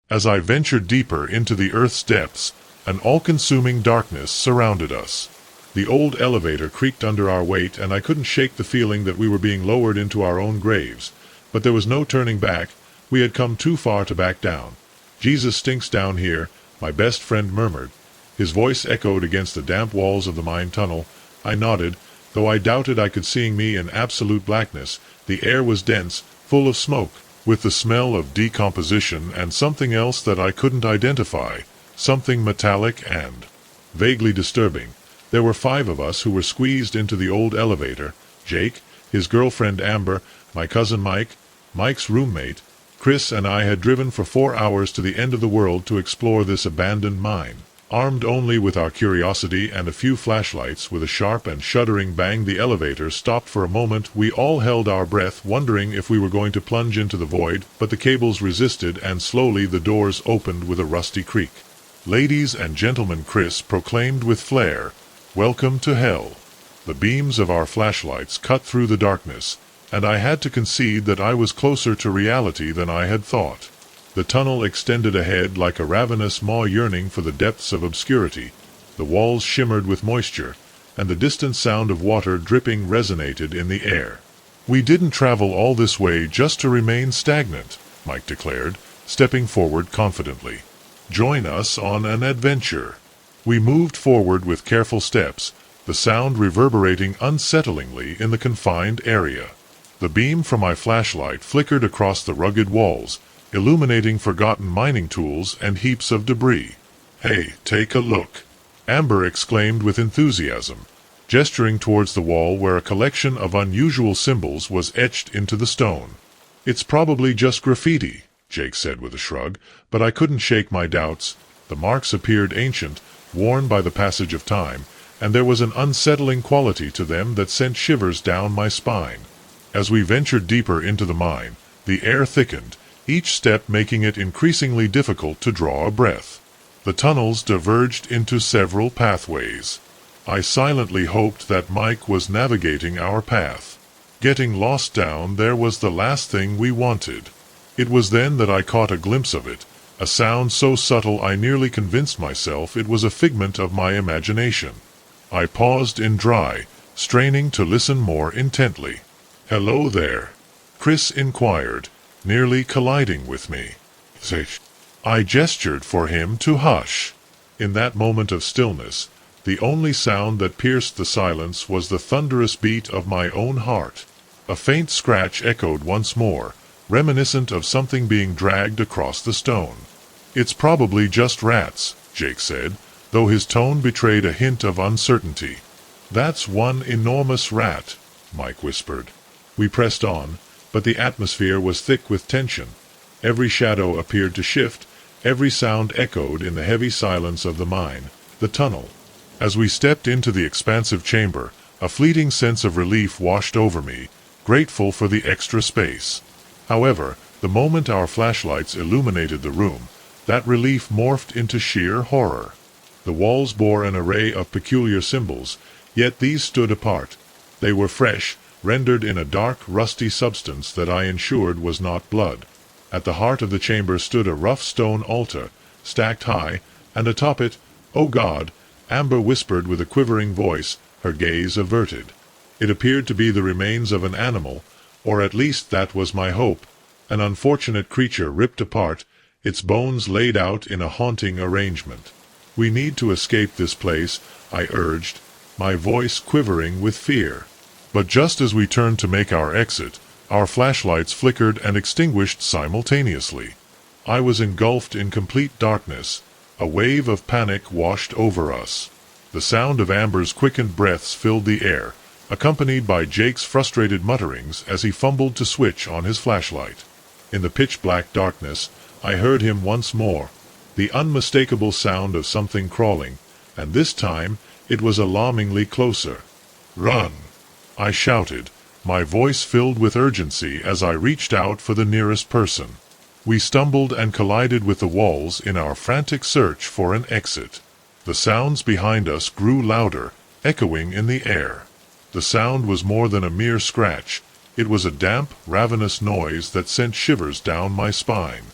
As I ventured deeper into the Earth's depths, an all-consuming darkness surrounded us. The old elevator creaked under our weight, and I couldn't shake the feeling that we were being lowered into our own graves. But there was no turning back. We had come too far to back down. "Jesus stinks down here," my best friend murmured. His voice echoed against the damp walls of the mine tunnel. I nodded, though I doubted I could see me in absolute blackness. The air was dense, full of smoke, with the smell of decomposition and something else that I couldn't identify, something metallic and vaguely disturbing. There were 5 of us who were squeezed into the old elevator: Jake, his girlfriend Amber, my cousin Mike, Mike's roommate. Chris and I had driven for 4 hours to the end of the world to explore this abandoned mine. Armed only with our curiosity and a few flashlights, with a sharp and shuddering bang the elevator stopped for a moment. We all held our breath, wondering if we were going to plunge into the void, but the cables resisted, and slowly the doors opened with a rusty creak. "Ladies and gentlemen," Chris proclaimed with flair, "welcome to hell." The beams of our flashlights cut through the darkness, and I had to concede that I was closer to reality than I had thought. The tunnel extended ahead like a ravenous maw yearning for the depths of obscurity. The walls shimmered with moisture, and the distant sound of water dripping resonated in the air. "We didn't travel all this way just to remain stagnant," Mike declared, stepping forward confidently. "Join us on an adventure." We moved forward with careful steps, the sound reverberating unsettlingly in the confined area. The beam from my flashlight flickered across the rugged walls, illuminating forgotten mining tools and heaps of debris. "Hey, take a look," Amber exclaimed with enthusiasm, gesturing towards the wall where a collection of unusual symbols was etched into the stone. "It's probably just graffiti," Jake said with a shrug, but I couldn't shake my doubts. The marks appeared ancient, worn by the passage of time, and there was an unsettling quality to them that sent shivers down my spine. As we ventured deeper into the mine, the air thickened, each step making it increasingly difficult to draw a breath. The tunnels diverged into several pathways. I silently hoped that Mike was navigating our path. Getting lost down there was the last thing we wanted. It was then that I caught a glimpse of it, a sound so subtle I nearly convinced myself it was a figment of my imagination. I paused in dry, straining to listen more intently. "Hello there," Chris inquired, nearly colliding with me. I gestured for him to hush. In that moment of stillness, the only sound that pierced the silence was the thunderous beat of my own heart. A faint scratch echoed once more, reminiscent of something being dragged across the stone. "It's probably just rats," Jake said, though his tone betrayed a hint of uncertainty. "That's one enormous rat," Mike whispered. We pressed on, but the atmosphere was thick with tension. Every shadow appeared to shift, every sound echoed in the heavy silence of the mine, the tunnel. As we stepped into the expansive chamber, a fleeting sense of relief washed over me, grateful for the extra space. However, the moment our flashlights illuminated the room, that relief morphed into sheer horror. The walls bore an array of peculiar symbols, yet these stood apart. They were fresh, rendered in a dark, rusty substance that I ensured was not blood. At the heart of the chamber stood a rough stone altar, stacked high, and atop it, "Oh God," Amber whispered with a quivering voice, her gaze averted. It appeared to be the remains of an animal, or at least that was my hope, an unfortunate creature ripped apart, its bones laid out in a haunting arrangement. "We need to escape this place," I urged, my voice quivering with fear. But just as we turned to make our exit, our flashlights flickered and extinguished simultaneously. I was engulfed in complete darkness. A wave of panic washed over us. The sound of Amber's quickened breaths filled the air, accompanied by Jake's frustrated mutterings as he fumbled to switch on his flashlight. In the pitch-black darkness, I heard him once more, the unmistakable sound of something crawling, and this time it was alarmingly closer. "Run!" I shouted, my voice filled with urgency as I reached out for the nearest person. We stumbled and collided with the walls in our frantic search for an exit. The sounds behind us grew louder, echoing in the air. The sound was more than a mere scratch. It was a damp, ravenous noise that sent shivers down my spine.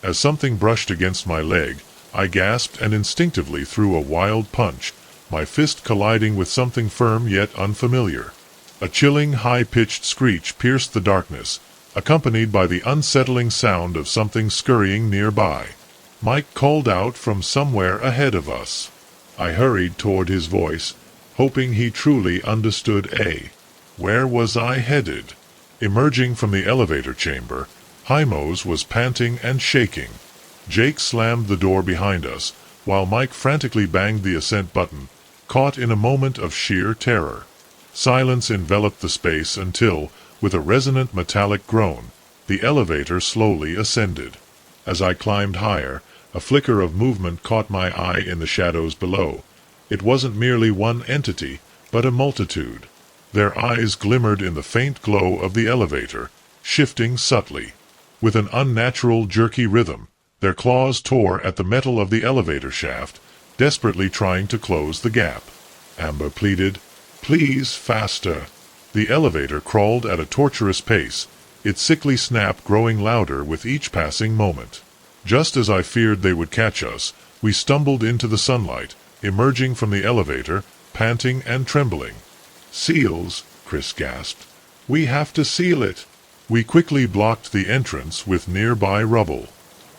As something brushed against my leg, I gasped and instinctively threw a wild punch, my fist colliding with something firm yet unfamiliar. A chilling, high-pitched screech pierced the darkness, accompanied by the unsettling sound of something scurrying nearby. Mike called out from somewhere ahead of us. I hurried toward his voice, hoping he truly understood. Where was I headed? Emerging from the elevator chamber, Hymos was panting and shaking. Jake slammed the door behind us, while Mike frantically banged the ascent button, caught in a moment of sheer terror. Silence enveloped the space until, with a resonant metallic groan, the elevator slowly ascended. As I climbed higher, a flicker of movement caught my eye in the shadows below. It wasn't merely one entity, but a multitude. Their eyes glimmered in the faint glow of the elevator, shifting subtly. With an unnatural, jerky rhythm, their claws tore at the metal of the elevator shaft, desperately trying to close the gap. Amber pleaded, "Please, faster." The elevator crawled at a torturous pace, its sickly snap growing louder with each passing moment. Just as I feared they would catch us, we stumbled into the sunlight, emerging from the elevator, panting and trembling. "Seals," Chris gasped. "We have to seal it." We quickly blocked the entrance with nearby rubble.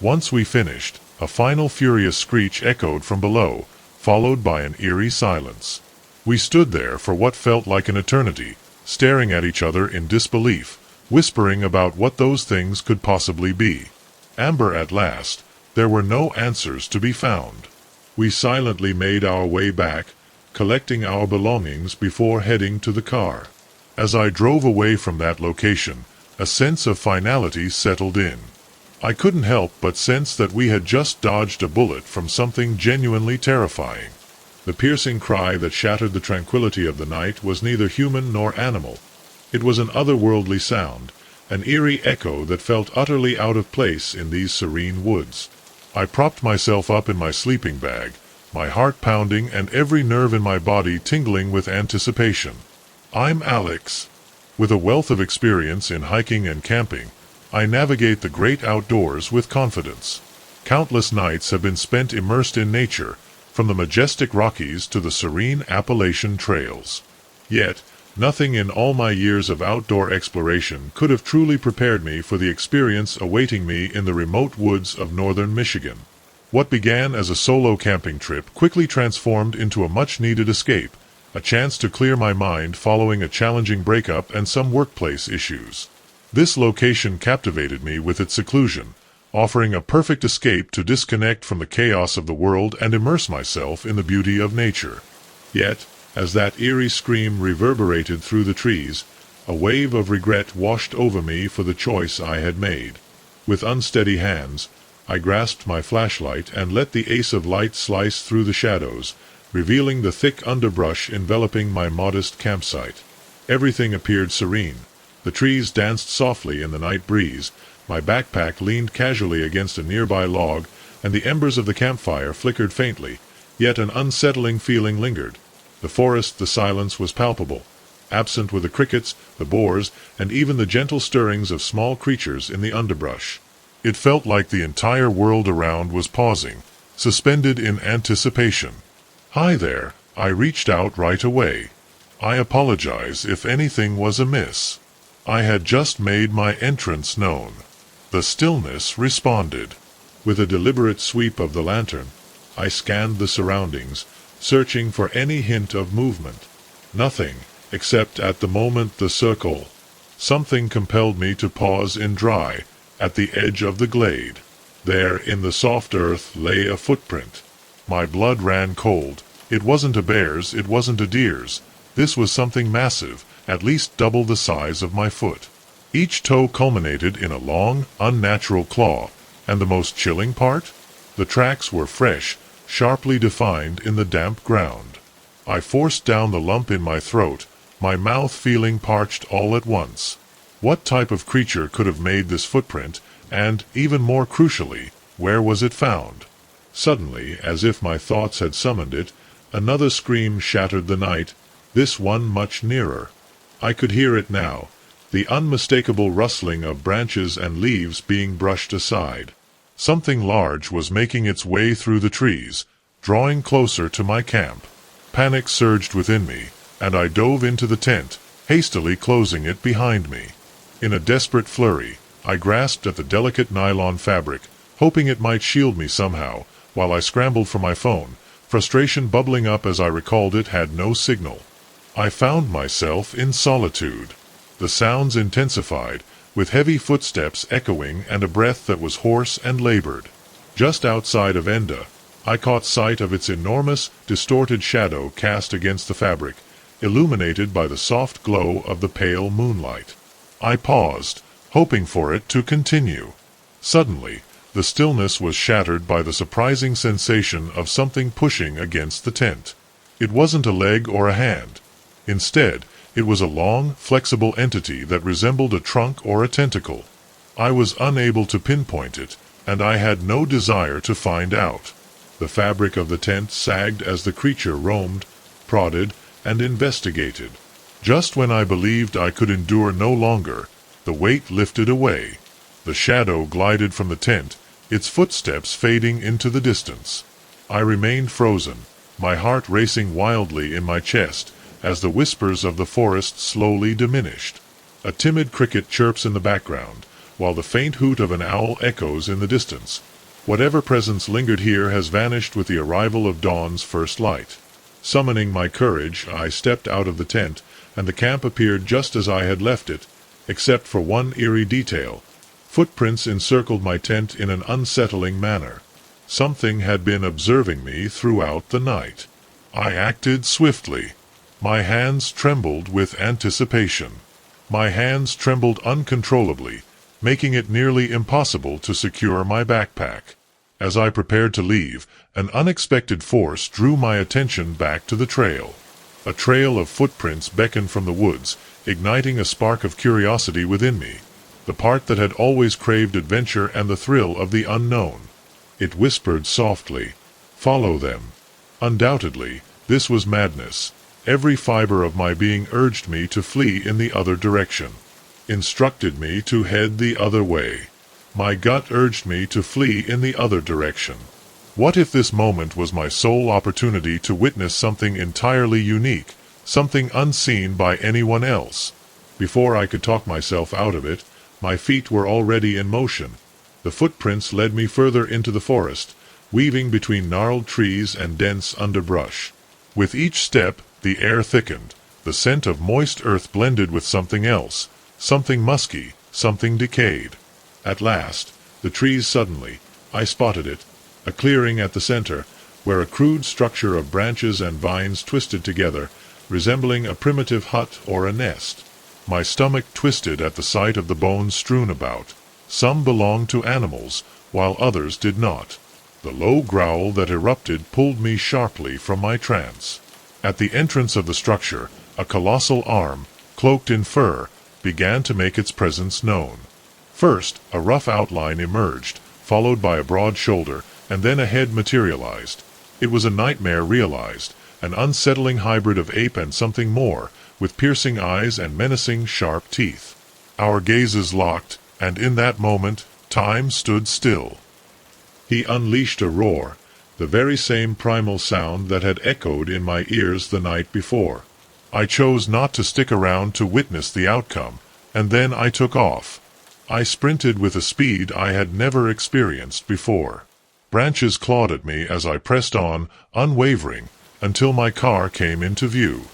Once we finished, a final furious screech echoed from below, followed by an eerie silence. We stood there for what felt like an eternity, staring at each other in disbelief, whispering about what those things could possibly be. Amber at last, there were no answers to be found. We silently made our way back, collecting our belongings before heading to the car. As I drove away from that location, a sense of finality settled in. I couldn't help but sense that we had just dodged a bullet from something genuinely terrifying. The piercing cry that shattered the tranquility of the night was neither human nor animal. It was an otherworldly sound, an eerie echo that felt utterly out of place in these serene woods. I propped myself up in my sleeping bag, my heart pounding and every nerve in my body tingling with anticipation. I'm Alex. With a wealth of experience in hiking and camping, I navigate the great outdoors with confidence. Countless nights have been spent immersed in nature, from the majestic Rockies to the serene Appalachian trails. Yet, nothing in all my years of outdoor exploration could have truly prepared me for the experience awaiting me in the remote woods of northern Michigan. What began as a solo camping trip quickly transformed into a much-needed escape, a chance to clear my mind following a challenging breakup and some workplace issues. This location captivated me with its seclusion, offering a perfect escape to disconnect from the chaos of the world and immerse myself in the beauty of nature. Yet, as that eerie scream reverberated through the trees, a wave of regret washed over me for the choice I had made. With unsteady hands, I grasped my flashlight and let the ace of light slice through the shadows, revealing the thick underbrush enveloping my modest campsite. Everything appeared serene. The trees danced softly in the night breeze, my backpack leaned casually against a nearby log, and the embers of the campfire flickered faintly, yet an unsettling feeling lingered. The forest, the silence was palpable, absent were the crickets, the boars, and even the gentle stirrings of small creatures in the underbrush. It felt like the entire world around was pausing, suspended in anticipation. "Hi there," I reached out right away. "I apologize if anything was amiss." I had just made my entrance known. The stillness responded. With a deliberate sweep of the lantern, I scanned the surroundings, searching for any hint of movement. Nothing, except at the moment the circle. Something compelled me to pause in dry, at the edge of the glade. There, in the soft earth, lay a footprint. My blood ran cold. It wasn't a bear's, it wasn't a deer's. This was something massive, at least double the size of my foot. Each toe culminated in a long, unnatural claw, and the most chilling part? The tracks were fresh, sharply defined in the damp ground. I forced down the lump in my throat, my mouth feeling parched all at once. What type of creature could have made this footprint, and, even more crucially, where was it found? Suddenly, as if my thoughts had summoned it, another scream shattered the night, this one much nearer. I could hear it now, the unmistakable rustling of branches and leaves being brushed aside. Something large was making its way through the trees, drawing closer to my camp. Panic surged within me, and I dove into the tent, hastily closing it behind me. In a desperate flurry, I grasped at the delicate nylon fabric, hoping it might shield me somehow, while I scrambled for my phone. Frustration bubbling up as I recalled it had no signal. I found myself in solitude. The sounds intensified, with heavy footsteps echoing and a breath that was hoarse and labored. Just outside of Enda, I caught sight of its enormous, distorted shadow cast against the fabric, illuminated by the soft glow of the pale moonlight. I paused, hoping for it to continue. Suddenly, the stillness was shattered by the surprising sensation of something pushing against the tent. It wasn't a leg or a hand. Instead, it was a long, flexible entity that resembled a trunk or a tentacle. I was unable to pinpoint it, and I had no desire to find out. The fabric of the tent sagged as the creature roamed, prodded, and investigated. Just when I believed I could endure no longer, the weight lifted away. The shadow glided from the tent, its footsteps fading into the distance. I remained frozen, my heart racing wildly in my chest, as the whispers of the forest slowly diminished. A timid cricket chirps in the background, while the faint hoot of an owl echoes in the distance. Whatever presence lingered here has vanished with the arrival of dawn's first light. Summoning my courage, I stepped out of the tent, and the camp appeared just as I had left it, except for one eerie detail. Footprints encircled my tent in an unsettling manner. Something had been observing me throughout the night. I acted swiftly. My hands trembled with anticipation. My hands trembled uncontrollably, making it nearly impossible to secure my backpack. As I prepared to leave, an unexpected force drew my attention back to the trail. A trail of footprints beckoned from the woods, igniting a spark of curiosity within me, the part that had always craved adventure and the thrill of the unknown. It whispered softly, "Follow them." Undoubtedly, this was madness. Every fiber of my being urged me to flee in the other direction, instructed me to head the other way. My gut urged me to flee in the other direction. What if this moment was my sole opportunity to witness something entirely unique, something unseen by anyone else? Before I could talk myself out of it, my feet were already in motion. The footprints led me further into the forest, weaving between gnarled trees and dense underbrush. With each step, the air thickened. The scent of moist earth blended with something else, something musky, something decayed. At last, the trees suddenly, I spotted it, a clearing at the center, where a crude structure of branches and vines twisted together, resembling a primitive hut or a nest. My stomach twisted at the sight of the bones strewn about. Some belonged to animals, while others did not. The low growl that erupted pulled me sharply from my trance. At the entrance of the structure, a colossal arm, cloaked in fur, began to make its presence known. First, a rough outline emerged, followed by a broad shoulder, and then a head materialized. It was a nightmare realized, an unsettling hybrid of ape and something more, with piercing eyes and menacing, sharp teeth. Our gazes locked, and in that moment, time stood still. He unleashed a roar, the very same primal sound that had echoed in my ears the night before. I chose not to stick around to witness the outcome, and then I took off. I sprinted with a speed I had never experienced before. Branches clawed at me as I pressed on, unwavering, until my car came into view.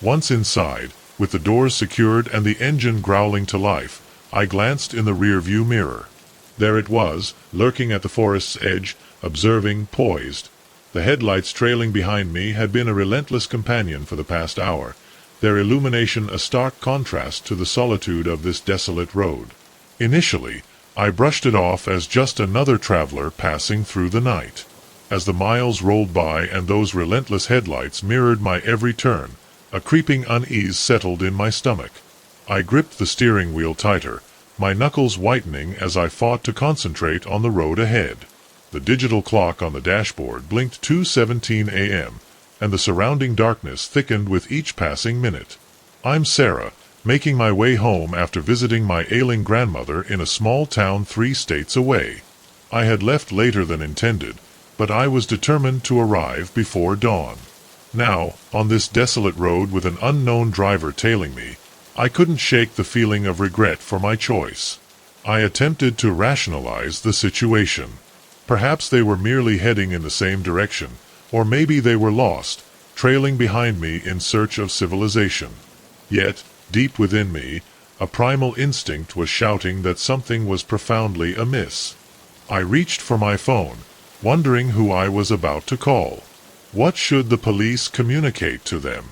Once inside, with the doors secured and the engine growling to life, I glanced in the rear-view mirror. There it was, lurking at the forest's edge, observing, poised. The headlights trailing behind me had been a relentless companion for the past hour, their illumination a stark contrast to the solitude of this desolate road. Initially, I brushed it off as just another traveler passing through the night. As the miles rolled by and those relentless headlights mirrored my every turn, a creeping unease settled in my stomach. I gripped the steering wheel tighter, my knuckles whitening as I fought to concentrate on the road ahead. The digital clock on the dashboard blinked 2:17 a.m., and the surrounding darkness thickened with each passing minute. I'm Sarah, making my way home after visiting my ailing grandmother in a small town 3 states away. I had left later than intended, but I was determined to arrive before dawn. Now, on this desolate road with an unknown driver tailing me, I couldn't shake the feeling of regret for my choice. I attempted to rationalize the situation. Perhaps they were merely heading in the same direction, or maybe they were lost, trailing behind me in search of civilization. Yet, deep within me, a primal instinct was shouting that something was profoundly amiss. I reached for my phone, wondering who I was about to call. What should the police communicate to them?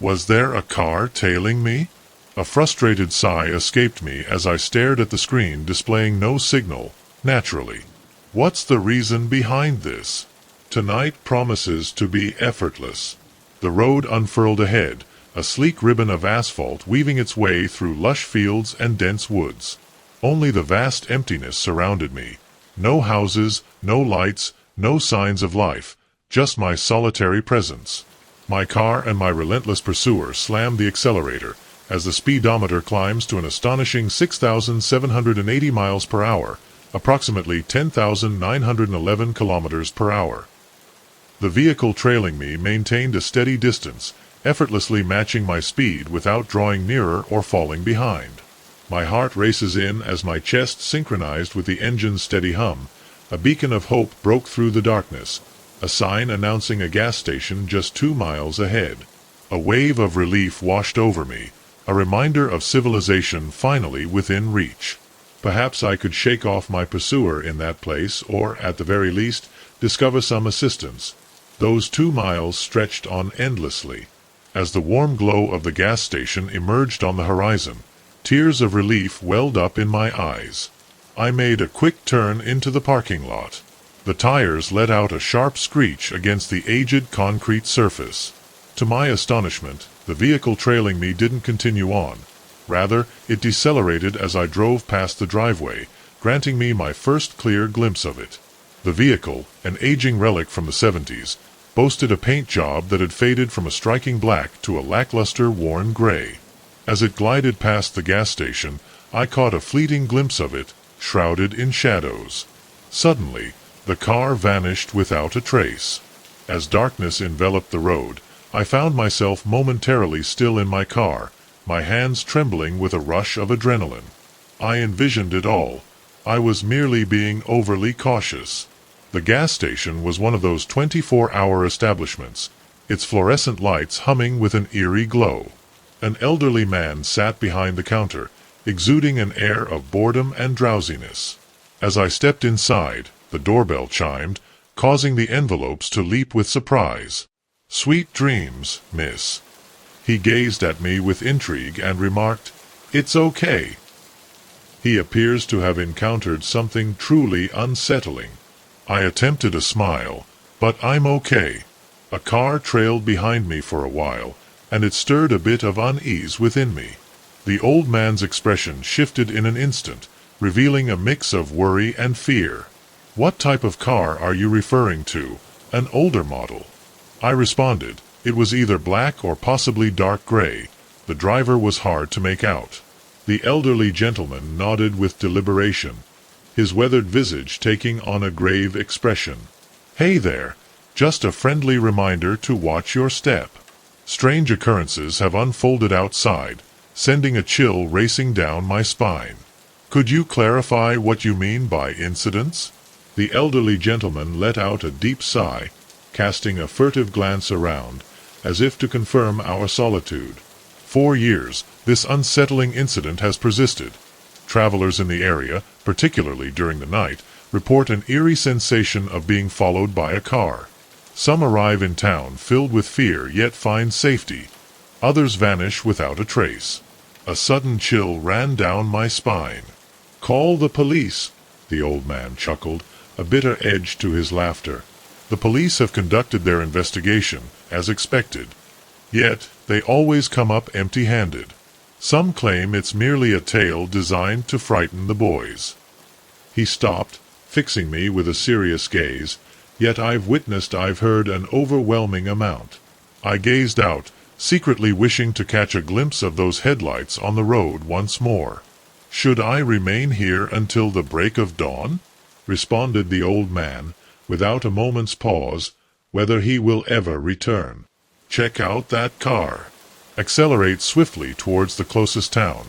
Was there a car tailing me? A frustrated sigh escaped me as I stared at the screen displaying no signal, naturally. What's the reason behind this? Tonight promises to be effortless. The road unfurled ahead, a sleek ribbon of asphalt weaving its way through lush fields and dense woods. Only the vast emptiness surrounded me. No houses, no lights, no signs of life, just my solitary presence. My car and my relentless pursuer slammed the accelerator as the speedometer climbs to an astonishing 6,780 miles per hour, approximately 10,911 kilometers per hour. The vehicle trailing me maintained a steady distance, effortlessly matching my speed without drawing nearer or falling behind. My heart races in as my chest synchronized with the engine's steady hum. A beacon of hope broke through the darkness, a sign announcing a gas station just 2 miles ahead. A wave of relief washed over me, a reminder of civilization finally within reach. Perhaps I could shake off my pursuer in that place, or, at the very least, discover some assistance. Those 2 miles stretched on endlessly. As the warm glow of the gas station emerged on the horizon, tears of relief welled up in my eyes. I made a quick turn into the parking lot. The tires let out a sharp screech against the aged concrete surface. To my astonishment, the vehicle trailing me didn't continue on. Rather, it decelerated as I drove past the driveway, granting me my first clear glimpse of it. The vehicle, an aging relic from the 70s, boasted a paint job that had faded from a striking black to a lackluster worn gray. As it glided past the gas station, I caught a fleeting glimpse of it, shrouded in shadows. Suddenly, the car vanished without a trace. As darkness enveloped the road, I found myself momentarily still in my car, my hands trembling with a rush of adrenaline. I envisioned it all. I was merely being overly cautious. The gas station was one of those 24-hour establishments, its fluorescent lights humming with an eerie glow. An elderly man sat behind the counter, exuding an air of boredom and drowsiness. As I stepped inside, the doorbell chimed, causing the envelopes to leap with surprise. "Sweet dreams, miss." He gazed at me with intrigue and remarked, "It's okay." He appears to have encountered something truly unsettling. I attempted a smile, but I'm okay. A car trailed behind me for a while, and it stirred a bit of unease within me. The old man's expression shifted in an instant, revealing a mix of worry and fear. "What type of car are you referring to? An older model?" I responded. It was either black or possibly dark gray. The driver was hard to make out. The elderly gentleman nodded with deliberation, his weathered visage taking on a grave expression. "Hey there, just a friendly reminder to watch your step. Strange occurrences have unfolded outside, sending a chill racing down my spine. Could you clarify what you mean by incidents?" The elderly gentleman let out a deep sigh, casting a furtive glance around, as if to confirm our solitude. 4 years, this unsettling incident has persisted. Travelers in the area, particularly during the night, report an eerie sensation of being followed by a car. Some arrive in town filled with fear yet find safety. Others vanish without a trace. A sudden chill ran down my spine. "Call the police," the old man chuckled, a bitter edge to his laughter. "The police have conducted their investigation, as expected. Yet, they always come up empty-handed. Some claim it's merely a tale designed to frighten the boys." He stopped, fixing me with a serious gaze, yet I've heard an overwhelming amount. I gazed out, secretly wishing to catch a glimpse of those headlights on the road once more. Should I remain here until the break of dawn? responded the old man, without a moment's pause, whether he will ever return. Check out that car. Accelerate swiftly towards the closest town.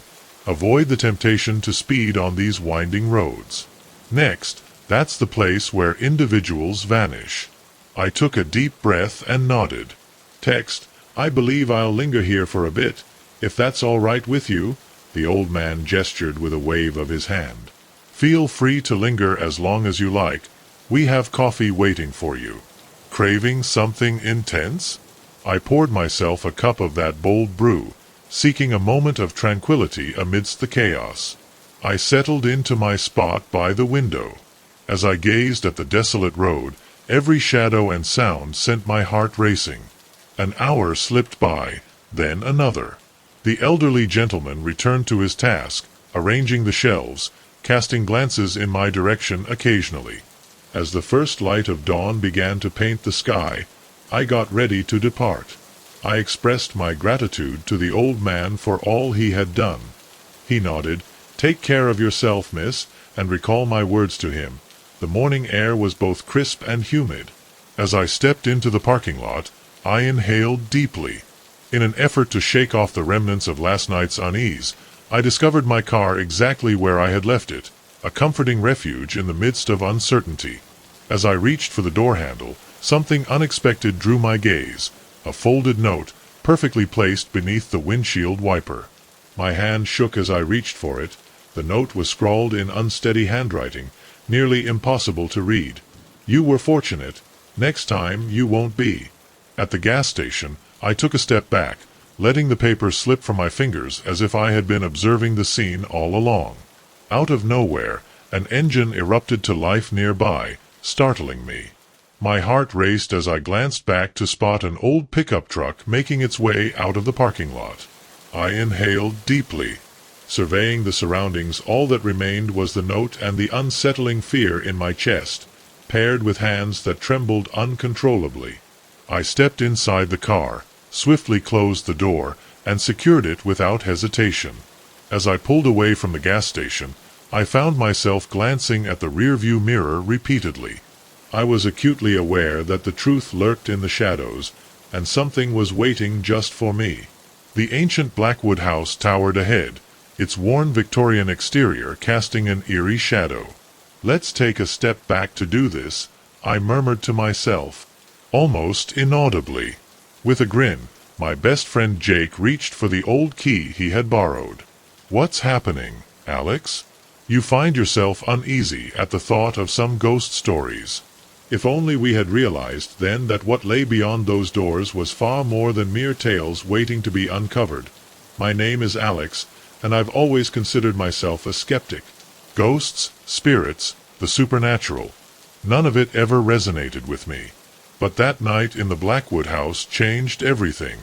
Avoid the temptation to speed on these winding roads. Next, that's the place where individuals vanish. I took a deep breath and nodded. Text, I believe I'll linger here for a bit, if that's all right with you, the old man gestured with a wave of his hand. Feel free to linger as long as you like. We have coffee waiting for you. Craving something intense? I poured myself a cup of that bold brew, seeking a moment of tranquility amidst the chaos. I settled into my spot by the window. As I gazed at the desolate road, every shadow and sound sent my heart racing. An hour slipped by, then another. The elderly gentleman returned to his task, arranging the shelves, casting glances in my direction occasionally. As the first light of dawn began to paint the sky, I got ready to depart. I expressed my gratitude to the old man for all he had done. He nodded. Take care of yourself, miss, and recall my words to him. The morning air was both crisp and humid. As I stepped into the parking lot, I inhaled deeply. In an effort to shake off the remnants of last night's unease, I discovered my car exactly where I had left it, a comforting refuge in the midst of uncertainty. As I reached for the door handle, something unexpected drew my gaze, a folded note, perfectly placed beneath the windshield wiper. My hand shook as I reached for it. The note was scrawled in unsteady handwriting, nearly impossible to read. You were fortunate. Next time you won't be. At the gas station, I took a step back, letting the paper slip from my fingers as if I had been observing the scene all along. Out of nowhere, an engine erupted to life nearby, startling me. My heart raced as I glanced back to spot an old pickup truck making its way out of the parking lot. I inhaled deeply. Surveying the surroundings, all that remained was the note and the unsettling fear in my chest, paired with hands that trembled uncontrollably. I stepped inside the car, swiftly closed the door, and secured it without hesitation. As I pulled away from the gas station, I found myself glancing at the rearview mirror repeatedly. I was acutely aware that the truth lurked in the shadows, and something was waiting just for me. The ancient Blackwood house towered ahead, its worn Victorian exterior casting an eerie shadow. Let's take a step back to do this, I murmured to myself, almost inaudibly. With a grin, my best friend Jake reached for the old key he had borrowed. What's happening, Alex? You find yourself uneasy at the thought of some ghost stories. If only we had realized then that what lay beyond those doors was far more than mere tales waiting to be uncovered. My name is Alex, and I've always considered myself a skeptic. Ghosts, spirits, the supernatural. None of it ever resonated with me. But that night in the Blackwood house changed everything.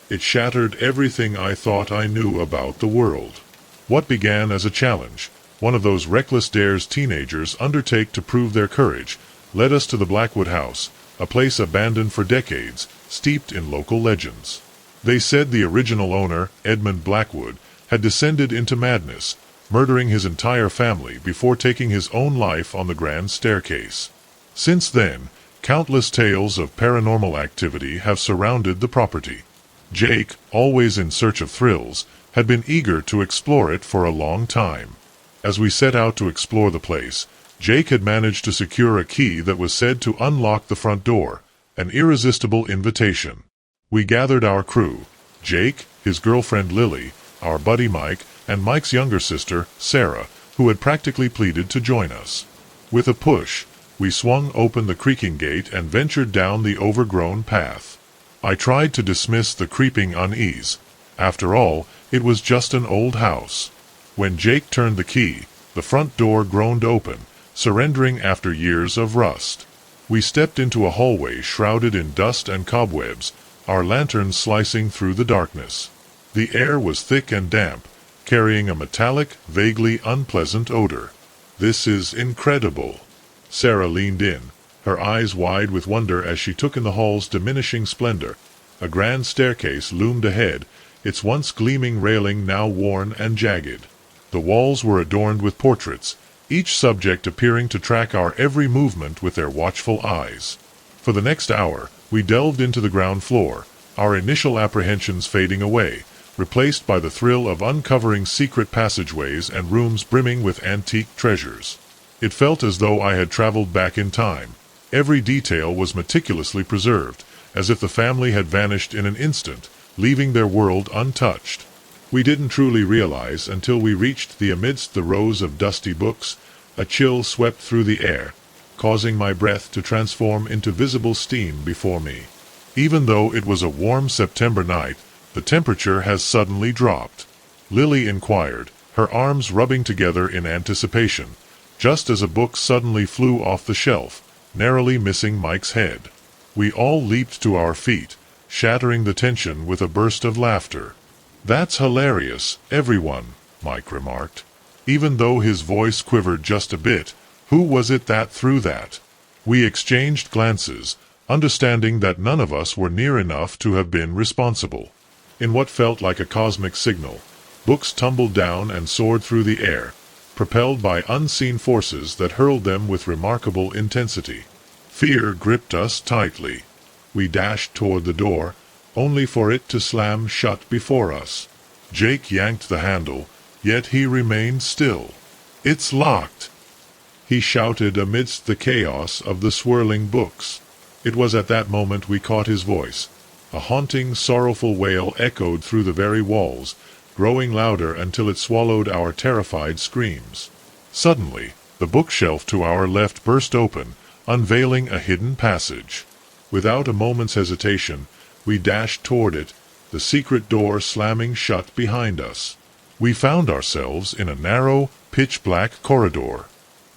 It shattered everything I thought I knew about the world. What began as a challenge, one of those reckless dares teenagers undertake to prove their courage, led us to the Blackwood house, a place abandoned for decades, steeped in local legends. They said the original owner, Edmund Blackwood, had descended into madness, murdering his entire family before taking his own life on the grand staircase. Since then, countless tales of paranormal activity have surrounded the property. Jake, always in search of thrills, had been eager to explore it for a long time. As we set out to explore the place, Jake had managed to secure a key that was said to unlock the front door, an irresistible invitation. We gathered our crew, Jake, his girlfriend Lily, our buddy Mike, and Mike's younger sister, Sarah, who had practically pleaded to join us. With a push, we swung open the creaking gate and ventured down the overgrown path. I tried to dismiss the creeping unease. After all, it was just an old house. When Jake turned the key, the front door groaned open, surrendering after years of rust. We stepped into a hallway shrouded in dust and cobwebs, our lanterns slicing through the darkness. The air was thick and damp, carrying a metallic, vaguely unpleasant odor. This is incredible. Sarah leaned in, her eyes wide with wonder as she took in the hall's diminishing splendor. A grand staircase loomed ahead, its once gleaming railing now worn and jagged. The walls were adorned with portraits, each subject appearing to track our every movement with their watchful eyes. For the next hour, we delved into the ground floor, our initial apprehensions fading away, replaced by the thrill of uncovering secret passageways and rooms brimming with antique treasures. It felt as though I had traveled back in time. Every detail was meticulously preserved, as if the family had vanished in an instant, leaving their world untouched. We didn't truly realize until we reached amidst the rows of dusty books, a chill swept through the air, causing my breath to transform into visible steam before me. Even though it was a warm September night, the temperature has suddenly dropped. Lily inquired, her arms rubbing together in anticipation, just as a book suddenly flew off the shelf, narrowly missing Mike's head. We all leaped to our feet, shattering the tension with a burst of laughter. "That's hilarious, everyone," Mike remarked. Even though his voice quivered just a bit, who was it that threw that? We exchanged glances, understanding that none of us were near enough to have been responsible. In what felt like a cosmic signal, books tumbled down and soared through the air, propelled by unseen forces that hurled them with remarkable intensity. Fear gripped us tightly. We dashed toward the door, only for it to slam shut before us. Jake yanked the handle, yet he remained still. "It's locked!" he shouted amidst the chaos of the swirling books. It was at that moment we caught his voice. A haunting, sorrowful wail echoed through the very walls, growing louder until it swallowed our terrified screams. Suddenly, the bookshelf to our left burst open, unveiling a hidden passage. Without a moment's hesitation, we dashed toward it, the secret door slamming shut behind us. We found ourselves in a narrow, pitch-black corridor.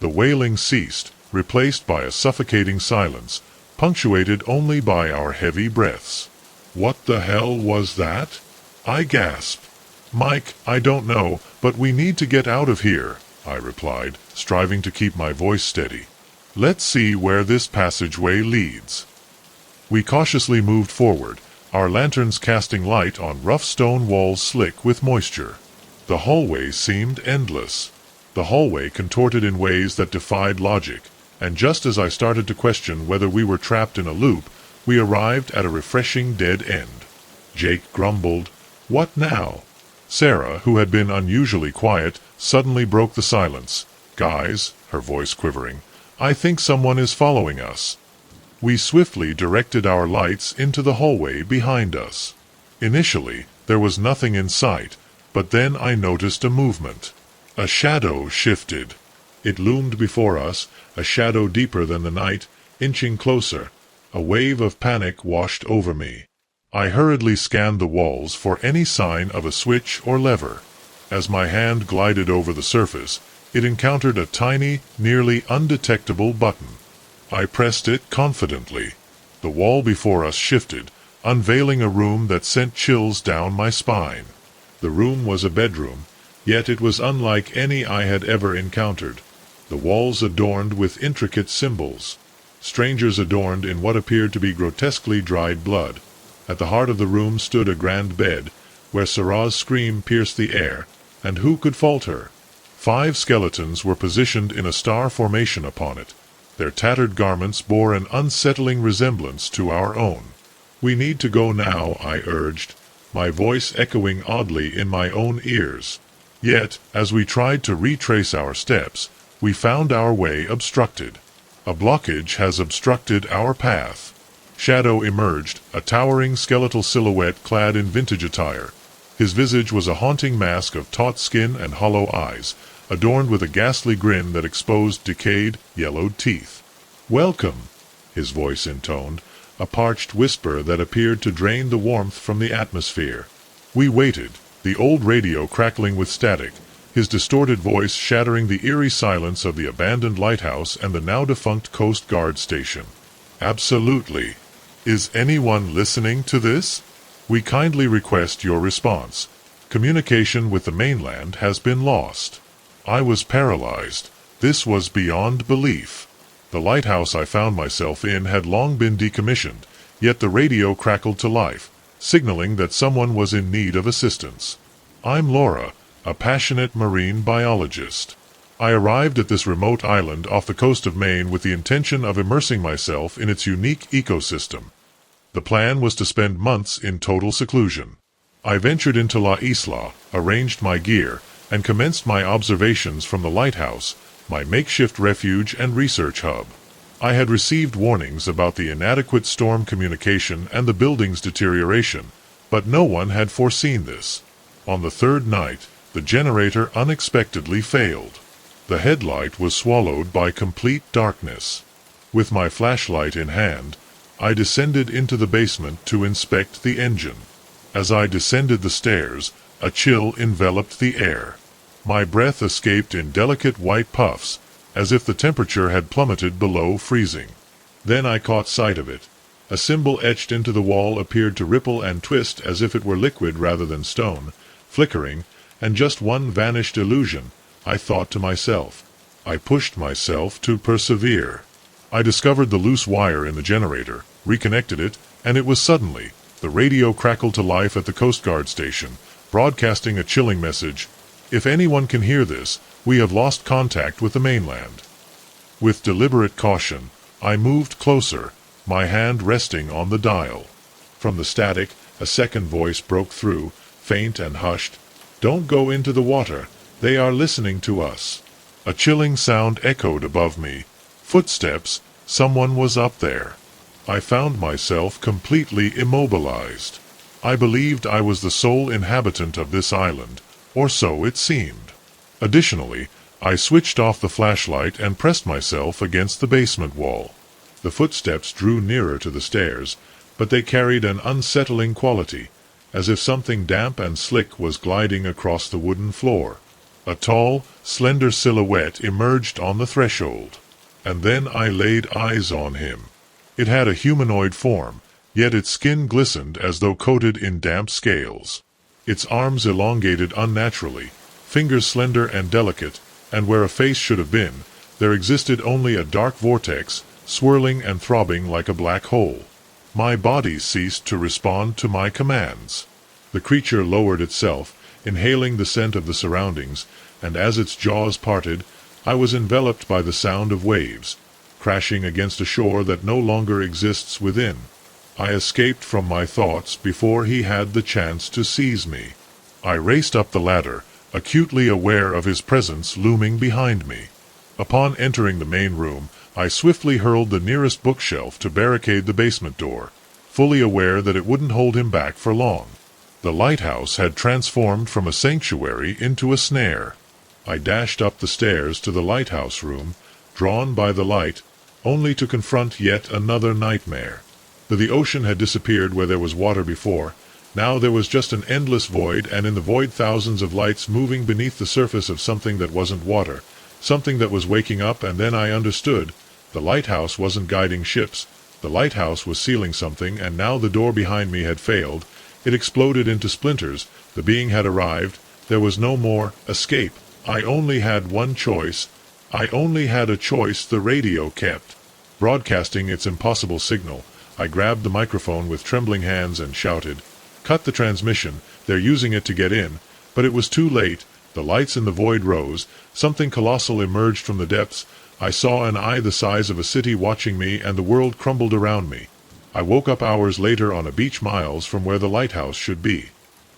The wailing ceased, replaced by a suffocating silence, punctuated only by our heavy breaths. "What the hell was that?" I gasped. "Mike, I don't know, but we need to get out of here," I replied, striving to keep my voice steady. "Let's see where this passageway leads." We cautiously moved forward, our lanterns casting light on rough stone walls slick with moisture. The hallway seemed endless. The hallway contorted in ways that defied logic, and just as I started to question whether we were trapped in a loop, we arrived at a refreshing dead end. Jake grumbled, "What now?" Sarah, who had been unusually quiet, suddenly broke the silence. "Guys," her voice quivering, "I think someone is following us." We swiftly directed our lights into the hallway behind us. Initially, there was nothing in sight, but then I noticed a movement. A shadow shifted. It loomed before us, a shadow deeper than the night, inching closer. A wave of panic washed over me. I hurriedly scanned the walls for any sign of a switch or lever. As my hand glided over the surface, it encountered a tiny, nearly undetectable button. I pressed it confidently. The wall before us shifted, unveiling a room that sent chills down my spine. The room was a bedroom, yet it was unlike any I had ever encountered. The walls adorned with intricate symbols. Strangers adorned in what appeared to be grotesquely dried blood. At the heart of the room stood a grand bed, where Sarah's scream pierced the air, and who could fault her? 5 skeletons were positioned in a star formation upon it. Their tattered garments bore an unsettling resemblance to our own. "We need to go now," I urged, my voice echoing oddly in my own ears. Yet, as we tried to retrace our steps, we found our way obstructed. "A blockage has obstructed our path." Shadow emerged, a towering skeletal silhouette clad in vintage attire. His visage was a haunting mask of taut skin and hollow eyes, adorned with a ghastly grin that exposed decayed, yellowed teeth. "Welcome," his voice intoned, a parched whisper that appeared to drain the warmth from the atmosphere. We waited, the old radio crackling with static, his distorted voice shattering the eerie silence of the abandoned lighthouse and the now-defunct Coast Guard station. "Absolutely. Is anyone listening to this? We kindly request your response. Communication with the mainland has been lost." I was paralyzed. This was beyond belief. The lighthouse I found myself in had long been decommissioned, yet the radio crackled to life, signaling that someone was in need of assistance. "I'm Laura, a passionate marine biologist." I arrived at this remote island off the coast of Maine with the intention of immersing myself in its unique ecosystem. The plan was to spend months in total seclusion. I ventured into La Isla, arranged my gear, and commenced my observations from the lighthouse, my makeshift refuge and research hub. I had received warnings about the inadequate storm communication and the building's deterioration, but no one had foreseen this. On the third night, the generator unexpectedly failed. The headlight was swallowed by complete darkness. With my flashlight in hand, I descended into the basement to inspect the engine. As I descended the stairs, a chill enveloped the air. My breath escaped in delicate white puffs, as if the temperature had plummeted below freezing. Then I caught sight of it. A symbol etched into the wall appeared to ripple and twist as if it were liquid rather than stone, flickering, and just one vanished illusion. I thought to myself. I pushed myself to persevere. I discovered the loose wire in the generator, reconnected it, and it was suddenly. The radio crackled to life at the Coast Guard station, broadcasting a chilling message. If anyone can hear this, we have lost contact with the mainland. With deliberate caution, I moved closer, my hand resting on the dial. From the static, a second voice broke through, faint and hushed. "Don't go into the water. They are listening to us." A chilling sound echoed above me. Footsteps. Someone was up there. I found myself completely immobilized. I believed I was the sole inhabitant of this island, or so it seemed. Additionally, I switched off the flashlight and pressed myself against the basement wall. The footsteps drew nearer to the stairs, but they carried an unsettling quality, as if something damp and slick was gliding across the wooden floor. A tall, slender silhouette emerged on the threshold. And then I laid eyes on him. It had a humanoid form, yet its skin glistened as though coated in damp scales. Its arms elongated unnaturally, fingers slender and delicate, and where a face should have been, there existed only a dark vortex, swirling and throbbing like a black hole. My body ceased to respond to my commands. The creature lowered itself, inhaling the scent of the surroundings, and as its jaws parted, I was enveloped by the sound of waves, crashing against a shore that no longer exists within. I escaped from my thoughts before he had the chance to seize me. I raced up the ladder, acutely aware of his presence looming behind me. Upon entering the main room, I swiftly hurled the nearest bookshelf to barricade the basement door, fully aware that it wouldn't hold him back for long. The lighthouse had transformed from a sanctuary into a snare. I dashed up the stairs to the lighthouse room, drawn by the light, only to confront yet another nightmare. The ocean had disappeared where there was water before. Now there was just an endless void, and in the void thousands of lights moving beneath the surface of something that wasn't water, something that was waking up. And then I understood. The lighthouse wasn't guiding ships. The lighthouse was sealing something, and now the door behind me had failed. It exploded into splinters. The being had arrived. There was no more escape. I only had one choice. I only had a choice. The radio kept broadcasting its impossible signal. I grabbed the microphone with trembling hands and shouted, "Cut the transmission, they're using it to get in." But it was too late. The lights in the void rose. Something colossal emerged from the depths. I saw an eye the size of a city watching me, and the world crumbled around me. I woke up hours later on a beach miles from where the lighthouse should be.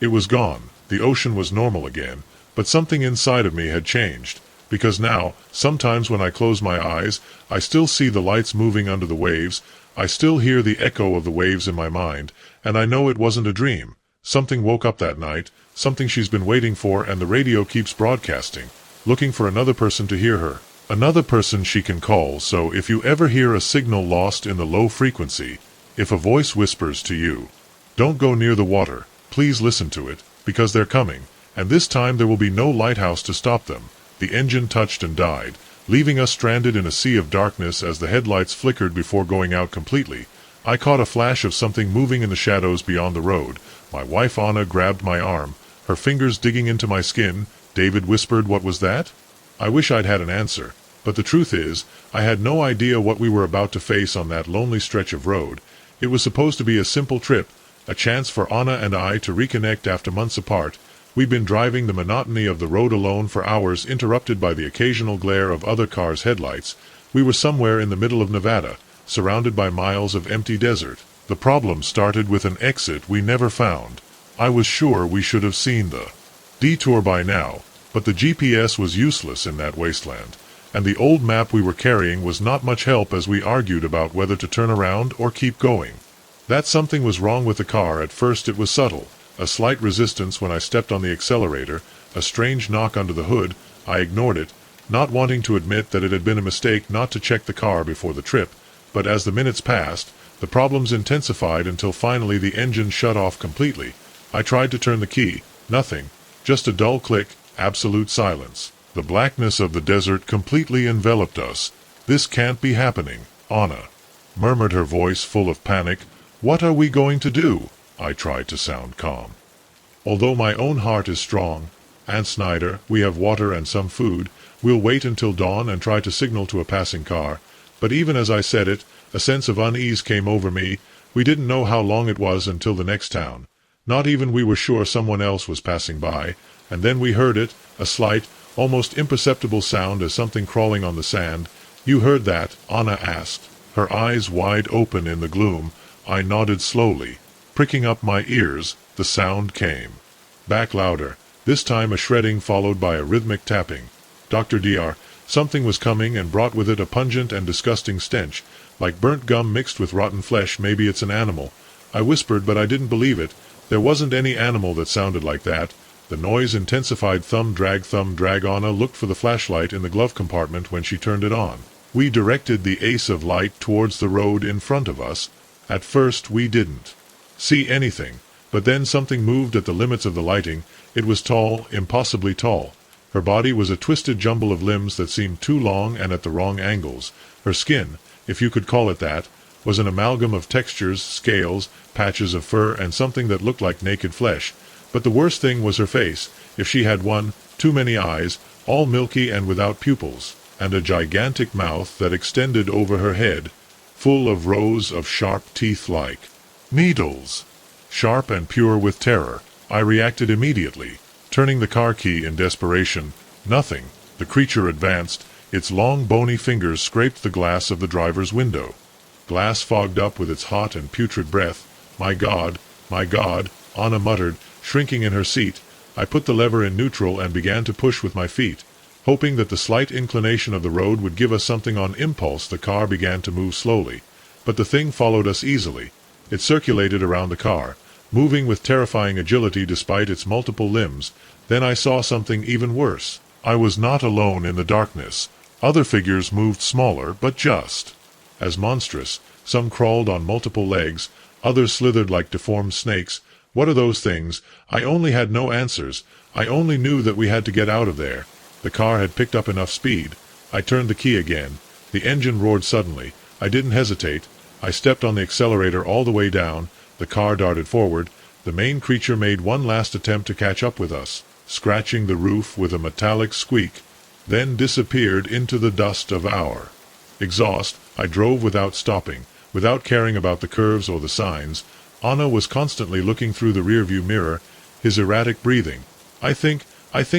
It was gone. The ocean was normal again, but something inside of me had changed, because now, sometimes when I close my eyes, I still see the lights moving under the waves. I still hear the echo of the waves in my mind, and I know it wasn't a dream. Something woke up that night, something she's been waiting for, and the radio keeps broadcasting, looking for another person to hear her, another person she can call. So if you ever hear a signal lost in the low frequency, if a voice whispers to you, "Don't go near the water," please listen to it, because they're coming, and this time there will be no lighthouse to stop them. The engine touched and died, leaving us stranded in a sea of darkness as the headlights flickered before going out completely. I caught a flash of something moving in the shadows beyond the road. My wife Anna grabbed my arm, her fingers digging into my skin. David whispered, "What was that?" I wish I'd had an answer, but the truth is, I had no idea what we were about to face on that lonely stretch of road. It was supposed to be a simple trip, a chance for Anna and I to reconnect after months apart, We'd been driving the monotony of the road alone for hours, interrupted by the occasional glare of other cars' headlights. We were somewhere in the middle of Nevada, surrounded by miles of empty desert. The problem started with an exit we never found. I was sure we should have seen the detour by now, but the GPS was useless in that wasteland, and the old map we were carrying was not much help as we argued about whether to turn around or keep going. That something was wrong with the car. At first it was subtle, a slight resistance when I stepped on the accelerator, a strange knock under the hood. I ignored it, not wanting to admit that it had been a mistake not to check the car before the trip, but as the minutes passed, the problems intensified until finally the engine shut off completely. I tried to turn the key. Nothing. Just a dull click, absolute silence. The blackness of the desert completely enveloped us. "This can't be happening, Anna," murmured her voice full of panic. "What are we going to do?" I tried to sound calm. "Although my own heart is strong, Aunt Snyder, we have water and some food. We'll wait until dawn and try to signal to a passing car." But even as I said it, a sense of unease came over me. We didn't know how long it was until the next town. Not even we were sure someone else was passing by. And then we heard it, a slight, almost imperceptible sound as something crawling on the sand. "You heard that?" Anna asked, her eyes wide open in the gloom. I nodded slowly. Pricking up my ears, the sound came. Back louder, this time a shredding followed by a rhythmic tapping. Dr. Something was coming and brought with it a pungent and disgusting stench, like burnt gum mixed with rotten flesh. "Maybe it's an animal," I whispered, but I didn't believe it. There wasn't any animal that sounded like that. The noise intensified. Thumb drag. Anna looked for the flashlight in the glove compartment when she turned it on. We directed the ace of light towards the road in front of us. At first we didn't see anything, but then something moved at the limits of the lighting. It was tall, impossibly tall. Her body was a twisted jumble of limbs that seemed too long and at the wrong angles. Her skin, if you could call it that, was an amalgam of textures, scales, patches of fur, and something that looked like naked flesh. But the worst thing was her face, if she had one. Too many eyes, all milky and without pupils, and a gigantic mouth that extended over her head, full of rows of sharp teeth like needles. Sharp and pure with terror, I reacted immediately, turning the car key in desperation. Nothing. The creature advanced. Its long bony fingers scraped the glass of the driver's window. Glass fogged up with its hot and putrid breath. My God, Anna muttered, shrinking in her seat. I put the lever in neutral and began to push with my feet. Hoping that the slight inclination of the road would give us something on impulse, the car began to move slowly. But the thing followed us easily. It circulated around the car, moving with terrifying agility despite its multiple limbs. Then I saw something even worse. I was not alone in the darkness. Other figures moved smaller, but just as monstrous. Some crawled on multiple legs, others slithered like deformed snakes. What are those things? I only had no answers. I only knew that we had to get out of there. The car had picked up enough speed. I turned the key again. The engine roared suddenly. I didn't hesitate. I stepped on the accelerator all the way down. The car darted forward. The main creature made one last attempt to catch up with us, scratching the roof with a metallic squeak, then disappeared into the dust of our exhaust. I drove without stopping, without caring about the curves or the signs. Anna was constantly looking through the rearview mirror, his erratic breathing. I think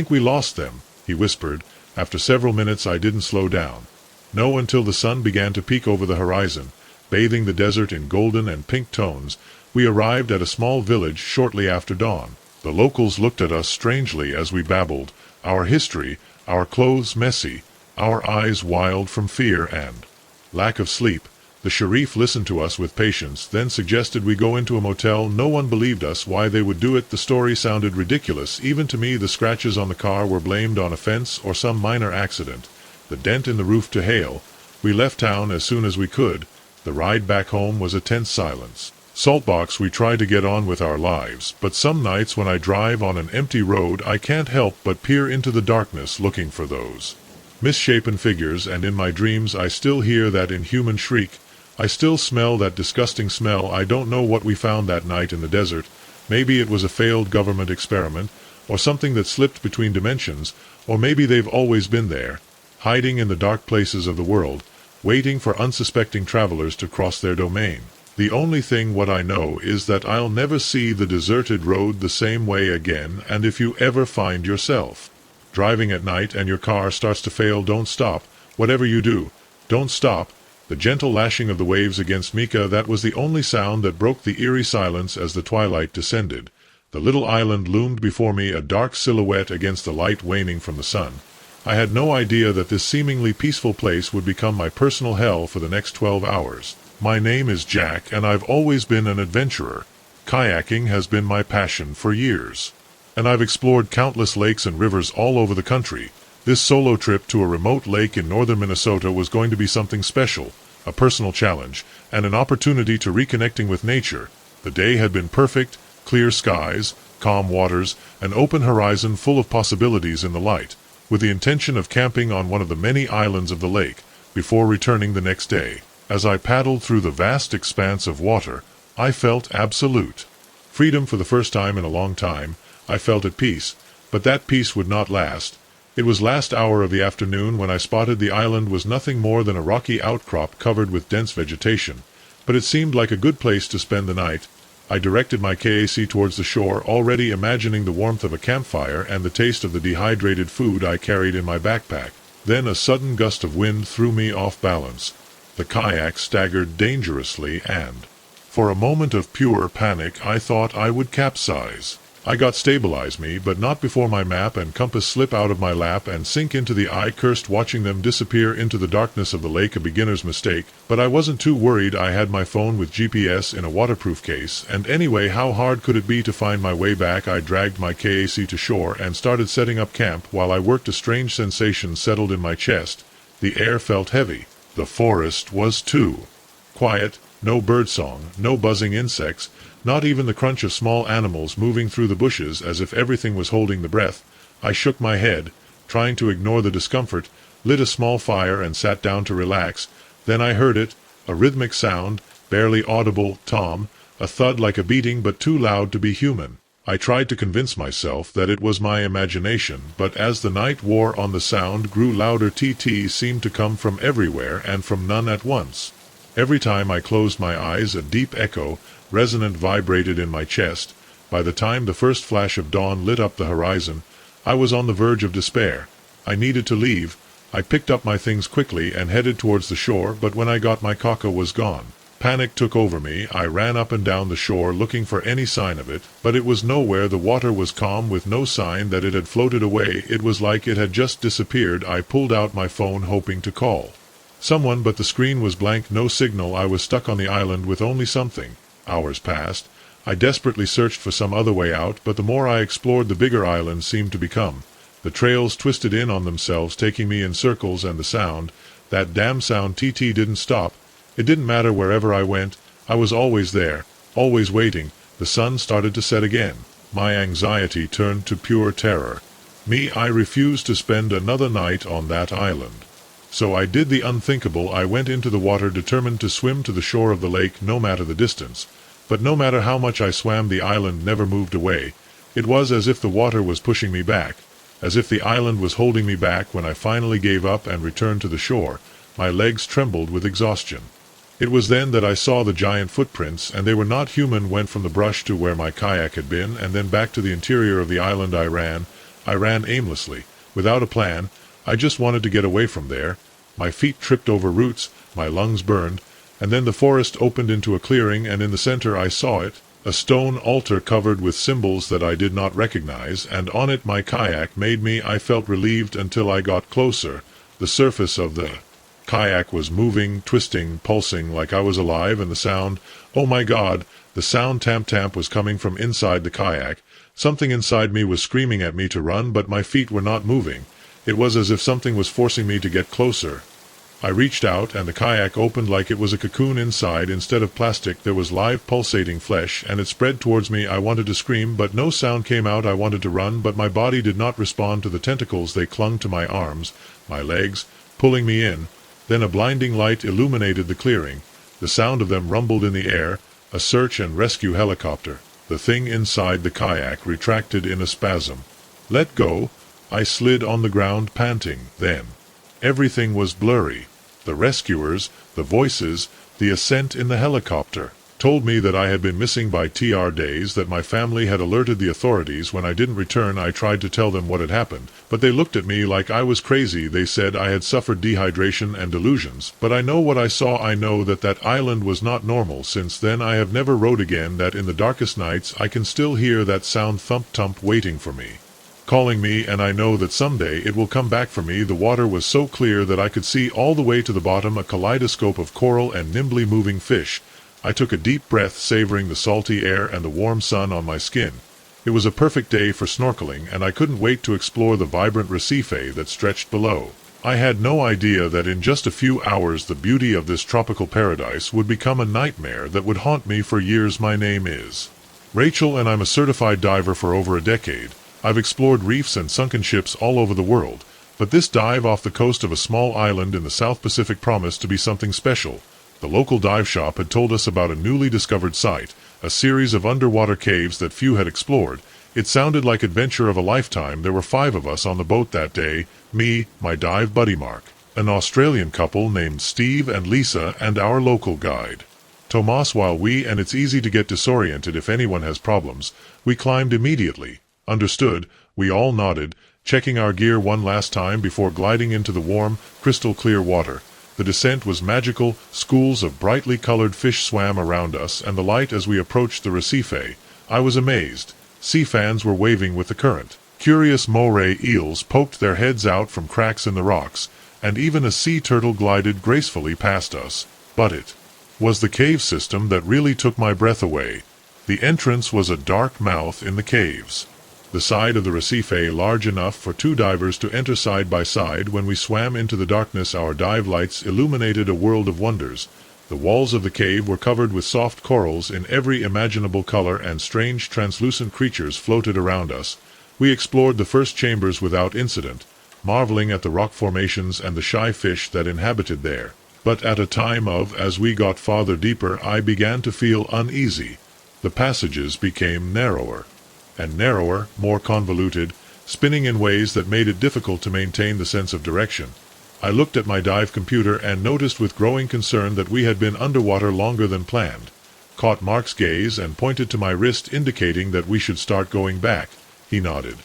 we lost them," he whispered. After several minutes I didn't slow down. No, until the sun began to peek over the horizon, bathing the desert in golden and pink tones. We arrived at a small village shortly after dawn. The locals looked at us strangely as we babbled, our history, our clothes messy, our eyes wild from fear and lack of sleep. The sheriff listened to us with patience, then suggested we go into a motel. No one believed us. Why they would do it, the story sounded ridiculous. Even to me, the scratches on the car were blamed on a fence or some minor accident. The dent in the roof to hail. We left town as soon as we could. The ride back home was a tense silence. Saltbox, we tried to get on with our lives, but some nights when I drive on an empty road I can't help but peer into the darkness looking for those misshapen figures, and in my dreams I still hear that inhuman shriek. I still smell that disgusting smell. I don't know what we found that night in the desert. Maybe it was a failed government experiment, or something that slipped between dimensions, or maybe they've always been there, hiding in the dark places of the world, waiting for unsuspecting travelers to cross their domain. The only thing what I know is that I'll never see the deserted road the same way again, and if you ever find yourself driving at night and your car starts to fail, don't stop. Whatever you do, don't stop. The gentle lashing of the waves against Mika, that was the only sound that broke the eerie silence as the twilight descended. The little island loomed before me, a dark silhouette against the light waning from the sun. I had no idea that this seemingly peaceful place would become my personal hell for the next 12 hours. My name is Jack, and I've always been an adventurer. Kayaking has been my passion for years. And I've explored countless lakes and rivers all over the country. This solo trip to a remote lake in northern Minnesota was going to be something special, a personal challenge, and an opportunity to reconnecting with nature. The day had been perfect, clear skies, calm waters, an open horizon full of possibilities in the light, with the intention of camping on one of the many islands of the lake, before returning the next day. As I paddled through the vast expanse of water, I felt absolute freedom for the first time in a long time. I felt at peace, but that peace would not last. It was last hour of the afternoon when I spotted the island was nothing more than a rocky outcrop covered with dense vegetation, but it seemed like a good place to spend the night. I directed my KAC towards the shore, already imagining the warmth of a campfire and the taste of the dehydrated food I carried in my backpack. Then a sudden gust of wind threw me off balance. The kayak staggered dangerously, and for a moment of pure panic I thought I would capsize. I got stabilize me, but not before my map and compass slip out of my lap and sink into the eye. Cursed watching them disappear into the darkness of the lake, a beginner's mistake, but I wasn't too worried. I had my phone with GPS in a waterproof case, and anyway, how hard could it be to find my way back? I dragged my KAC to shore and started setting up camp. While I worked, a strange sensation settled in my chest. The air felt heavy. The forest was too quiet. No birdsong, no buzzing insects, not even the crunch of small animals moving through the bushes, as if everything was holding the breath. I shook my head, trying to ignore the discomfort, lit a small fire and sat down to relax. Then I heard it, a rhythmic sound, barely audible, tom, a thud like a beating but too loud to be human. I tried to convince myself that it was my imagination, but as the night wore on the sound grew louder. TT seemed to come from everywhere and from none at once. Every time I closed my eyes, a deep echo, resonant, vibrated in my chest. By the time the first flash of dawn lit up the horizon, I was on the verge of despair. I needed to leave. I picked up my things quickly and headed towards the shore, but when I got my kaka was gone. Panic took over me. I ran up and down the shore looking for any sign of it, but it was nowhere. The water was calm, with no sign that it had floated away. It was like it had just disappeared. I pulled out my phone hoping to call someone, but the screen was blank, no signal. I was stuck on the island with only something. Hours passed. I desperately searched for some other way out, but the more I explored, the bigger island seemed to become. The trails twisted in on themselves, taking me in circles, and the sound, that damn sound, TT, didn't stop. It didn't matter wherever I went, I was always there, always waiting. The sun started to set again. My anxiety turned to pure terror. I refused to spend another night on that island. So I did the unthinkable. I went into the water, determined to swim to the shore of the lake, no matter the distance. But no matter how much I swam, the island never moved away. It was as if the water was pushing me back, as if the island was holding me back. When I finally gave up and returned to the shore, my legs trembled with exhaustion. It was then that I saw the giant footprints, and they were not human. Went from the brush to where my kayak had been, and then back to the interior of the island. I ran aimlessly, without a plan. I just wanted to get away from there. My feet tripped over roots, my lungs burned, and then the forest opened into a clearing, and in the center I saw it, a stone altar covered with symbols that I did not recognize, and on it my kayak. I felt relieved until I got closer. The surface of the kayak was moving, twisting, pulsing, like I was alive, and the sound, oh my God, the sound, tamp was coming from inside the kayak. Something inside me was screaming at me to run, but my feet were not moving. It was as if something was forcing me to get closer. I reached out, and the kayak opened like it was a cocoon inside. Instead of plastic, there was live, pulsating flesh, and it spread towards me. I wanted to scream, but no sound came out. I wanted to run, but my body did not respond to the tentacles. They clung to my arms, my legs, pulling me in. Then a blinding light illuminated the clearing. The sound of them rumbled in the air, a search and rescue helicopter. The thing inside the kayak retracted in a spasm. Let go. I slid on the ground, panting. Then everything was blurry. The rescuers, the voices, the ascent in the helicopter. told me that I had been missing by days, that my family had alerted the authorities when I didn't return. I tried to tell them what had happened, but they looked at me like I was crazy. They said I had suffered dehydration and delusions, but I know what I saw. I know that that island was not normal. Since then I have never rowed again, that in the darkest nights I can still hear that sound, thump-thump, waiting for me, calling me, and I know that someday it will come back for me. The water was so clear that I could see all the way to the bottom, a kaleidoscope of coral and nimbly moving fish. I took a deep breath, savoring the salty air and the warm sun on my skin. It was a perfect day for snorkeling, and I couldn't wait to explore the vibrant Recife that stretched below. I had no idea that in just a few hours the beauty of this tropical paradise would become a nightmare that would haunt me for years. My name is Rachel, and I'm a certified diver for over a decade. I've explored reefs and sunken ships all over the world, but this dive off the coast of a small island in the South Pacific promised to be something special. The local dive shop had told us about a newly discovered site, a series of underwater caves that few had explored. It sounded like adventure of a lifetime. There were 5 of us on the boat that day: me, my dive buddy Mark, an Australian couple named Steve and Lisa, and our local guide, Tomas. While and it's easy to get disoriented if anyone has problems, we climbed immediately. Understood, we all nodded, checking our gear one last time before gliding into the warm, crystal-clear water. The descent was magical. Schools of brightly colored fish swam around us, and the light as we approached the Recife. I was amazed. Sea fans were waving with the current. Curious moray eels poked their heads out from cracks in the rocks, and even a sea turtle glided gracefully past us. But it was the cave system that really took my breath away. The entrance was a dark mouth in the caves, the side of the Recife large enough for 2 divers to enter side by side. When we swam into the darkness, our dive lights illuminated a world of wonders. The walls of the cave were covered with soft corals in every imaginable color, and strange translucent creatures floated around us. We explored the first chambers without incident, marveling at the rock formations and the shy fish that inhabited there. But at a time as we got farther deeper, I began to feel uneasy. The passages became narrower and narrower, more convoluted, spinning in ways that made it difficult to maintain the sense of direction. I looked at my dive computer and noticed with growing concern that we had been underwater longer than planned. Caught Mark's gaze and pointed to my wrist, indicating that we should start going back. He nodded.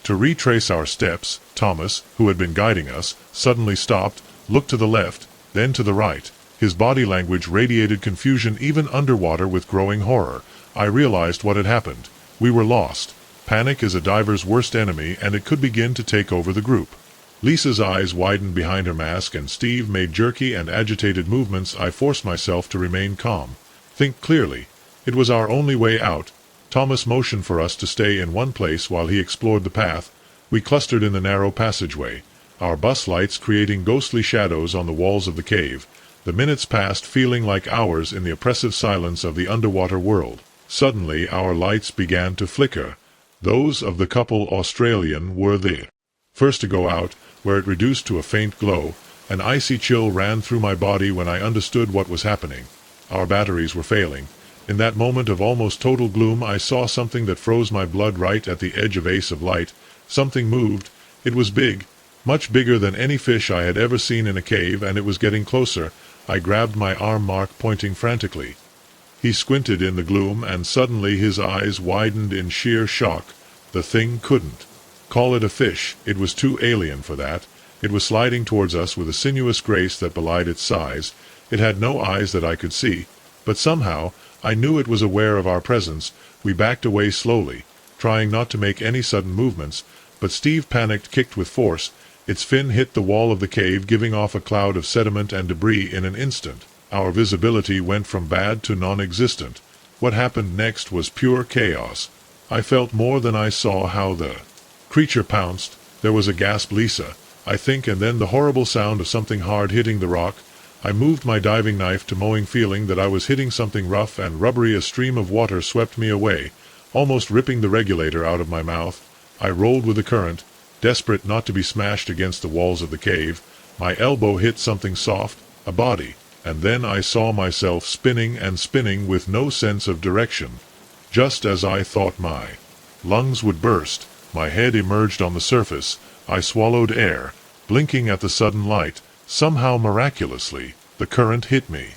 To retrace our steps, Thomas, who had been guiding us, suddenly stopped, looked to the left, then to the right. His body language radiated confusion even underwater. With growing horror, I realized what had happened. We were lost. Panic is a diver's worst enemy, and it could begin to take over the group. Lisa's eyes widened behind her mask, and Steve made jerky and agitated movements. I forced myself to remain calm. Think clearly. It was our only way out. Thomas motioned for us to stay in one place while he explored the path. We clustered in the narrow passageway, our bus lights creating ghostly shadows on the walls of the cave. The minutes passed, feeling like hours in the oppressive silence of the underwater world. Suddenly our lights began to flicker. Those of the couple Australian were the first to go out, where it reduced to a faint glow. An icy chill ran through my body when I understood what was happening. Our batteries were failing. In that moment of almost total gloom, I saw something that froze my blood right at the edge of of light. Something moved. It was big, much bigger than any fish I had ever seen in a cave, and it was getting closer. I grabbed my arm, Mark pointing frantically. He squinted in the gloom, and suddenly his eyes widened in sheer shock. The thing couldn't call it a fish. It was too alien for that. It was sliding towards us with a sinuous grace that belied its size. It had no eyes that I could see, but somehow I knew it was aware of our presence. We backed away slowly, trying not to make any sudden movements, but Steve panicked, kicked with force. Its fin hit the wall of the cave, giving off a cloud of sediment and debris in an instant. Our visibility went from bad to non-existent. What happened next was pure chaos. I felt more than I saw how the creature pounced. There was a gasp, Lisa, I think, and then the horrible sound of something hard hitting the rock. I moved my diving knife to mowing, feeling that I was hitting something rough and rubbery. A stream of water swept me away, almost ripping the regulator out of my mouth. I rolled with the current, desperate not to be smashed against the walls of the cave. My elbow hit something soft, a body, and then I saw myself spinning and spinning with no sense of direction. Just as I thought my lungs would burst, my head emerged on the surface. I swallowed air, blinking at the sudden light. Somehow, miraculously, the current hit me.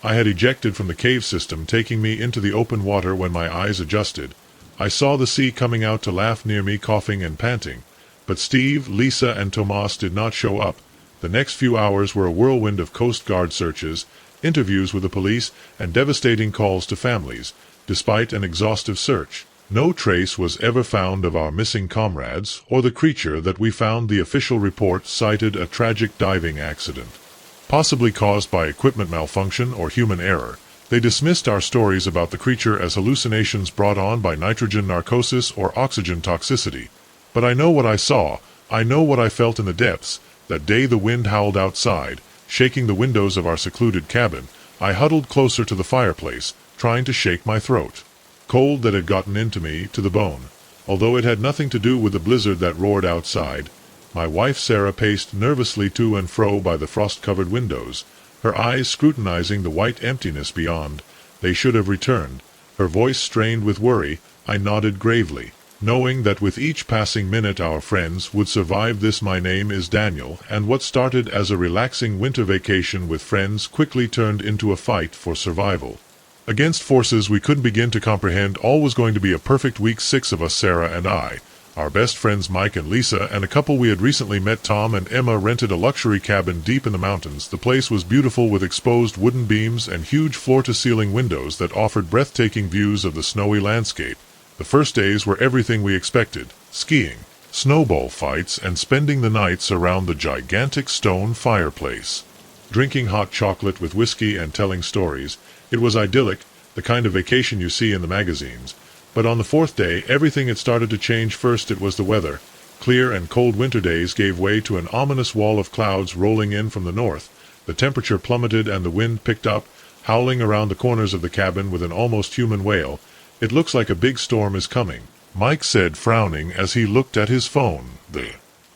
I had ejected from the cave system, taking me into the open water. When my eyes adjusted, I saw the sea coming out to laugh near me, coughing and panting. But Steve, Lisa, and Tomas did not show up. The next few hours were a whirlwind of Coast Guard searches, interviews with the police, and devastating calls to families. Despite an exhaustive search, no trace was ever found of our missing comrades or the creature that we found. The official report cited a tragic diving accident, possibly caused by equipment malfunction or human error. They dismissed our stories about the creature as hallucinations brought on by nitrogen narcosis or oxygen toxicity. But I know what I saw. I know what I felt in the depths. That day the wind howled outside, shaking the windows of our secluded cabin. I huddled closer to the fireplace, trying to shake my throat. Cold that had gotten into me to the bone. Although it had nothing to do with the blizzard that roared outside. My wife Sarah paced nervously to and fro by the frost-covered windows, her eyes scrutinizing the white emptiness beyond. They should have returned. Her voice strained with worry. I nodded gravely, knowing that with each passing minute our friends would survive this. My name is Daniel, and what started as a relaxing winter vacation with friends quickly turned into a fight for survival. Against forces we couldn't begin to comprehend. All was going to be a perfect week. 6 of us, Sarah and I, our best friends Mike and Lisa, and a couple we had recently met, Tom and Emma, rented a luxury cabin deep in the mountains. The place was beautiful, with exposed wooden beams and huge floor-to-ceiling windows that offered breathtaking views of the snowy landscape. The first days were everything we expected: skiing, snowball fights, and spending the nights around the gigantic stone fireplace, drinking hot chocolate with whiskey and telling stories. It was idyllic, the kind of vacation you see in the magazines. But on the 4th day, everything had started to change. First it was the weather. Clear and cold winter days gave way to an ominous wall of clouds rolling in from the north. The temperature plummeted and the wind picked up, howling around the corners of the cabin with an almost human wail. "It looks like a big storm is coming," Mike said, frowning as he looked at his phone. "The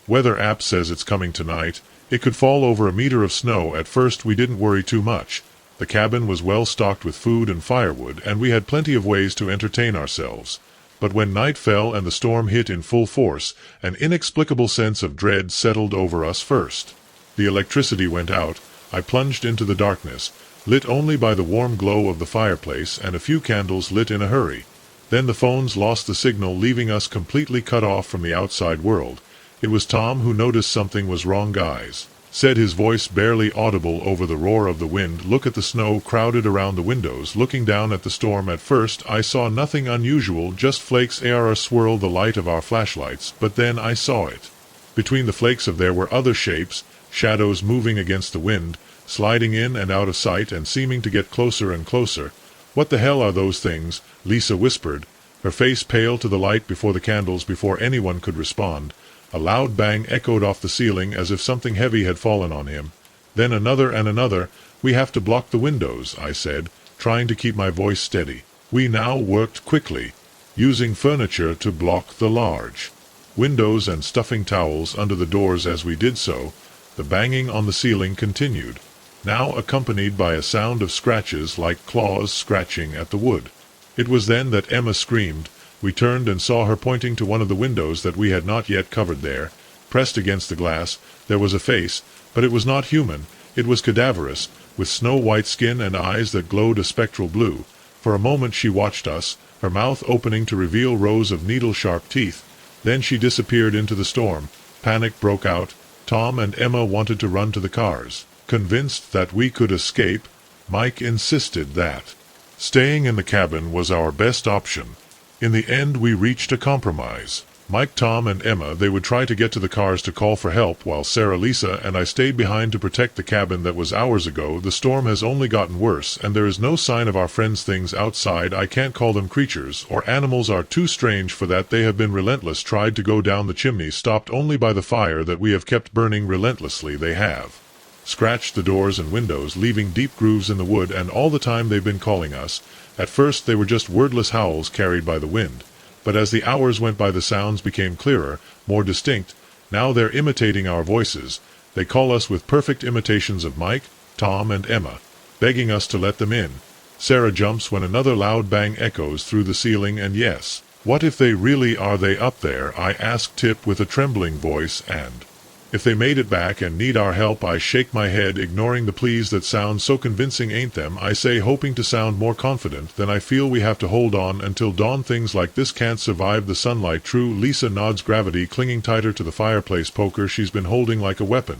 weather app says it's coming tonight. It could fall over a meter of snow." At first we didn't worry too much. The cabin was well stocked with food and firewood, and we had plenty of ways to entertain ourselves. But when night fell and the storm hit in full force, an inexplicable sense of dread settled over us. First, the electricity went out. I plunged into the darkness, lit only by the warm glow of the fireplace and a few candles lit in a hurry. Then the phones lost the signal, leaving us completely cut off from the outside world. It was Tom who noticed something was wrong. "Guys," said his voice barely audible over the roar of the wind, "look at the snow crowded around the windows." Looking down at the storm, at first I saw nothing unusual, just flakes swirl the light of our flashlights, but then I saw it. Between the flakes there were other shapes, shadows moving against the wind, sliding in and out of sight and seeming to get closer and closer. "What the hell are those things?" Lisa whispered, her face pale to the light before the candles. Before anyone could respond, a loud bang echoed off the ceiling as if something heavy had fallen on him. Then another and another. "We have to block the windows," I said, trying to keep my voice steady. We now worked quickly, using furniture to block the large windows and stuffing towels under the doors. As we did so, the banging on the ceiling continued, now accompanied by a sound of scratches like claws scratching at the wood. It was then that Emma screamed. We turned and saw her pointing to one of the windows that we had not yet covered. There, pressed against the glass, there was a face, but it was not human. It was cadaverous, with snow-white skin and eyes that glowed a spectral blue. For a moment she watched us, her mouth opening to reveal rows of needle-sharp teeth. Then she disappeared into the storm. Panic broke out. Tom and Emma wanted to run to the cars. Convinced that we could escape, Mike insisted that staying in the cabin was our best option. In the end we reached a compromise. Mike, Tom, and Emma, they would try to get to the cars to call for help, while Sarah, Lisa, and I stayed behind to protect the cabin that was ours ago. The storm has only gotten worse, and there is no sign of our friends' things outside. I can't call them creatures, or animals are too strange for that. They have been relentless, tried to go down the chimney, stopped only by the fire that we have kept burning relentlessly. They have scratched the doors and windows, leaving deep grooves in the wood, and all the time they've been calling us. At first they were just wordless howls carried by the wind, but as the hours went by the sounds became clearer, more distinct. Now they're imitating our voices. They call us with perfect imitations of Mike, Tom, and Emma, begging us to let them in. Sarah jumps when another loud bang echoes through the ceiling, and yes, what if they really are they up there? I asked Tip with a trembling voice, and If they made it back and need our help, I shake my head, ignoring the pleas that sound so convincing ain't them. I say, hoping to sound more confident than I feel. We have to hold on until dawn. Things like this can't survive the sunlight. True. Lisa nods, gravity clinging tighter to the fireplace poker she's been holding like a weapon.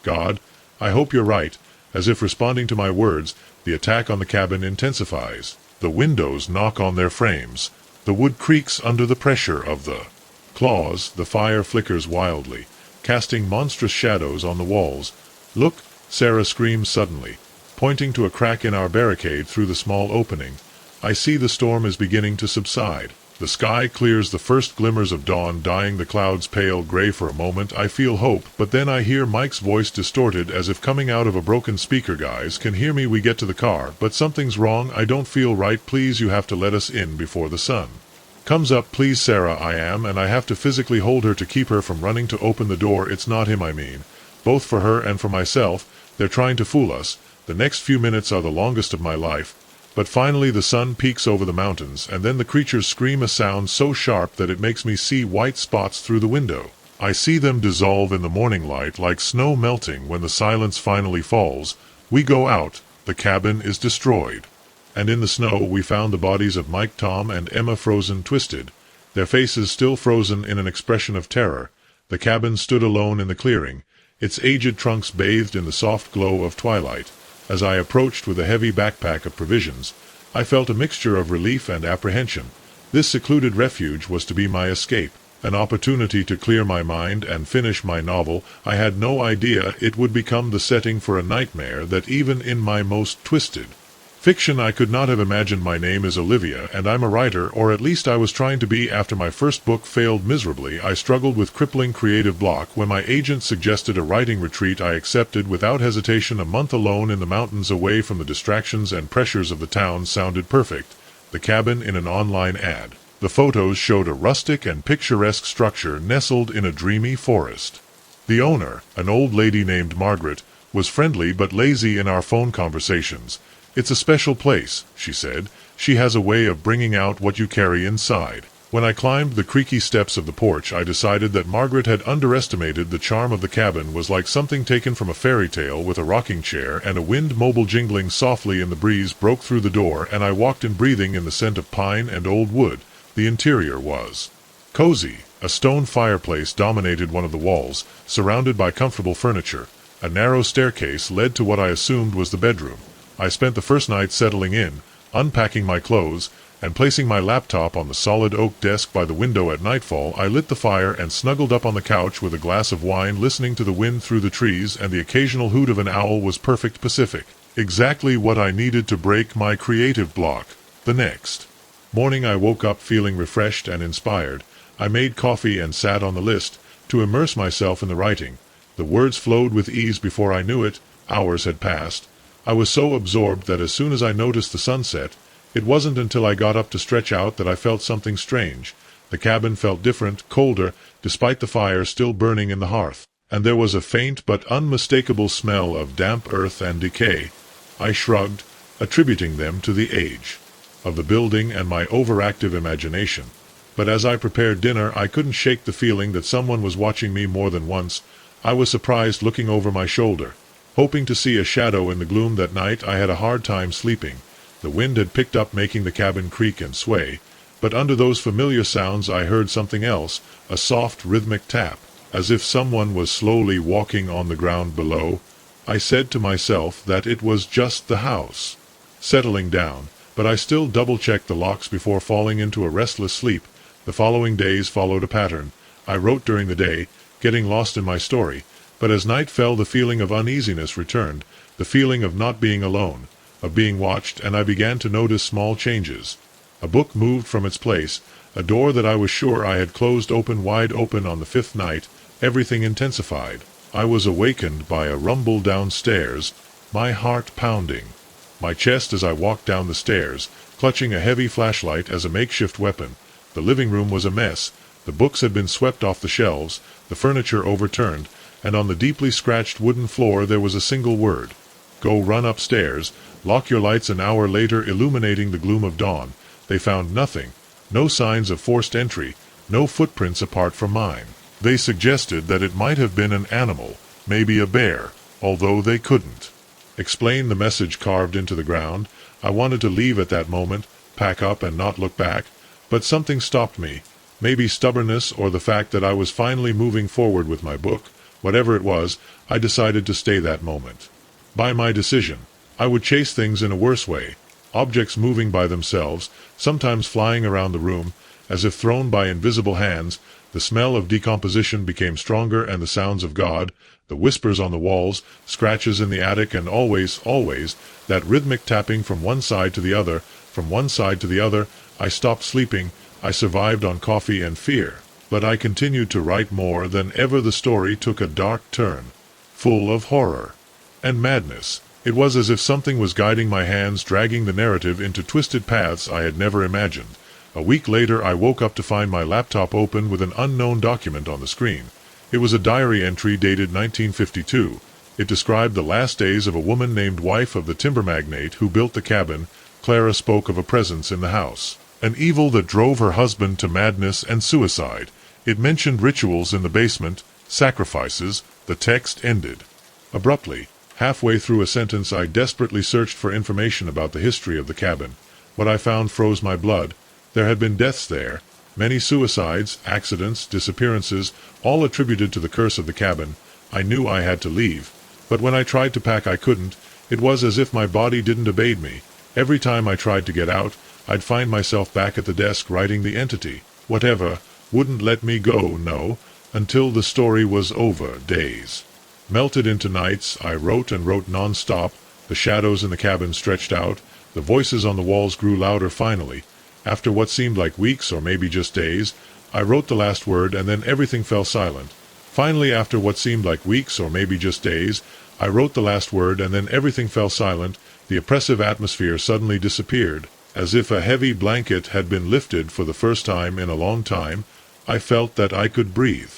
God, I hope you're right. As if responding to my words, the attack on the cabin intensifies. The windows knock on their frames. The wood creaks under the pressure of the claws. The fire flickers wildly, casting monstrous shadows on the walls. Look, Sarah screams suddenly, pointing to a crack in our barricade through the small opening. I see the storm is beginning to subside. The sky clears, the first glimmers of dawn dyeing the clouds pale gray. For a moment I feel hope, but then I hear Mike's voice, distorted as if coming out of a broken speaker. Guys, can hear me? We get to the car, but something's wrong. I don't feel right. Please, you have to let us in before the sun comes up. Please, Sarah. I am, and I have to physically hold her to keep her from running to open the door. It's not him I mean. Both for her and for myself. They're trying to fool us. The next few minutes are the longest of my life. But finally the sun peaks over the mountains, and then the creatures scream, a sound so sharp that it makes me see white spots through the window. I see them dissolve in the morning light like snow melting. When the silence finally falls, we go out. The cabin is destroyed. And in the snow we found the bodies of Mike, Tom, and Emma, frozen, twisted, their faces still frozen in an expression of terror. The cabin stood alone in the clearing, its aged trunks bathed in the soft glow of twilight. As I approached with a heavy backpack of provisions, I felt a mixture of relief and apprehension. This secluded refuge was to be my escape, an opportunity to clear my mind and finish my novel. I had no idea it would become the setting for a nightmare that even in my most twisted fiction I could not have imagined. My name is Olivia, and I'm a writer, or at least I was trying to be. After my first book failed miserably, I struggled with crippling creative block. When my agent suggested a writing retreat, I accepted without hesitation. A month alone in the mountains, away from the distractions and pressures of the town, sounded perfect. The cabin in an online ad. The photos showed a rustic and picturesque structure nestled in a dreamy forest. The owner, an old lady named Margaret, was friendly but lazy in our phone conversations. "It's a special place," she said. "She has a way of bringing out what you carry inside." When I climbed the creaky steps of the porch, I decided that Margaret had underestimated the charm of the cabin. Was like something taken from a fairy tale, with a rocking chair and a wind mobile jingling softly in the breeze. Broke through the door, and I walked in, breathing in the scent of pine and old wood. The interior was cozy. A stone fireplace dominated one of the walls, surrounded by comfortable furniture. A narrow staircase led to what I assumed was the bedroom. I spent the first night settling in, unpacking my clothes, and placing my laptop on the solid oak desk by the window. At nightfall, I lit the fire and snuggled up on the couch with a glass of wine, listening to the wind through the trees and the occasional hoot of an owl. Was perfect. Pacific. Exactly what I needed to break my creative block. The next morning I woke up feeling refreshed and inspired. I made coffee and sat on the list to immerse myself in the writing. The words flowed with ease. Before I knew it, hours had passed. I was so absorbed that as soon as I noticed the sunset, it wasn't until I got up to stretch out that I felt something strange. The cabin felt different, colder, despite the fire still burning in the hearth, and there was a faint but unmistakable smell of damp earth and decay. I shrugged, attributing them to the age of the building and my overactive imagination. But as I prepared dinner, I couldn't shake the feeling that someone was watching me more than once. I was surprised, looking over my shoulder, hoping to see a shadow in the gloom. That night I had a hard time sleeping. The wind had picked up, making the cabin creak and sway, but under those familiar sounds I heard something else, a soft rhythmic tap, as if someone was slowly walking on the ground below. I said to myself that it was just the house settling down, but I still double-checked the locks before falling into a restless sleep. The following days followed a pattern. I wrote during the day, getting lost in my story, but as night fell the feeling of uneasiness returned, the feeling of not being alone, of being watched, and I began to notice small changes. A book moved from its place, a door that I was sure I had closed opened wide open. On the fifth night, everything intensified. I was awakened by a rumble downstairs, my heart pounding my chest as I walked down the stairs, clutching a heavy flashlight as a makeshift weapon. The living room was a mess. The books had been swept off the shelves, the furniture overturned, and on the deeply scratched wooden floor there was a single word: "Go." Run upstairs, lock your lights. An hour later, illuminating the gloom of dawn, they found nothing, no signs of forced entry, no footprints apart from mine. They suggested that it might have been an animal, maybe a bear, although they couldn't explain the message carved into the ground. I wanted to leave at that moment, pack up and not look back, but something stopped me. Maybe stubbornness or the fact that I was finally moving forward with my book. Whatever it was, I decided to stay that moment. By my decision, I would chase things in a worse way. Objects moving by themselves, sometimes flying around the room, as if thrown by invisible hands. The smell of decomposition became stronger, and the sounds of God, the whispers on the walls, scratches in the attic, and always, that rhythmic tapping from one side to the other, from one side to the other. I stopped sleeping. I survived on coffee and fear. But I continued to write more than ever. The story took a dark turn, full of horror and madness. It was as if something was guiding my hands, dragging the narrative into twisted paths I had never imagined. A week later I woke up to find my laptop open with an unknown document on the screen. It was a diary entry dated 1952. It described the last days of a woman named wife of the timber magnate who built the cabin. Clara spoke of a presence in the house, an evil that drove her husband to madness and suicide. It mentioned rituals in the basement, sacrifices. The text ended abruptly. Halfway through a sentence I desperately searched for information about the history of the cabin. What I found froze my blood. There had been deaths there, many suicides, accidents, disappearances, all attributed to the curse of the cabin. I knew I had to leave, but when I tried to pack I couldn't. It was as if my body didn't obey me. Every time I tried to get out, I'd find myself back at the desk writing. The entity, whatever, wouldn't let me go, no, until the story was over. Days melted into nights. I wrote and wrote non-stop. The shadows in the cabin stretched out. The voices on the walls grew louder. Finally, after what seemed like weeks or maybe just days, I wrote the last word, and then everything fell silent. Finally, after what seemed like weeks or maybe just days, I wrote the last word, and then everything fell silent. The oppressive atmosphere suddenly disappeared, as if a heavy blanket had been lifted. For the first time in a long time, I felt that I could breathe.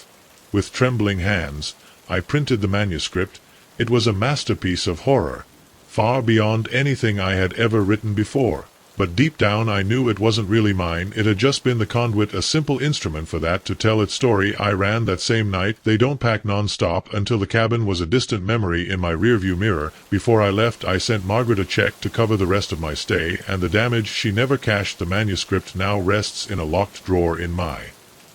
With trembling hands, I printed the manuscript. It was a masterpiece of horror, far beyond anything I had ever written before. But deep down I knew it wasn't really mine. It had just been the conduit, a simple instrument for that to tell its story. I ran that same night. They don't pack non-stop until the cabin was a distant memory in my rearview mirror. Before I left, I sent Margaret a check to cover the rest of my stay and the damage. She never cashed. The manuscript now rests in a locked drawer in my.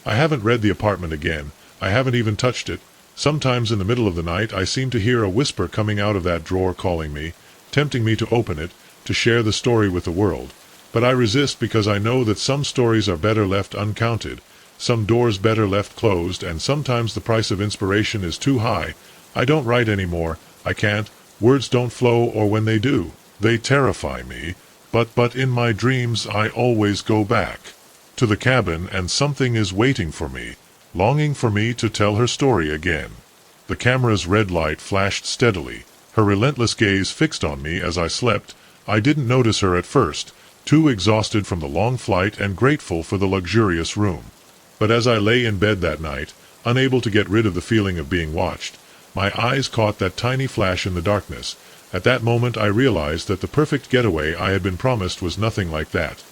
I haven't read the apartment again. I haven't even touched it. Sometimes in the middle of the night I seem to hear a whisper coming out of that drawer, calling me, tempting me to open it, to share the story with the world. But I resist, because I know that some stories are better left uncounted, some doors better left closed, and sometimes the price of inspiration is too high. I don't write anymore. I can't. Words don't flow, or when they do, they terrify me. But in my dreams I always go back to the cabin, and something is waiting for me, longing for me to tell her story again. The camera's red light flashed steadily, her relentless gaze fixed on me as I slept. I didn't notice her at first, too exhausted from the long flight and grateful for the luxurious room. But as I lay in bed that night, unable to get rid of the feeling of being watched, my eyes caught that tiny flash in the darkness. At that moment I realized that the perfect getaway I had been promised was nothing like that.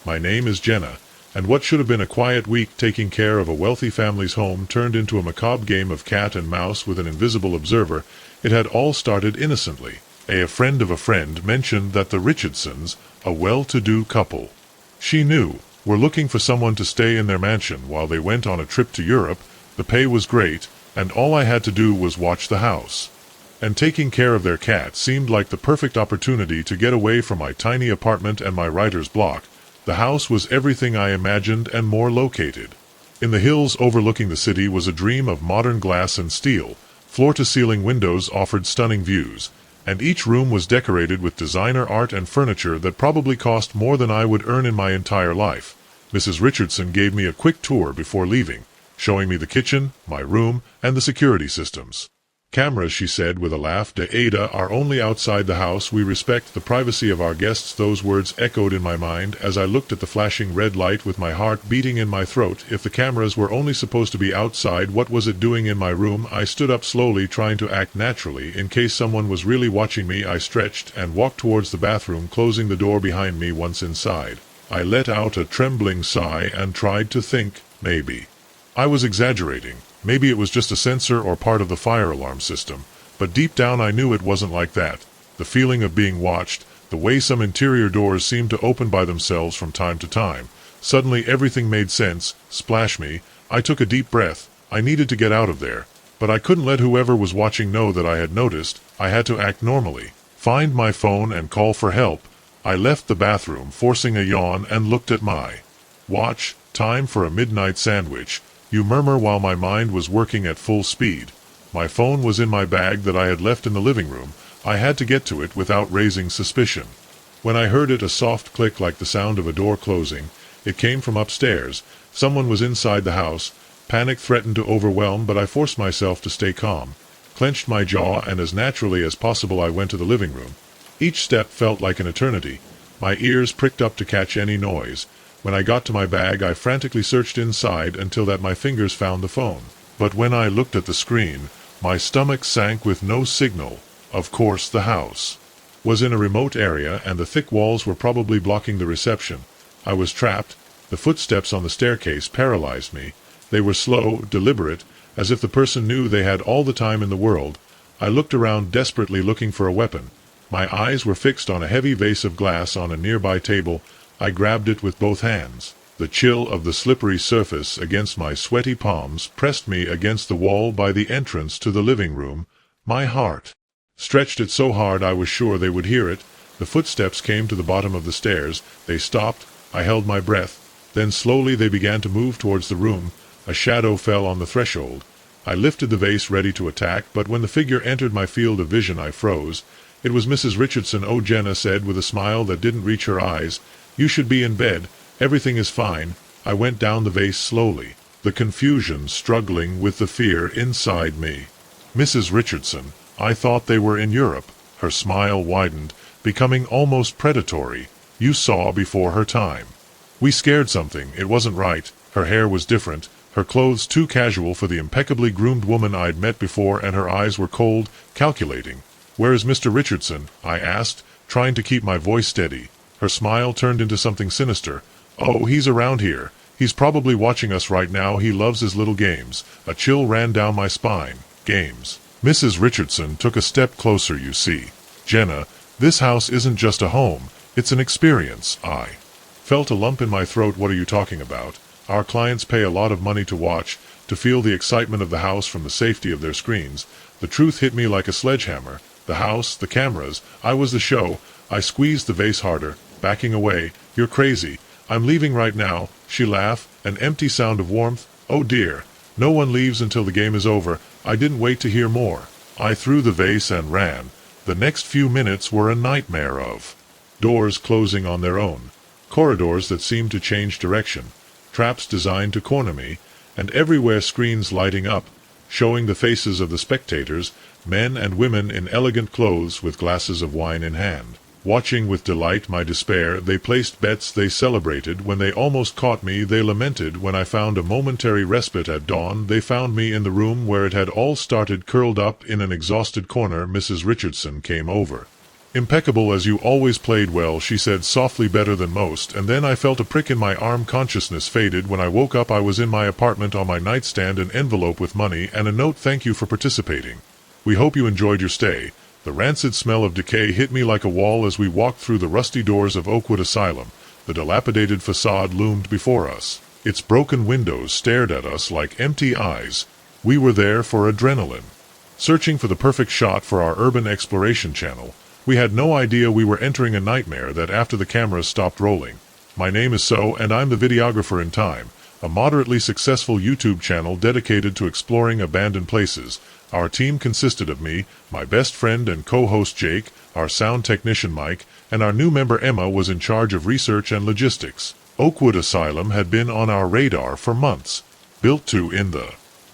My name is Jenna, and what should have been a quiet week taking care of a wealthy family's home turned into a macabre game of cat and mouse with an invisible observer. It had all started innocently. A friend of a friend mentioned that the Richardsons, a well-to-do couple she knew, were looking for someone to stay in their mansion while they went on a trip to Europe. The pay was great, and all I had to do was watch the house. And taking care of their cat seemed like the perfect opportunity to get away from my tiny apartment and my writer's block. The house was everything I imagined and more. Located in the hills overlooking the city was a dream of modern glass and steel. Floor-to-ceiling windows offered stunning views, and each room was decorated with designer art and furniture that probably cost more than I would earn in my entire life. Mrs. Richardson gave me a quick tour before leaving, showing me the kitchen, my room, and the security systems. Cameras, she said with a laugh, Ada, are only outside the house. We respect the privacy of our guests. Those words echoed in my mind as I looked at the flashing red light with my heart beating in my throat. If the cameras were only supposed to be outside, what was it doing in my room? I stood up slowly, trying to act naturally in case someone was really watching me. I stretched and walked towards the bathroom, closing the door behind me. Once inside, I let out a trembling sigh and tried to think. Maybe I was exaggerating. Maybe it was just a sensor or part of the fire alarm system, but deep down I knew it wasn't like that. The feeling of being watched, the way some interior doors seemed to open by themselves from time to time. Suddenly everything made sense. Splash me. I took a deep breath. I needed to get out of there. But I couldn't let whoever was watching know that I had noticed. I had to act normally. Find my phone and call for help. I left the bathroom, forcing a yawn, and looked at my watch. Time for a midnight sandwich. You murmur while my mind was working at full speed. My phone was in my bag that I had left in the living room. I had to get to it without raising suspicion. When I heard it, a soft click like the sound of a door closing. It came from upstairs. Someone was inside the house. Panic threatened to overwhelm, but I forced myself to stay calm. Clenched my jaw, and as naturally as possible I went to the living room. Each step felt like an eternity. My ears pricked up to catch any noise. When I got to my bag, I frantically searched inside until that my fingers found the phone. But when I looked at the screen, my stomach sank with no signal. Of course, the house was in a remote area, and the thick walls were probably blocking the reception. I was trapped. The footsteps on the staircase paralyzed me. They were slow, deliberate, as if the person knew they had all the time in the world. I looked around desperately looking for a weapon. My eyes were fixed on a heavy vase of glass on a nearby table. I grabbed it with both hands. The chill of the slippery surface against my sweaty palms pressed me against the wall by the entrance to the living room. My heart stretched it so hard I was sure they would hear it. The footsteps came to the bottom of the stairs. They stopped. I held my breath. Then slowly they began to move towards the room. A shadow fell on the threshold. I lifted the vase ready to attack, but when the figure entered my field of vision I froze. It was Mrs. Richardson. "Oh," Jenna said with a smile that didn't reach her eyes. "You should be in bed. Everything is fine." I went down the vase slowly, the confusion struggling with the fear inside me. "Mrs. Richardson, I thought they were in Europe." Her smile widened, becoming almost predatory. "You saw before her time. We scared something. It wasn't right." Her hair was different, her clothes too casual for the impeccably groomed woman I'd met before, and her eyes were cold, calculating. "Where is Mr. Richardson?" I asked, trying to keep my voice steady. Her smile turned into something sinister. "Oh, he's around here. He's probably watching us right now. He loves his little games." A chill ran down my spine. Games. Mrs. Richardson took a step closer. "You see, Jenna, this house isn't just a home. It's an experience." I felt a lump in my throat. "What are you talking about? Our clients pay a lot of money to watch, to feel the excitement of the house from the safety of their screens." The truth hit me like a sledgehammer. The house, the cameras, I was the show. I squeezed the vase harder, backing away. "You're crazy. I'm leaving right now." She laughed, an empty sound of warmth. "Oh dear. No one leaves until the game is over." I didn't wait to hear more. I threw the vase and ran. The next few minutes were a nightmare of doors closing on their own, corridors that seemed to change direction, traps designed to corner me, and everywhere screens lighting up, showing the faces of the spectators, men and women in elegant clothes with glasses of wine in hand. Watching with delight my despair, they placed bets, they celebrated. When they almost caught me, they lamented. When I found a momentary respite at dawn, they found me in the room where it had all started, curled up in an exhausted corner. Mrs. Richardson came over. "Impeccable as you always played well," she said softly, "better than most." And then I felt a prick in my arm. Consciousness faded. When I woke up I was in my apartment. On my nightstand an envelope with money and a note. "Thank you for participating. We hope you enjoyed your stay." The rancid smell of decay hit me like a wall as we walked through the rusty doors of Oakwood Asylum. The dilapidated facade loomed before us. Its broken windows stared at us like empty eyes. We were there for adrenaline, searching for the perfect shot for our urban exploration channel. We had no idea we were entering a nightmare that after the cameras stopped rolling. My name is So, and I'm the videographer in Time, a moderately successful YouTube channel dedicated to exploring abandoned places. Our team consisted of me, my best friend and co-host Jake, our sound technician Mike, and our new member Emma was in charge of research and logistics. Oakwood Asylum had been on our radar for months. Built in the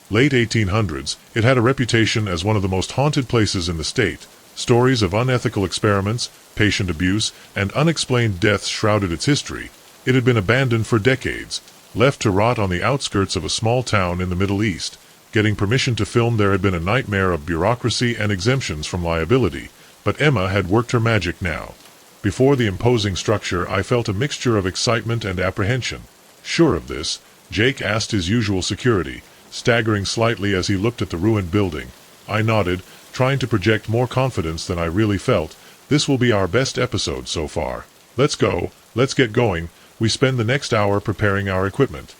late 1800s, it had a reputation as one of the most haunted places in the state. Stories of unethical experiments, patient abuse, and unexplained deaths shrouded its history. It had been abandoned for decades, left to rot on the outskirts of a small town in the Middle East. Getting permission to film there had been a nightmare of bureaucracy and exemptions from liability, but Emma had worked her magic now. Before the imposing structure I felt a mixture of excitement and apprehension. Sure of this, Jake asked his usual security, staggering slightly as he looked at the ruined building. I nodded, trying to project more confidence than I really felt. This will be our best episode so far. Let's go, let's get going. We spend the next hour preparing our equipment.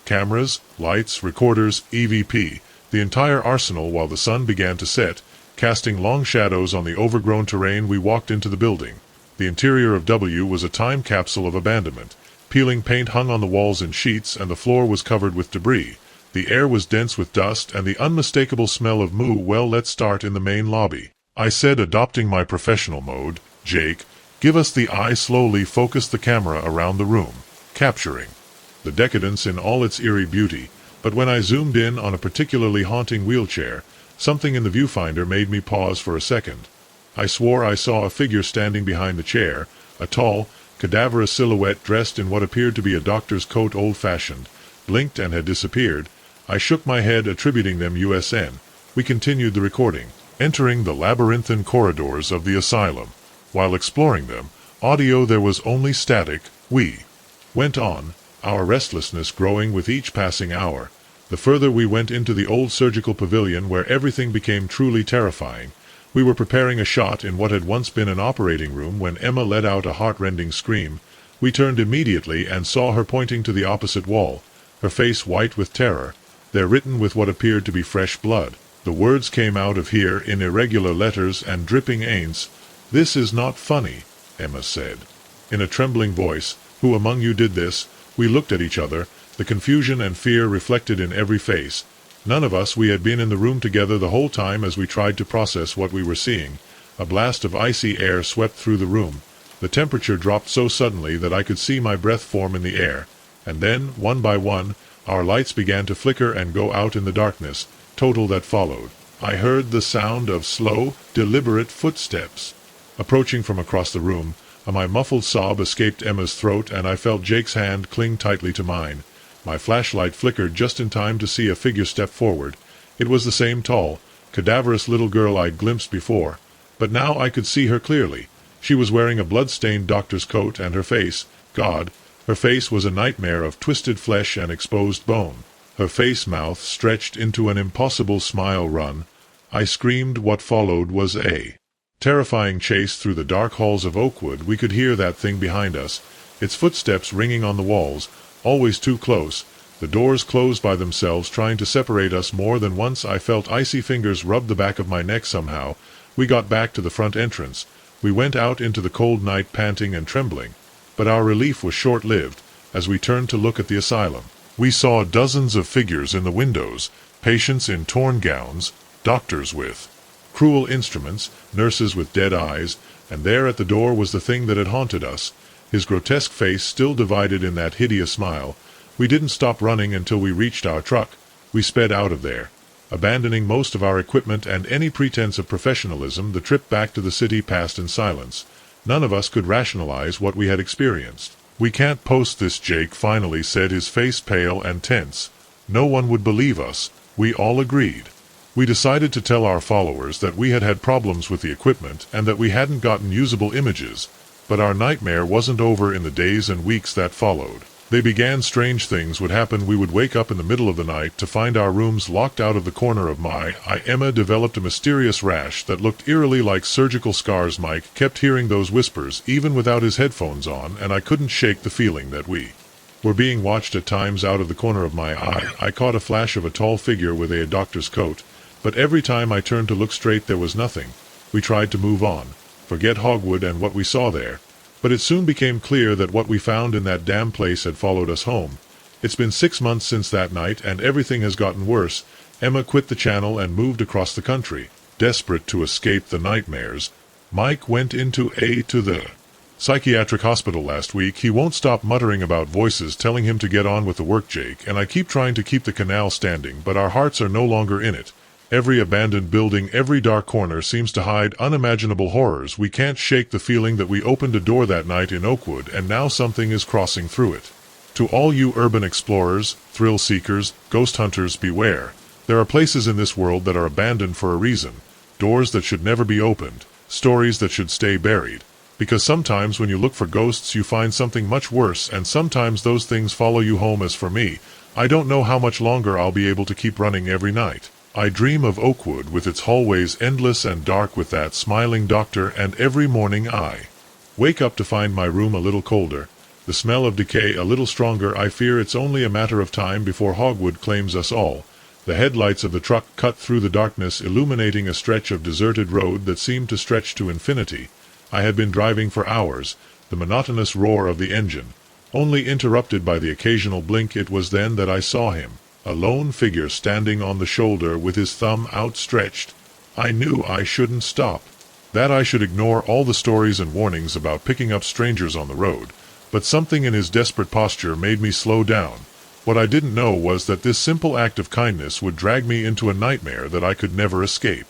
Cameras, lights, recorders, EVP, the entire arsenal while the sun began to set, casting long shadows on the overgrown terrain. We walked into the building. The interior of W was a time capsule of abandonment. Peeling paint hung on the walls in sheets, and the floor was covered with debris. The air was dense with dust and the unmistakable smell of moo. Well, let's start in the main lobby, I said, adopting my professional mode. Jake, give us the eye. Slowly focus the camera around the room, capturing the decadence in all its eerie beauty. But when I zoomed in on a particularly haunting wheelchair, something in the viewfinder made me pause for a second. I swore I saw a figure standing behind the chair, a tall, cadaverous silhouette dressed in what appeared to be a doctor's coat, old-fashioned, blinked and had disappeared. I shook my head, attributing them USN. We continued the recording, entering the labyrinthine corridors of the asylum. While exploring them, audio there was only static. We went on, our restlessness growing with each passing hour. The further we went into the old surgical pavilion, where everything became truly terrifying. We were preparing a shot in what had once been an operating room when Emma let out a heart-rending scream. We turned immediately and saw her pointing to the opposite wall, her face white with terror, there written with what appeared to be fresh blood. The words came out of here in irregular letters and dripping aints. "This is not funny," Emma said, in a trembling voice. "Who among you did this?" We looked at each other, the confusion and fear reflected in every face. None of us, we had been in the room together the whole time as we tried to process what we were seeing. A blast of icy air swept through the room. The temperature dropped so suddenly that I could see my breath form in the air. And then, one by one, our lights began to flicker and go out in the darkness, total that followed. I heard the sound of slow, deliberate footsteps approaching from across the room. My muffled sob escaped Emma's throat, and I felt Jake's hand cling tightly to mine. My flashlight flickered just in time to see a figure step forward. It was the same tall, cadaverous little girl I'd glimpsed before, but now I could see her clearly. She was wearing a blood-stained doctor's coat, and her face, God, her face was a nightmare of twisted flesh and exposed bone. Her face mouth stretched into an impossible smile. "Run!" I screamed. What followed was a terrifying chase through the dark halls of Oakwood. We could hear that thing behind us, its footsteps ringing on the walls, always too close. The doors closed by themselves, trying to separate us. More than once I felt icy fingers rub the back of my neck. Somehow, we got back to the front entrance. We went out into the cold night, panting and trembling. But our relief was short-lived. As we turned to look at the asylum, we saw dozens of figures in the windows, patients in torn gowns, doctors with cruel instruments, nurses with dead eyes, and there at the door was the thing that had haunted us, his grotesque face still divided in that hideous smile. We didn't stop running until we reached our truck. We sped out of there, abandoning most of our equipment and any pretense of professionalism. The trip back to the city passed in silence. None of us could rationalize what we had experienced. "We can't post this," Jake finally said, his face pale and tense. "No one would believe us." We all agreed. We decided to tell our followers that we had had problems with the equipment and that we hadn't gotten usable images. But our nightmare wasn't over. In the days and weeks that followed, they began. Strange things would happen. We would wake up in the middle of the night to find our rooms locked. Out of the corner of my eye, Emma developed a mysterious rash that looked eerily like surgical scars. Mike kept hearing those whispers, even without his headphones on, and I couldn't shake the feeling that we were being watched at times. Out of the corner of my eye, I caught a flash of a tall figure with a doctor's coat, but every time I turned to look straight there was nothing. We tried to move on, forget Hogwood and what we saw there. But it soon became clear that what we found in that damn place had followed us home. It's been 6 months since that night, and everything has gotten worse. Emma quit the channel and moved across the country, desperate to escape the nightmares. Mike went into the psychiatric hospital last week. He won't stop muttering about voices telling him to get on with the work, Jake, and I keep trying to keep the canal standing, but our hearts are no longer in it. Every abandoned building, every dark corner seems to hide unimaginable horrors. We can't shake the feeling that we opened a door that night in Oakwood, and now something is crossing through it. To all you urban explorers, thrill seekers, ghost hunters, beware. There are places in this world that are abandoned for a reason, doors that should never be opened, stories that should stay buried. Because sometimes when you look for ghosts you find something much worse, and sometimes those things follow you home. As for me, I don't know how much longer I'll be able to keep running every night. I dream of Oakwood with its hallways endless and dark with that smiling doctor, and every morning I wake up to find my room a little colder, the smell of decay a little stronger. I fear it's only a matter of time before Hogwood claims us all. The headlights of the truck cut through the darkness, illuminating a stretch of deserted road that seemed to stretch to infinity. I had been driving for hours, the monotonous roar of the engine only interrupted by the occasional blink. It was then that I saw him, a lone figure standing on the shoulder with his thumb outstretched. I knew I shouldn't stop, that I should ignore all the stories and warnings about picking up strangers on the road, but something in his desperate posture made me slow down. What I didn't know was that this simple act of kindness would drag me into a nightmare that I could never escape.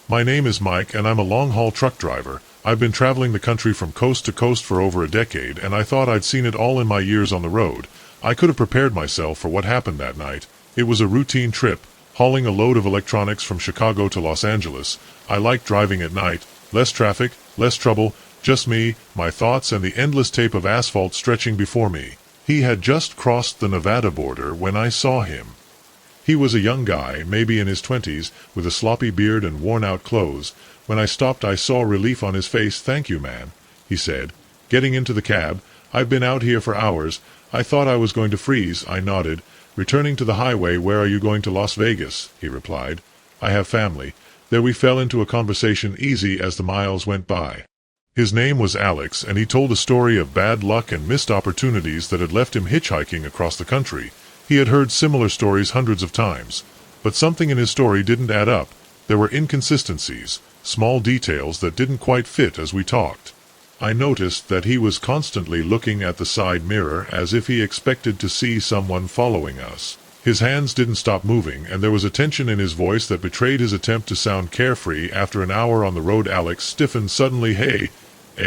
My name is Mike, and I'm a long-haul truck driver. I've been traveling the country from coast to coast for over a decade, and I thought I'd seen it all in my years on the road. I could have prepared myself for what happened that night. It was a routine trip, hauling a load of electronics from Chicago to Los Angeles. I liked driving at night. Less traffic, less trouble, just me, my thoughts, and the endless tape of asphalt stretching before me. He had just crossed the Nevada border when I saw him. He was a young guy, maybe in his 20s, with a sloppy beard and worn-out clothes. When I stopped I saw relief on his face. "Thank you, man," he said, getting into the cab. "I've been out here for hours. I thought I was going to freeze." I nodded. "Returning to the highway." "Where are you going to?" "Las Vegas," he replied. "I have family there." We fell into a conversation, easy as the miles went by. His name was Alex, and he told a story of bad luck and missed opportunities that had left him hitchhiking across the country. He had heard similar stories hundreds of times, but something in his story didn't add up. There were inconsistencies, small details that didn't quite fit. As we talked, I noticed that he was constantly looking at the side mirror, as if he expected to see someone following us. His hands didn't stop moving, and there was a tension in his voice that betrayed his attempt to sound carefree. After an hour on the road, Alex stiffened suddenly. Hey,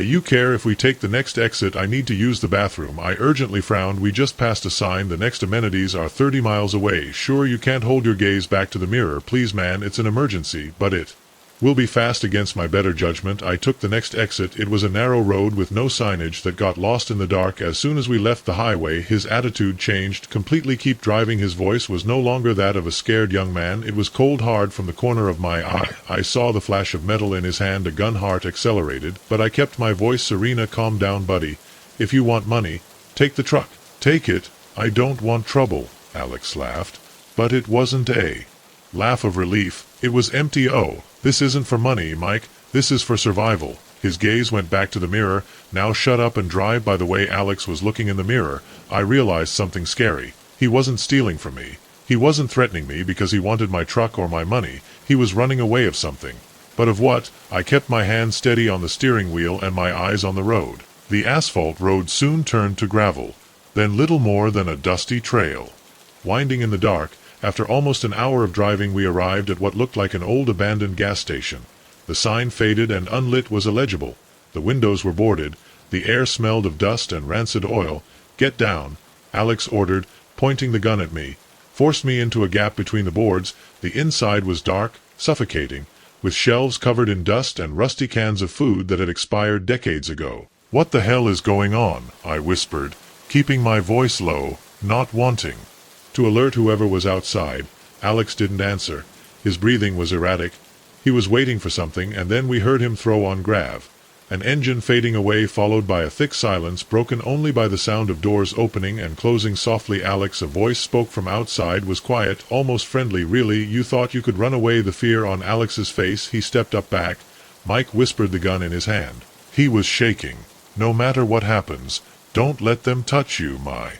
you care if we take the next exit? I need to use the bathroom." I urgently frowned. "We just passed a sign. The next amenities are 30 miles away." "Sure, you can't hold your gaze back to the mirror. Please, man, it's an emergency." "But it will be fast." Against my better judgment, I took the next exit. It was a narrow road with no signage that got lost in the dark. As soon as we left the highway, his attitude changed completely. "Keep driving." His voice was no longer that of a scared young man. It was cold hard. From the corner of my eye, I saw the flash of metal in his hand. A gun. Heart accelerated, but I kept my voice serene. "Calm down, buddy. If you want money, take the truck." "Take it. I don't want trouble." Alex laughed, but it wasn't a laugh of relief. It was empty. "Oh, this isn't for money, Mike. This is for survival." His gaze went back to the mirror. "Now shut up and drive." By the way Alex was looking in the mirror, I realized something scary. He wasn't stealing from me. He wasn't threatening me because he wanted my truck or my money. He was running away of something. But of what? I kept my hand steady on the steering wheel and my eyes on the road. The asphalt road soon turned to gravel, then little more than a dusty trail, winding in the dark. After almost an hour of driving, we arrived at what looked like an old abandoned gas station. The sign, faded and unlit, was illegible. The windows were boarded. The air smelled of dust and rancid oil. "Get down," Alex ordered, pointing the gun at me. Forced me into a gap between the boards. The inside was dark, suffocating, with shelves covered in dust and rusty cans of food that had expired decades ago. "What the hell is going on?" I whispered, keeping my voice low, not wanting to alert whoever was outside. Alex didn't answer. His breathing was erratic. He was waiting for something, and then we heard him throw on grav. An engine fading away, followed by a thick silence broken only by the sound of doors opening and closing softly. "Alex," a voice spoke from outside, was quiet, almost friendly. "Really? You thought you could run away?" The fear on Alex's face. He stepped up back. Mike whispered, the gun in his hand. He was shaking. "No matter what happens, don't let them touch you." My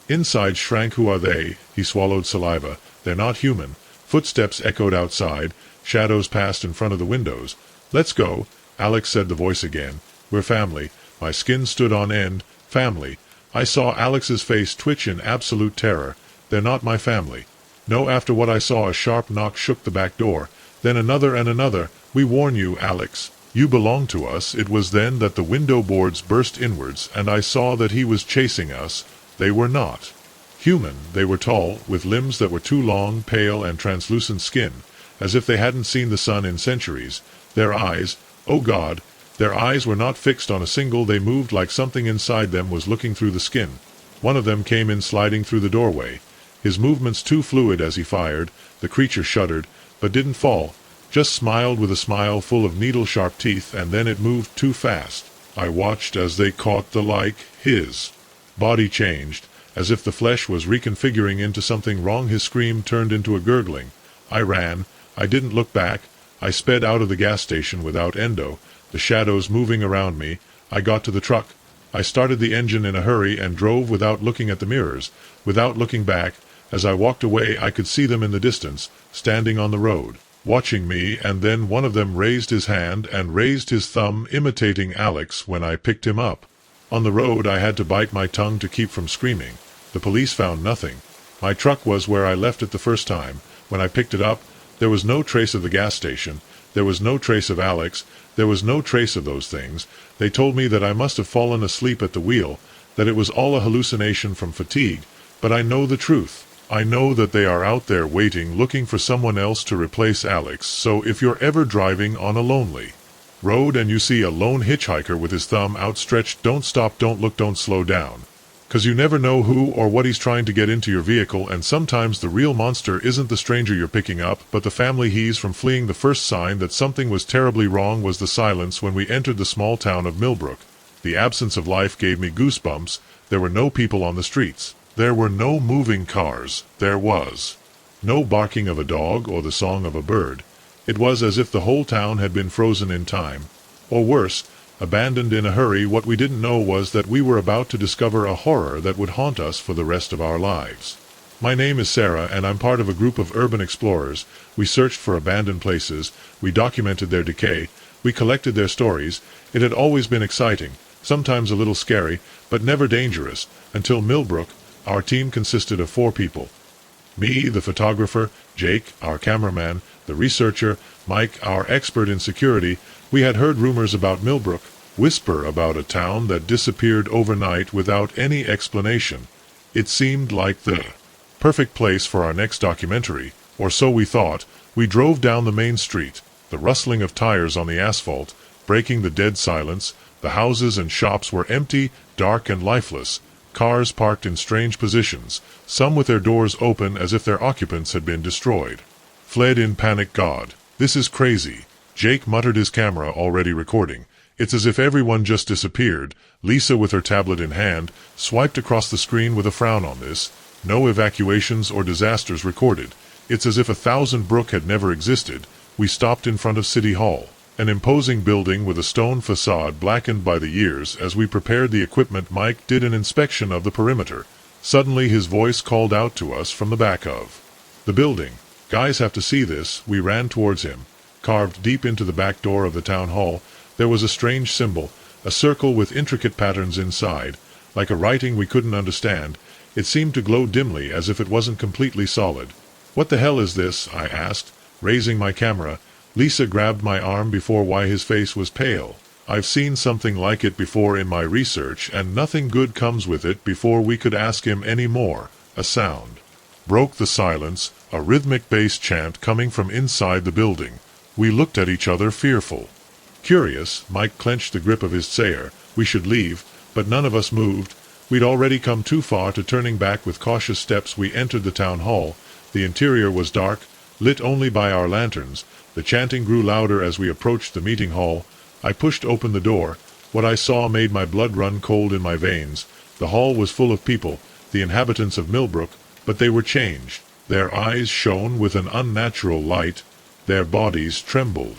inside shrank. "Who are they?" He swallowed saliva. "They're not human." Footsteps echoed outside. Shadows passed in front of the windows. "Let's go," Alex said, the voice again. "We're family." My skin stood on end. Family. I saw Alex's face twitch in absolute terror. "They're not my family." "No." After what I saw, a sharp knock shook the back door. Then another and another. "We warn you, Alex. You belong to us." It was then that the window boards burst inwards, and I saw that he was chasing us. They were not human. They were tall, with limbs that were too long, pale and translucent skin, as if they hadn't seen the sun in centuries. Their eyes, oh God, Their eyes were not fixed on a single, they moved like something inside them was looking through the skin. One of them came in sliding through the doorway. His movements too fluid as he fired. The creature shuddered, but didn't fall, just smiled with a smile full of needle-sharp teeth, and then it moved too fast. I watched as they caught the like. His body changed, as if the flesh was reconfiguring into something wrong. His scream turned into a gurgling. I ran. I didn't look back. I sped out of the gas station without endo, the shadows moving around me. I got to the truck. I started the engine in a hurry and drove without looking at the mirrors, without looking back. As I walked away, I could see them in the distance, standing on the road, watching me, and then one of them raised his hand and raised his thumb, imitating Alex when I picked him up. On the road, I had to bite my tongue to keep from screaming. The police found nothing. My truck was where I left it the first time. When I picked it up, there was no trace of the gas station. There was no trace of Alex. There was no trace of those things. They told me that I must have fallen asleep at the wheel, that it was all a hallucination from fatigue. But I know the truth. I know that they are out there waiting, looking for someone else to replace Alex. So if you're ever driving on a lonely road and you see a lone hitchhiker with his thumb outstretched, don't stop, don't look, don't slow down. 'Cause you never know who or what he's trying to get into your vehicle, and sometimes the real monster isn't the stranger you're picking up, but the family he's from fleeing. The first sign that something was terribly wrong was the silence when we entered the small town of Millbrook. The absence of life gave me goosebumps. There were no people on the streets. There were no moving cars. There was no barking of a dog or the song of a bird. It was as if the whole town had been frozen in time. Or worse, abandoned in a hurry. What we didn't know was that we were about to discover a horror that would haunt us for the rest of our lives. My name is Sarah, and I'm part of a group of urban explorers. We searched for abandoned places. We documented their decay. We collected their stories. It had always been exciting, sometimes a little scary, but never dangerous, until Millbrook. Our team consisted of 4 people. Me, the photographer, Jake, our cameraman, the researcher, Mike, our expert in security. We had heard rumors about Millbrook, whisper about a town that disappeared overnight without any explanation. It seemed like the perfect place for our next documentary, or so we thought. We drove down the main street, the rustling of tires on the asphalt, breaking the dead silence. The houses and shops were empty, dark and lifeless. Cars parked in strange positions, some with their doors open as if their occupants had been destroyed. Fled in panic. God, this is crazy. Jake muttered, his camera already recording. It's as if everyone just disappeared. Lisa, with her tablet in hand, swiped across the screen with a frown on this. No evacuations or disasters recorded. It's as if 1000 Brook had never existed. We stopped in front of City Hall, an imposing building with a stone facade blackened by the years. As we prepared the equipment, Mike did an inspection of the perimeter. Suddenly his voice called out to us from the back of the building. Guys have to see this. We ran towards him. Carved deep into the back door of the town hall, there was a strange symbol, a circle with intricate patterns inside, like a writing we couldn't understand. It seemed to glow dimly, as if it wasn't completely solid. What the hell is this? I asked, raising my camera. Lisa grabbed my arm before why his face was pale. I've seen something like it before in my research, and nothing good comes with it. Before we could ask him any more, a sound broke the silence, a rhythmic bass chant coming from inside the building. We looked at each other, fearful. Curious, Mike clenched the grip of his Sayer. We should leave, but none of us moved. We'd already come too far to turning back. With cautious steps we entered the town hall. The interior was dark, lit only by our lanterns. The chanting grew louder as we approached the meeting hall. I pushed open the door. What I saw made my blood run cold in my veins. The hall was full of people, the inhabitants of Millbrook, but they were changed. Their eyes shone with an unnatural light. Their bodies trembled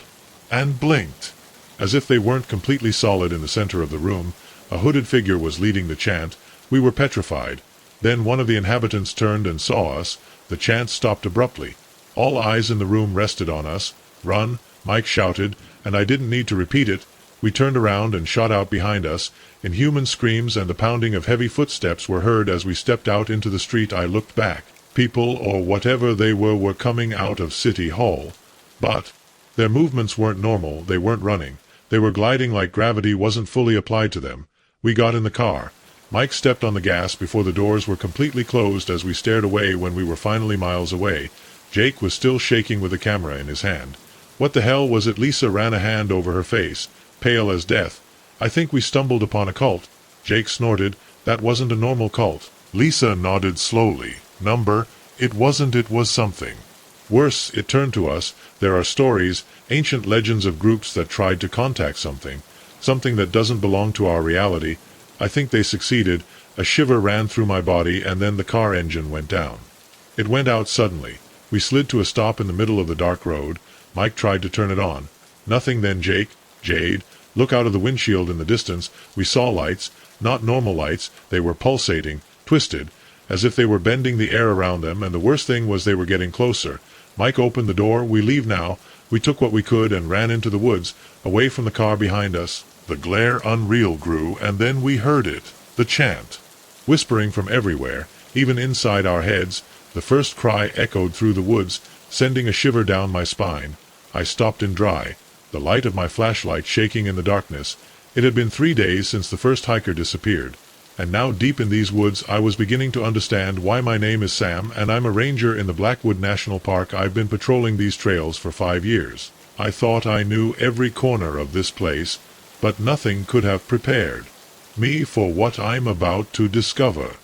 and blinked, as if they weren't completely solid. In the center of the room, a hooded figure was leading the chant. We were petrified. Then one of the inhabitants turned and saw us. The chant stopped abruptly. All eyes in the room rested on us. "Run!" Mike shouted, and I didn't need to repeat it. We turned around and shot out behind us. Inhuman screams and the pounding of heavy footsteps were heard as we stepped out into the street. I looked back. People, or whatever they were coming out of City Hall. But their movements weren't normal. They weren't running. They were gliding like gravity wasn't fully applied to them. We got in the car. Mike stepped on the gas before the doors were completely closed. As we stared away when we were finally miles away, Jake was still shaking with the camera in his hand. What the hell was it? Lisa ran a hand over her face. pale as death. "I think we stumbled upon a cult." Jake snorted. "That wasn't a normal cult." Lisa nodded slowly. "Number, it wasn't, it was something worse." It turned to us. "There are stories, ancient legends of groups that tried to contact something that doesn't belong to our reality. I think they succeeded." A shiver ran through my body, and then the car engine went down. It went out suddenly. We slid to a stop in the middle of the dark road. Mike tried to turn it on. Nothing. Then Jade, look out of the windshield in the distance. We saw lights, not normal lights. They were pulsating, twisted, as if they were bending the air around them, and the worst thing was they were getting closer. Mike opened the door. "We leave now." We took what we could and ran into the woods, away from the car behind us. The glare unreal grew, and then we heard it. The chant. Whispering from everywhere, even inside our heads. The first cry echoed through the woods, sending a shiver down my spine. I stopped in dry, the light of my flashlight shaking in the darkness. It had been 3 days since the first hiker disappeared, and now deep in these woods I was beginning to understand why my name is Sam and I'm a ranger in the Blackwood National Park. I've been patrolling these trails for 5 years. I thought I knew every corner of this place, but nothing could have prepared me for what I'm about to discover.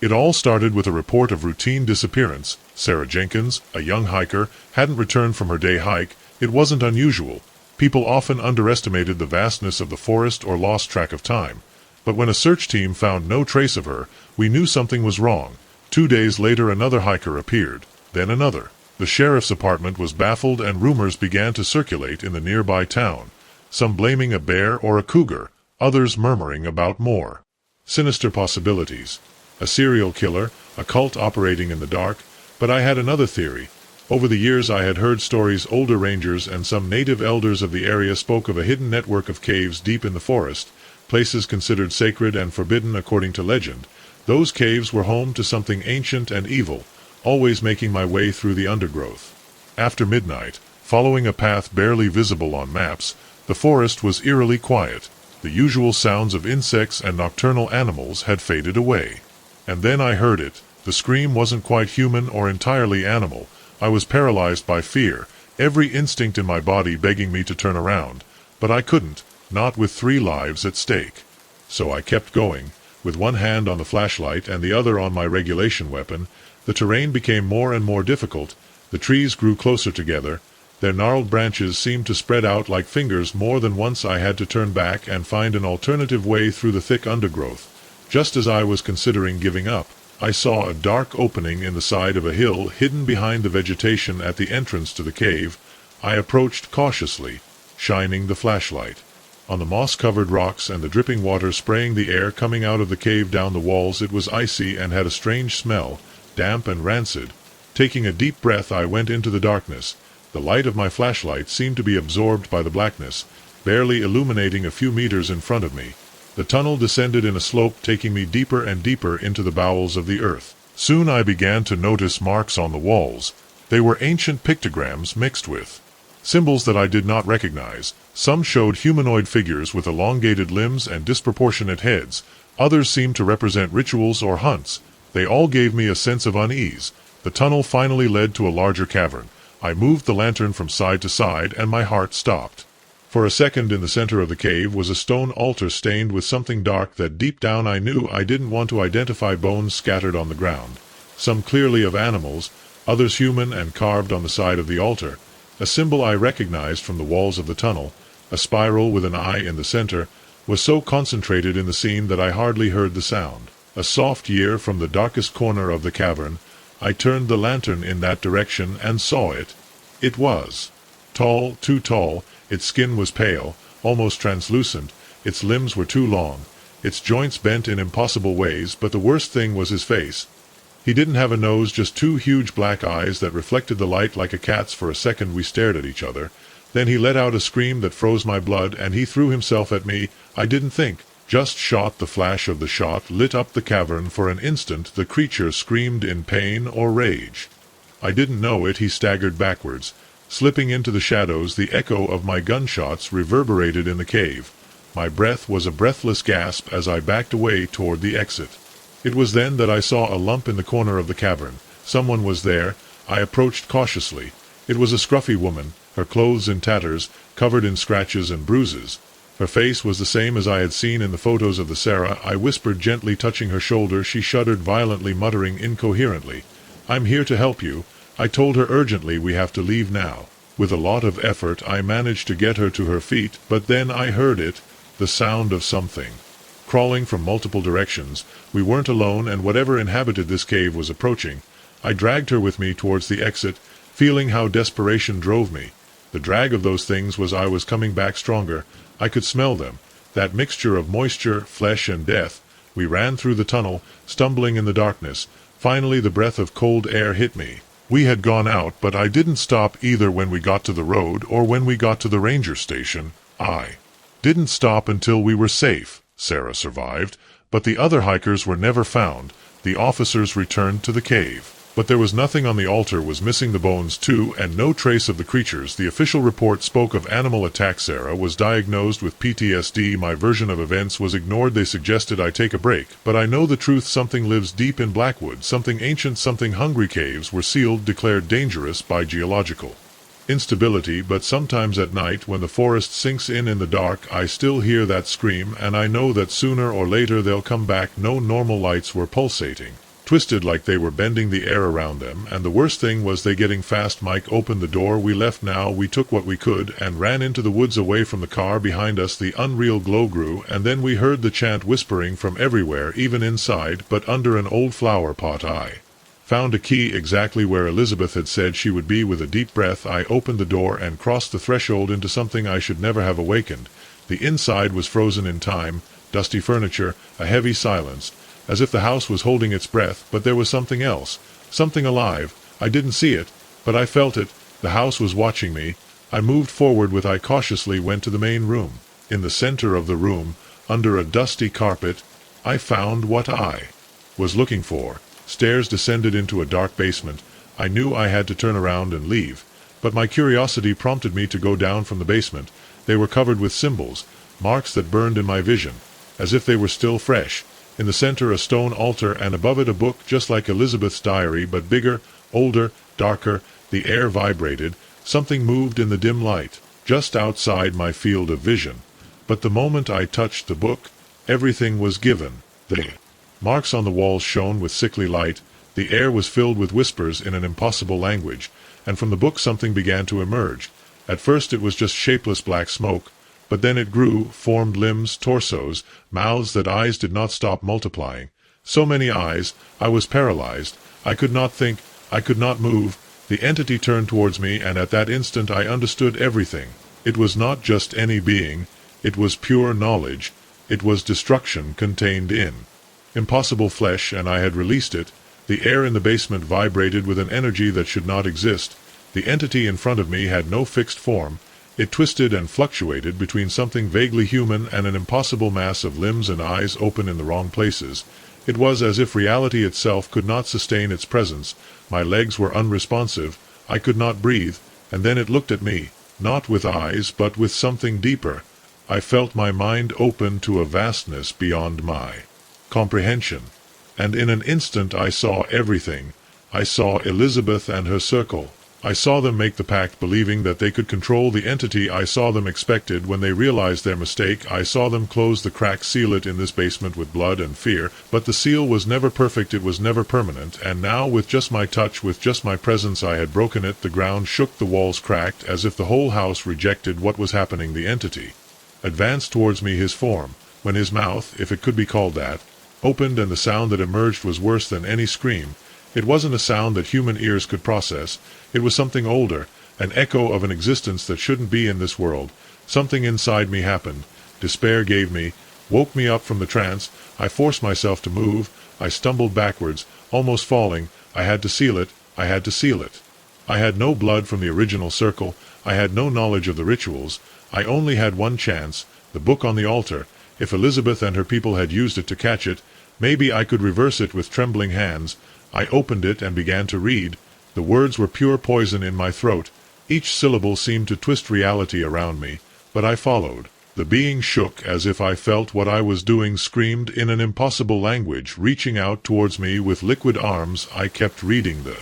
It all started with a report of routine disappearance. Sarah Jenkins, a young hiker, hadn't returned from her day hike. It wasn't unusual. People often underestimated the vastness of the forest or lost track of time. But when a search team found no trace of her, we knew something was wrong. 2 days later another hiker appeared, then another. The sheriff's department was baffled, and rumors began to circulate in the nearby town, some blaming a bear or a cougar, others murmuring about more sinister possibilities. A serial killer, a cult operating in the dark. But I had another theory. Over the years I had heard stories. Older rangers and some native elders of the area spoke of a hidden network of caves deep in the forest, places considered sacred and forbidden according to legend. Those caves were home to something ancient and evil, always making my way through the undergrowth. After midnight, following a path barely visible on maps, the forest was eerily quiet. The usual sounds of insects and nocturnal animals had faded away. And then I heard it. The scream wasn't quite human or entirely animal. I was paralyzed by fear, every instinct in my body begging me to turn around. But I couldn't, not with 3 lives at stake. So I kept going, with one hand on the flashlight and the other on my regulation weapon. The terrain became more and more difficult. The trees grew closer together. Their gnarled branches seemed to spread out like fingers. More than once I had to turn back and find an alternative way through the thick undergrowth. Just as I was considering giving up, I saw a dark opening in the side of a hill hidden behind the vegetation at the entrance to the cave. I approached cautiously, shining the flashlight on the moss-covered rocks and the dripping water spraying the air coming out of the cave down the walls. It was icy and had a strange smell, damp and rancid. Taking a deep breath, I went into the darkness. The light of my flashlight seemed to be absorbed by the blackness, barely illuminating a few meters in front of me. The tunnel descended in a slope, taking me deeper and deeper into the bowels of the earth. Soon I began to notice marks on the walls. They were ancient pictograms mixed with symbols that I did not recognize. Some showed humanoid figures with elongated limbs and disproportionate heads. Others seemed to represent rituals or hunts. They all gave me a sense of unease. The tunnel finally led to a larger cavern. I moved the lantern from side to side, and my heart stopped. For a second, in the center of the cave was a stone altar stained with something dark that deep down I knew I didn't want to identify. Bones scattered on the ground, some clearly of animals, others human, and carved on the side of the altar. A symbol I recognized from the walls of the tunnel, a spiral with an eye in the center, was so concentrated in the scene that I hardly heard the sound. A soft year from the darkest corner of the cavern. I turned the lantern in that direction and saw it. It was tall, too tall. Its skin was pale, almost translucent. Its limbs were too long. Its joints bent in impossible ways. But the worst thing was his face. He didn't have a nose, just 2 huge black eyes that reflected the light like a cat's. For a second we stared at each other. Then he let out a scream that froze my blood, and he threw himself at me. I didn't think, just shot. The flash of the shot lit up the cavern. For an instant the creature screamed in pain or rage. I didn't know it. He staggered backwards, slipping into the shadows. The echo of my gunshots reverberated in the cave. My breath was a breathless gasp as I backed away toward the exit. It was then that I saw a lump in the corner of the cavern. Someone was there. I approached cautiously. It was a scruffy woman, her clothes in tatters, covered in scratches and bruises. Her face was the same as I had seen in the photos of the Sarah. I whispered, gently touching her shoulder. She shuddered violently, muttering incoherently. "I'm here to help you," I told her urgently. "We have to leave now." With a lot of effort I managed to get her to her feet, but then I heard it, the sound of something crawling from multiple directions. We weren't alone, and whatever inhabited this cave was approaching. I dragged her with me towards the exit, feeling how desperation drove me. The drag of those things was I was coming back stronger. I could smell them, that mixture of moisture, flesh, and death. We ran through the tunnel, stumbling in the darkness. Finally the breath of cold air hit me. We had gone out, but I didn't stop either when we got to the road or when we got to the ranger station. I didn't stop until we were safe. Sarah survived, but the other hikers were never found. The officers returned to the cave. But there was nothing on the altar. Was missing the bones too, and no trace of the creatures. The official report spoke of animal attack. Sarah was diagnosed with PTSD. My version of events was ignored. They suggested I take a break, but I know the truth. Something lives deep in Blackwood, something ancient, something hungry. Caves were sealed, declared dangerous by geological instability, but sometimes at night when the forest sinks in the dark, I still hear that scream, and I know that sooner or later they'll come back. No normal lights were pulsating, twisted like they were bending the air around them, and the worst thing was they getting fast. Mike opened the door. We left now. We took what we could and ran into the woods away from the car behind us. The unreal glow grew, and then we heard the chant whispering from everywhere, even inside, but under an old flower pot. I found a key exactly where Elizabeth had said she would be. With a deep breath I opened the door and crossed the threshold into something I should never have awakened. The inside was frozen in time, dusty furniture, a heavy silence, as if the house was holding its breath. But there was something else, something alive. I didn't see it, but I felt it. The house was watching me. I moved forward with I cautiously went to the main room. In the center of the room, under a dusty carpet, I found what I was looking for. Stairs descended into a dark basement. I knew I had to turn around and leave, but my curiosity prompted me to go down from the basement. They were covered with symbols, marks that burned in my vision, as if they were still fresh. In the center a stone altar, and above it a book just like Elizabeth's diary, but bigger, older, darker. The air vibrated. Something moved in the dim light, just outside my field of vision. But the moment I touched the book, everything was given. The marks on the walls shone with sickly light. The air was filled with whispers in an impossible language, and from the book something began to emerge. At first it was just shapeless black smoke, but then it grew, formed limbs, torsos, mouths. That eyes did not stop multiplying. So many eyes, I was paralyzed. I could not think, I could not move. The entity turned towards me, and at that instant I understood everything. It was not just any being, it was pure knowledge. It was destruction contained in impossible flesh, and I had released it. The air in the basement vibrated with an energy that should not exist. The entity in front of me had no fixed form. It twisted and fluctuated between something vaguely human and an impossible mass of limbs and eyes open in the wrong places. It was as if reality itself could not sustain its presence. My legs were unresponsive. I could not breathe. And then it looked at me, not with eyes, but with something deeper. I felt my mind open to a vastness beyond my comprehension. And in an instant I saw everything. I saw Elizabeth and her circle. I saw them make the pact believing that they could control the entity. I saw them expected when they realized their mistake. I saw them close the crack, seal it in this basement with blood and fear. But the seal was never perfect, it was never permanent, and now with just my touch, with just my presence, I had broken it. The ground shook, the walls cracked, as if the whole house rejected what was happening. The entity advanced towards me, his form, when his mouth, if it could be called that, opened, and the sound that emerged was worse than any scream. It wasn't a sound that human ears could process. It was something older, an echo of an existence that shouldn't be in this world. Something inside me happened. Despair gave me, woke me up from the trance. I forced myself to move. I stumbled backwards, almost falling. I had to seal it. I had to seal it. I had no blood from the original circle. I had no knowledge of the rituals. I only had one chance, the book on the altar. If Elizabeth and her people had used it to catch it, maybe I could reverse it. With trembling hands, I opened it and began to read. The words were pure poison in my throat. Each syllable seemed to twist reality around me, but I followed. The being shook as if I felt what I was doing, screamed in an impossible language, reaching out towards me with liquid arms. I kept reading. The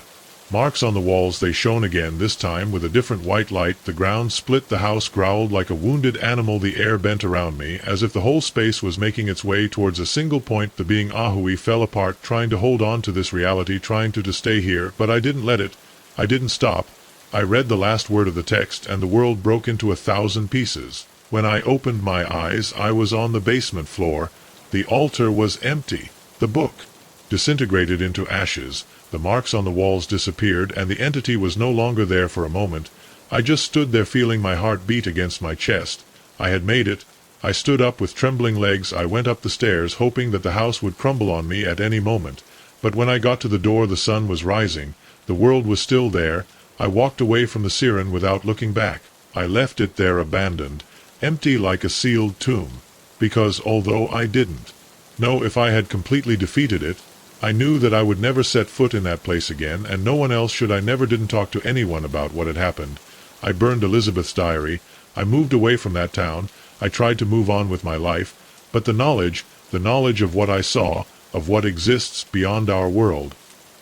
Marks on the walls, they shone again, this time with a different white light. The ground split, the house growled like a wounded animal, the air bent around me, as if the whole space was making its way towards a single point. The being Ahui fell apart, trying to hold on to this reality, trying to stay here, but I didn't let it. I didn't stop. I read the last word of the text, and the world broke into 1,000 pieces. When I opened my eyes, I was on the basement floor. The altar was empty. The book disintegrated into ashes. The marks on the walls disappeared, and the entity was no longer there for a moment. I just stood there, feeling my heart beat against my chest. I had made it. I stood up with trembling legs. I went up the stairs, hoping that the house would crumble on me at any moment. But when I got to the door, the sun was rising. The world was still there. I walked away from the siren without looking back. I left it there, abandoned, empty like a sealed tomb. Because although I didn't know if I had completely defeated it, I knew that I would never set foot in that place again, and no one else should. I never didn't talk to anyone about what had happened. I burned Elizabeth's diary. I moved away from that town. I tried to move on with my life. But the knowledge of what I saw, of what exists beyond our world,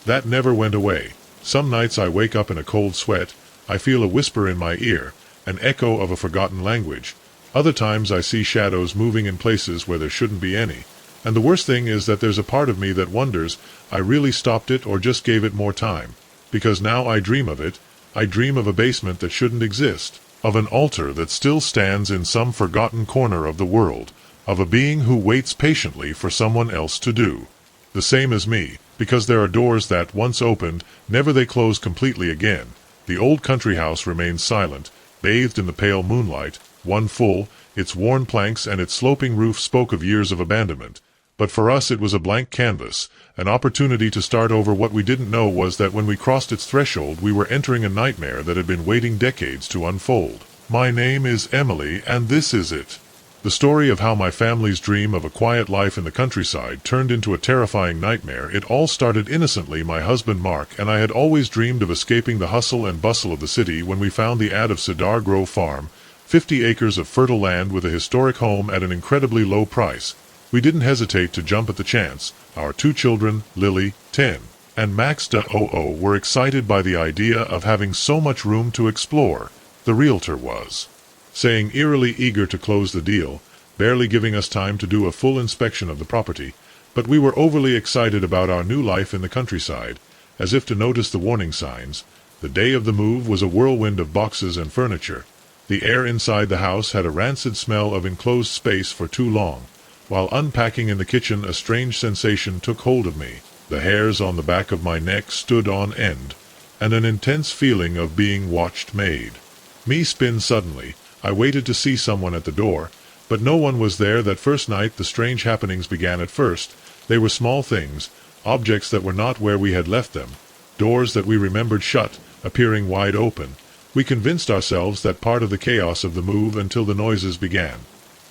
that never went away. Some nights I wake up in a cold sweat. I feel a whisper in my ear, an echo of a forgotten language. Other times I see shadows moving in places where there shouldn't be any. And the worst thing is that there's a part of me that wonders, I really stopped it or just gave it more time. Because now I dream of it. I dream of a basement that shouldn't exist, of an altar that still stands in some forgotten corner of the world, of a being who waits patiently for someone else to do the same as me, because there are doors that, once opened, never they close completely again. The old country house remains silent, bathed in the pale moonlight, one full. Its worn planks and its sloping roof spoke of years of abandonment. But for us it was a blank canvas, an opportunity to start over. What we didn't know was that when we crossed its threshold, we were entering a nightmare that had been waiting decades to unfold. My name is Emily, and this is it. The story of how my family's dream of a quiet life in the countryside turned into a terrifying nightmare. It all started innocently. My husband Mark and I had always dreamed of escaping the hustle and bustle of the city. When we found the ad of Cedar Grove Farm, 50 acres of fertile land with a historic home at an incredibly low price, we didn't hesitate to jump at the chance. Our 2 children, Lily, 10, and Max, 00, were excited by the idea of having so much room to explore. The realtor was saying eerily eager to close the deal, barely giving us time to do a full inspection of the property, but we were overly excited about our new life in the countryside, as if to notice the warning signs. The day of the move was a whirlwind of boxes and furniture. The air inside the house had a rancid smell of enclosed space for too long. While unpacking in the kitchen, a strange sensation took hold of me. The hairs on the back of my neck stood on end, and an intense feeling of being watched made me spin suddenly. I waited to see someone at the door, but no one was there. That first night the strange happenings began. At first, they were small things, objects that were not where we had left them, doors that we remembered shut, appearing wide open. We convinced ourselves that part of the chaos of the move until the noises began.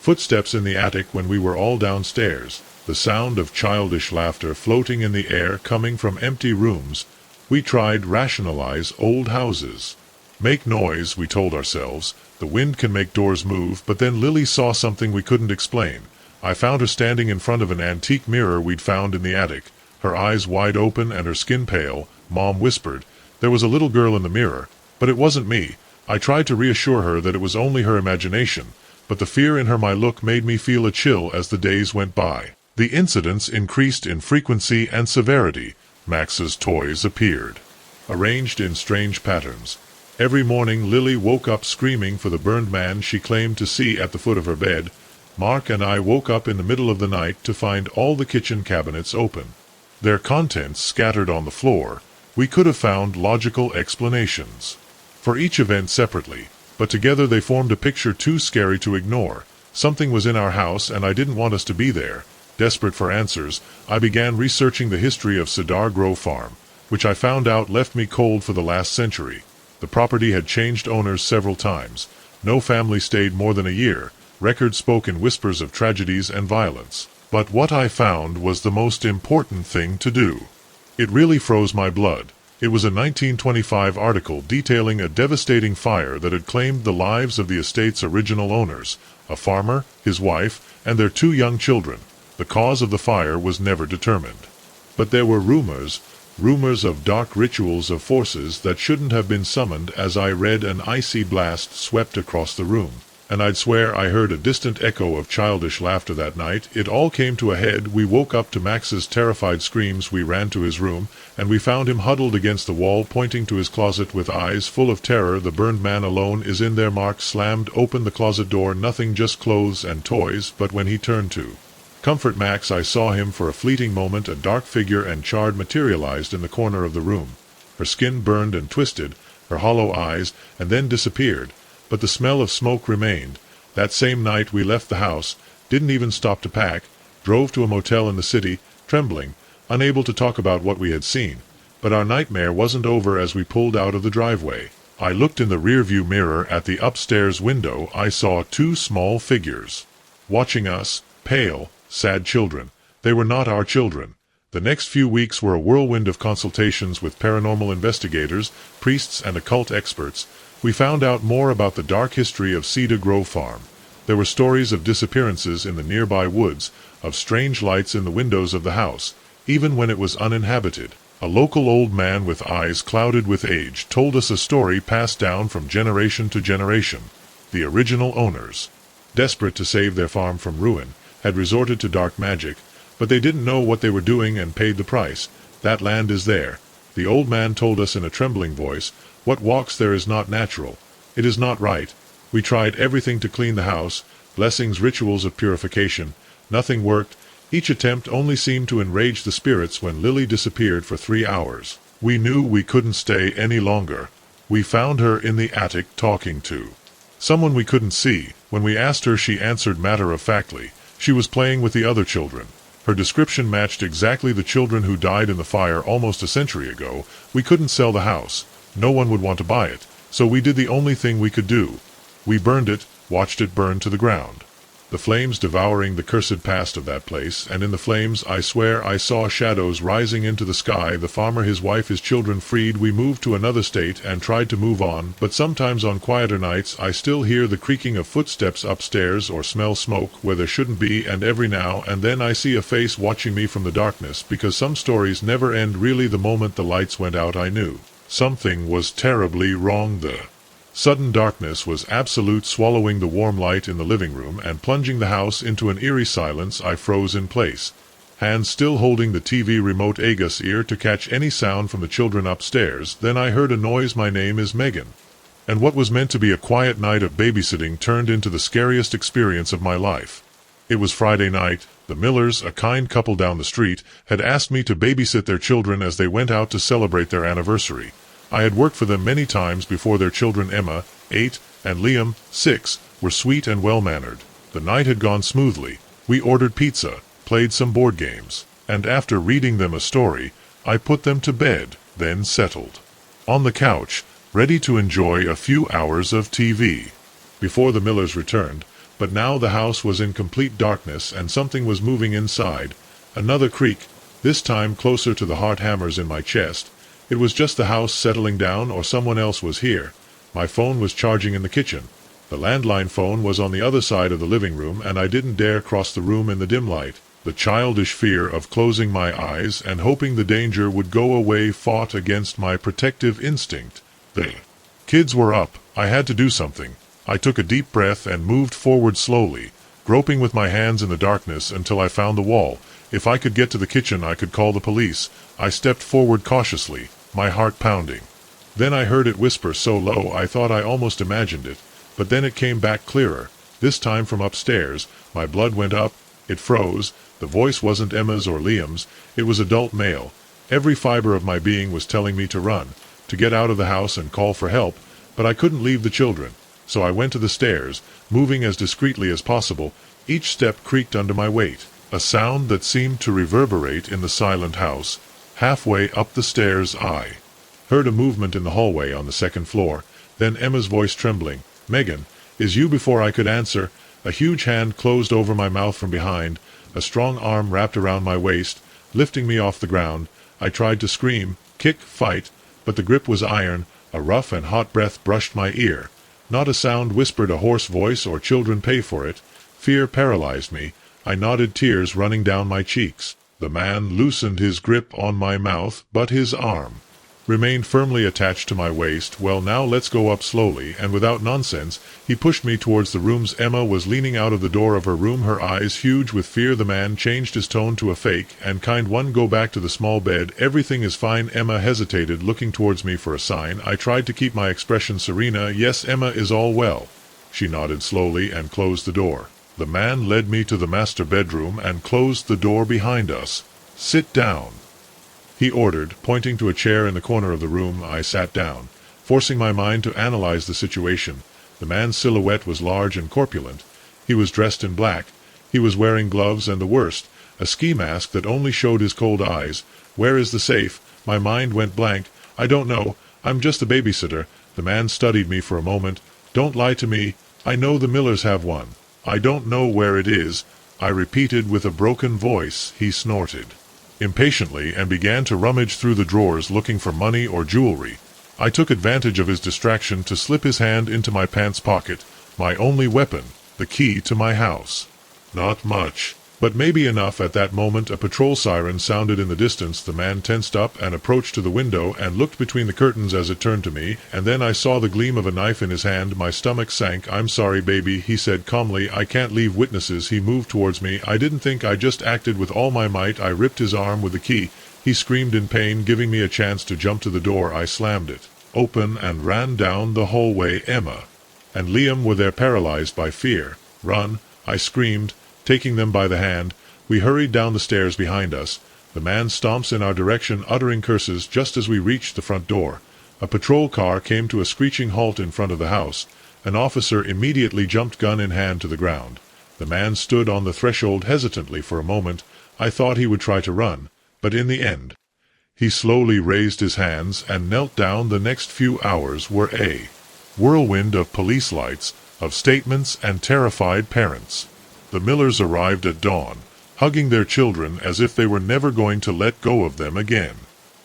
Footsteps in the attic when we were all downstairs, the sound of childish laughter floating in the air coming from empty rooms. We tried rationalize old houses. Make noise, we told ourselves. The wind can make doors move. But then Lily saw something we couldn't explain. I found her standing in front of an antique mirror we'd found in the attic, her eyes wide open and her skin pale. Mom whispered, "There was a little girl in the mirror." But it wasn't me. I tried to reassure her that it was only her imagination, but the fear in her my look made me feel a chill as the days went by. The incidents increased in frequency and severity. Max's toys appeared, arranged in strange patterns. Every morning Lily woke up screaming for the burned man she claimed to see at the foot of her bed. Mark and I woke up in the middle of the night to find all the kitchen cabinets open, their contents scattered on the floor. We could have found logical explanations for each event separately, but together they formed a picture too scary to ignore. Something was in our house and I didn't want us to be there. Desperate for answers, I began researching the history of Cedar Grove Farm, which I found out left me cold for the last century. The property had changed owners several times. No family stayed more than a year. Records spoke in whispers of tragedies and violence. But what I found was the most important thing to do. It really froze my blood. It was a 1925 article detailing a devastating fire that had claimed the lives of the estate's original owners, a farmer, his wife, and their 2 young children. The cause of the fire was never determined. But there were rumors rumors of dark rituals of forces that shouldn't have been summoned as I read an icy blast swept across the room. And I'd swear I heard a distant echo of childish laughter that night. It all came to a head. We woke up to Max's terrified screams. We ran to his room, and we found him huddled against the wall, pointing to his closet with eyes full of terror. The burned man alone is in there. Mark slammed open the closet door. Nothing, just clothes and toys. But when he turned to comfort Max, I saw him for a fleeting moment. A dark figure and charred materialized in the corner of the room. Her skin burned and twisted, her hollow eyes, and then disappeared. But the smell of smoke remained. That same night we left the house, didn't even stop to pack, drove to a motel in the city, trembling, unable to talk about what we had seen. But our nightmare wasn't over. As we pulled out of the driveway, I looked in the rearview mirror at the upstairs window. I saw two small figures watching us, pale, sad children. They were not our children. The next few weeks were a whirlwind of consultations with paranormal investigators, priests, and occult experts. We found out more about the dark history of Cedar Grove Farm. There were stories of disappearances in the nearby woods, of strange lights in the windows of the house, even when it was uninhabited. A local old man with eyes clouded with age told us a story passed down from generation to generation. The original owners, desperate to save their farm from ruin, had resorted to dark magic, but they didn't know what they were doing and paid the price. That land is there, the old man told us in a trembling voice. What walks there is not natural. It is not right. We tried everything to clean the house, blessings, rituals of purification. Nothing worked. Each attempt only seemed to enrage the spirits. When Lily disappeared for 3 hours, we knew we couldn't stay any longer. We found her in the attic talking to someone we couldn't see. When we asked her, she answered matter-of-factly. She was playing with the other children. Her description matched exactly the children who died in the fire almost a century ago. We couldn't sell the house. No one would want to buy it, so we did the only thing we could do. We burned it, watched it burn to the ground. The flames devouring the cursed past of that place, and in the flames, I swear, I saw shadows rising into the sky. The farmer, his wife, his children freed. We moved to another state and tried to move on, but sometimes on quieter nights I still hear the creaking of footsteps upstairs or smell smoke where there shouldn't be, and every now and then I see a face watching me from the darkness, because some stories never end really. The moment the lights went out, I knew something was terribly wrong. The sudden darkness was absolute, swallowing the warm light in the living room and plunging the house into an eerie silence. I froze in place, hands still holding the TV remote, Agus ear to catch any sound from the children upstairs. Then I heard a noise. My name is Megan. And what was meant to be a quiet night of babysitting turned into the scariest experience of my life. It was Friday night. The Millers, a kind couple down the street, had asked me to babysit their children as they went out to celebrate their anniversary. I had worked for them many times before. Their children, Emma, 8, and Liam, 6, were sweet and well-mannered. The night had gone smoothly. We ordered pizza, played some board games, and after reading them a story, I put them to bed, then settled on the couch, ready to enjoy a few hours of TV before the Millers returned. But now the house was in complete darkness, and something was moving inside. Another creak, this time closer to the heart hammers in my chest. It was just the house settling down, or someone else was here. My phone was charging in the kitchen. The landline phone was on the other side of the living room, and I didn't dare cross the room in the dim light. The childish fear of closing my eyes and hoping the danger would go away fought against my protective instinct. The kids were up. I had to do something. I took a deep breath and moved forward slowly, groping with my hands in the darkness until I found the wall. If I could get to the kitchen, I could call the police. I stepped forward cautiously, my heart pounding. Then I heard it whisper so low I thought I almost imagined it, but then it came back clearer, this time from upstairs. My blood went up, it froze. The voice wasn't Emma's or Liam's, it was adult male. Every fiber of my being was telling me to run, to get out of the house and call for help, but I couldn't leave the children. So I went to the stairs, moving as discreetly as possible. Each step creaked under my weight, a sound that seemed to reverberate in the silent house. Halfway up the stairs I heard a movement in the hallway on the second floor, then Emma's voice trembling. "Megan, is you?" Before I could answer, a huge hand closed over my mouth from behind. A strong arm wrapped around my waist, lifting me off the ground. I tried to scream, kick, fight, but the grip was iron. A rough and hot breath brushed my ear. Not a sound whispered a hoarse voice or "Children pay for it." Fear paralyzed me. I nodded, tears running down my cheeks. The man loosened his grip on my mouth, but his arm remained firmly attached to my waist. "Well, now let's go up slowly," and without nonsense, he pushed me towards the rooms. Emma was leaning out of the door of her room, her eyes huge with fear. The man changed his tone to a fake and kind one. "Go back to the small bed. Everything is fine." Emma hesitated, looking towards me for a sign. I tried to keep my expression serene. "Yes, Emma is all well." She nodded slowly and closed the door. The man led me to the master bedroom and closed the door behind us. "Sit down," he ordered, pointing to a chair in the corner of the room. I sat down, forcing my mind to analyze the situation. The man's silhouette was large and corpulent. He was dressed in black. He was wearing gloves and, the worst, a ski mask that only showed his cold eyes. "Where is the safe?" My mind went blank. "I don't know. I'm just a babysitter." The man studied me for a moment. "Don't lie to me. I know the Millers have one." "I don't know where it is," I repeated with a broken voice. He snorted impatiently and began to rummage through the drawers looking for money or jewelry. I took advantage of his distraction to slip his hand into my pants pocket, my only weapon, the key to my house. Not much, but maybe enough. At that moment a patrol siren sounded in the distance. The man tensed up and approached to the window and looked between the curtains as it turned to me, and then I saw the gleam of a knife in his hand. My stomach sank. "I'm sorry, baby," he said calmly. "I can't leave witnesses." He moved towards me. I didn't think. I just acted with all my might. I ripped his arm with the key. He screamed in pain, giving me a chance to jump to the door. I slammed it open and ran down the hallway. Emma and Liam were there, paralyzed by fear. "Run," I screamed, taking them by the hand. We hurried down the stairs behind us. The man stomps in our direction, uttering curses. Just as we reached the front door, a patrol car came to a screeching halt in front of the house. An officer immediately jumped, gun in hand, to the ground. The man stood on the threshold hesitantly for a moment. I thought he would try to run, but in the end, he slowly raised his hands and knelt down. The next few hours were a whirlwind of police lights, of statements, and terrified parents. The Millers arrived at dawn, hugging their children as if they were never going to let go of them again.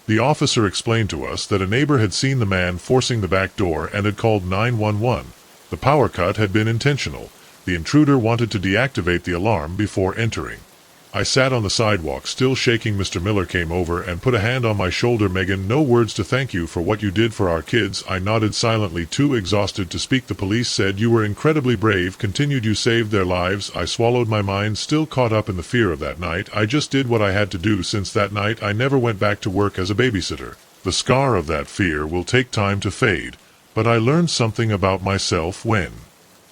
The officer explained to us that a neighbor had seen the man forcing the back door and had called 911. The power cut had been intentional. The intruder wanted to deactivate the alarm before entering. I sat on the sidewalk, still shaking. Mr. Miller came over and put a hand on my shoulder. "Megan, no words to thank you for what you did for our kids." I nodded silently, too exhausted to speak. "The police said you were incredibly brave," continued. "You saved their lives." I swallowed, my mind still caught up in the fear of that night. "I just did what I had to do." Since that night I never went back to work as a babysitter. The scar of that fear will take time to fade, but I learned something about myself. When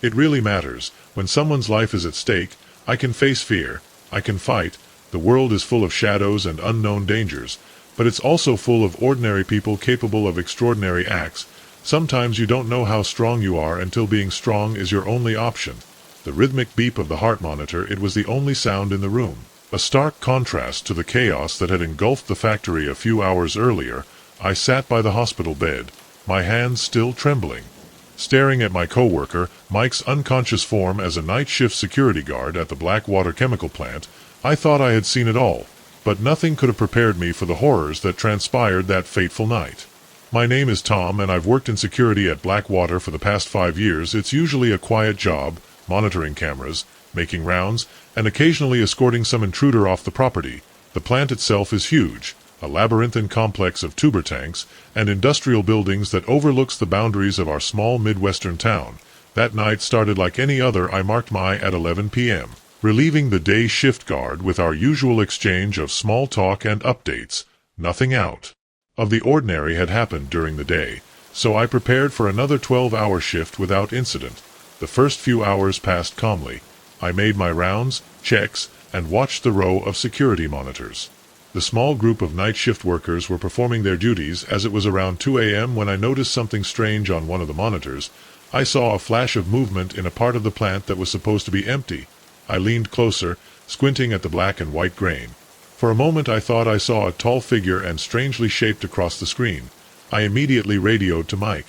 it really matters, when someone's life is at stake, I can face fear. I can fight. The world is full of shadows and unknown dangers, but it's also full of ordinary people capable of extraordinary acts. Sometimes you don't know how strong you are until being strong is your only option. The rhythmic beep of the heart monitor, it was the only sound in the room. A stark contrast to the chaos that had engulfed the factory a few hours earlier. I sat by the hospital bed, my hands still trembling, staring at my coworker, Mike's unconscious form as a night shift security guard at the Blackwater chemical plant. I thought I had seen it all, but nothing could have prepared me for the horrors that transpired that fateful night. My name is Tom, and I've worked in security at Blackwater for the past 5 years. It's usually a quiet job, monitoring cameras, making rounds, and occasionally escorting some intruder off the property. The plant itself is huge, a labyrinthine complex of tuber tanks and industrial buildings that overlooks the boundaries of our small Midwestern town. That night started like any other. I marked my at 11 p.m., relieving the day shift guard with our usual exchange of small talk and updates. Nothing out of the ordinary had happened during the day, so I prepared for another 12-hour shift without incident. The first few hours passed calmly. I made my rounds, checks, and watched the row of security monitors. The small group of night shift workers were performing their duties as it was around 2 a.m. when I noticed something strange on one of the monitors. I saw a flash of movement in a part of the plant that was supposed to be empty. I leaned closer, squinting at the black and white grain. For a moment I thought I saw a tall figure and strangely shaped across the screen. I immediately radioed to Mike,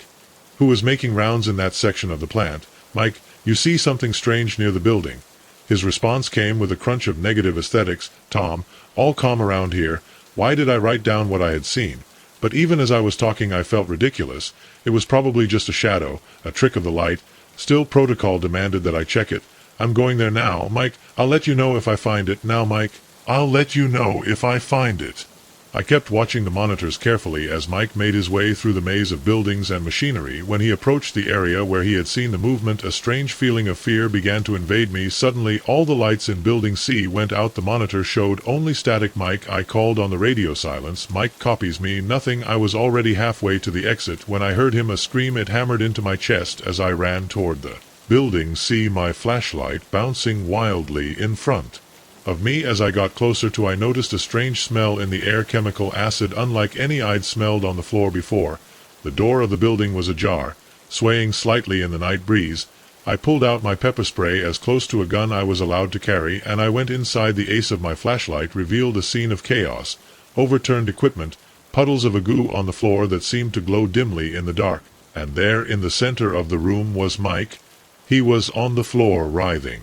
who was making rounds in that section of the plant. "Mike, you see something strange near the building?" His response came with a crunch of negative aesthetics. "Tom, all calm around here." Why did I write down what I had seen? But even as I was talking I felt ridiculous. It was probably just a shadow, a trick of the light. Still, protocol demanded that I check it. "I'm going there now, Mike. I'll let you know if I find it." "Now, Mike." I'll let you know if I find it. I kept watching the monitors carefully as Mike made his way through the maze of buildings and machinery. When he approached the area where he had seen the movement, a strange feeling of fear began to invade me. Suddenly, all the lights in Building C went out. The monitor showed only static. Mike, I called on the radio. Silence. Mike copies me. Nothing. I was already halfway to the exit when I heard him a scream. It hammered into my chest as I ran toward the Building C, my flashlight bouncing wildly in front of me. As I got closer to, I noticed a strange smell in the air, chemical acid unlike any I'd smelled on the floor before. The door of the building was ajar, swaying slightly in the night breeze. I pulled out my pepper spray, as close to a gun I was allowed to carry, and I went inside. The ace of my flashlight revealed a scene of chaos, overturned equipment, puddles of a goo on the floor that seemed to glow dimly in the dark. And there in the center of the room was Mike. He was on the floor, writhing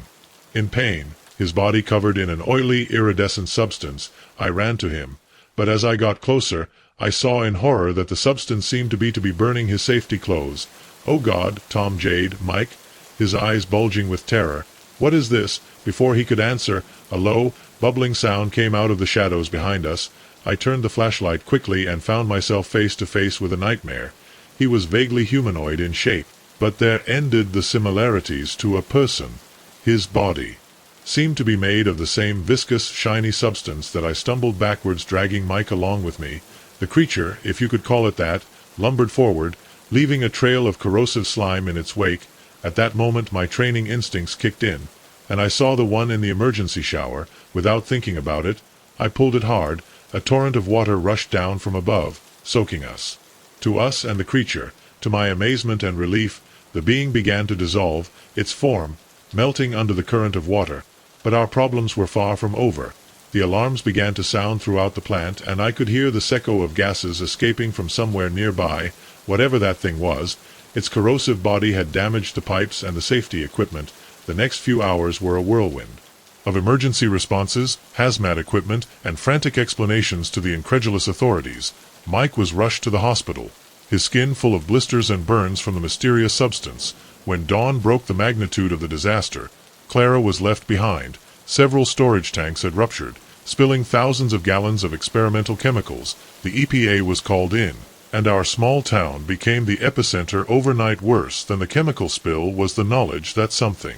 in pain, his body covered in an oily, iridescent substance. I ran to him, but as I got closer, I saw in horror that the substance seemed to be burning his safety clothes. "Oh God, Tom Jade, Mike," his eyes bulging with terror. "What is this?" Before he could answer, a low, bubbling sound came out of the shadows behind us. I turned the flashlight quickly and found myself face to face with a nightmare. He was vaguely humanoid in shape, but there ended the similarities to a person. His body seemed to be made of the same viscous, shiny substance that I stumbled backwards, dragging Mike along with me. The creature, if you could call it that, lumbered forward, leaving a trail of corrosive slime in its wake. At that moment my training instincts kicked in, and I saw the one in the emergency shower. Without thinking about it, I pulled it hard. A torrent of water rushed down from above, soaking us. To us and the creature, to my amazement and relief, the being began to dissolve, its form melting under the current of water. But our problems were far from over. The alarms began to sound throughout the plant, and I could hear the echo of gases escaping from somewhere nearby. Whatever that thing was, its corrosive body had damaged the pipes and the safety equipment. The next few hours were a whirlwind of emergency responses, hazmat equipment, and frantic explanations to the incredulous authorities. Mike was rushed to the hospital, his skin full of blisters and burns from the mysterious substance. When dawn broke the magnitude of the disaster, Clara was left behind. Several storage tanks had ruptured, spilling thousands of gallons of experimental chemicals. The EPA was called in, and our small town became the epicenter overnight. Worse than the chemical spill was the knowledge that something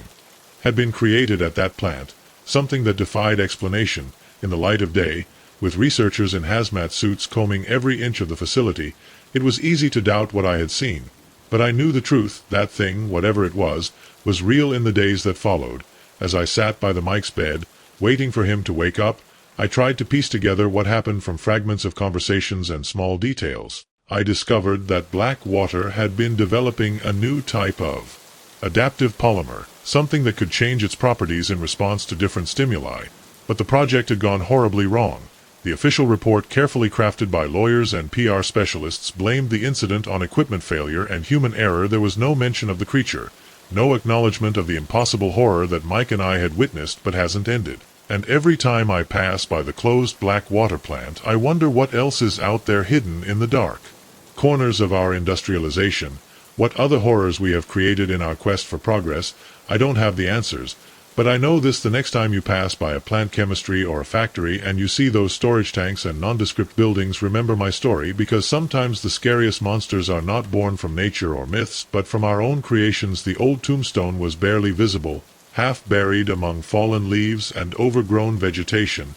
had been created at that plant, something that defied explanation. In the light of day, with researchers in hazmat suits combing every inch of the facility, it was easy to doubt what I had seen. But I knew the truth. That thing, whatever it was real. In the days that followed, as I sat by the Mike's bed, waiting for him to wake up, I tried to piece together what happened from fragments of conversations and small details. I discovered that black water had been developing a new type of adaptive polymer, something that could change its properties in response to different stimuli. But the project had gone horribly wrong. The official report, carefully crafted by lawyers and PR specialists, blamed the incident on equipment failure and human error. There was no mention of the creature, no acknowledgement of the impossible horror that Mike and I had witnessed but hasn't ended. And every time I pass by the closed black water plant, I wonder what else is out there hidden in the dark corners of our industrialization. What other horrors we have created in our quest for progress. I don't have the answers, but I know this: the next time you pass by a plant chemistry or a factory and you see those storage tanks and nondescript buildings, remember my story, because sometimes the scariest monsters are not born from nature or myths, but from our own creations. The old tombstone was barely visible, half buried among fallen leaves and overgrown vegetation.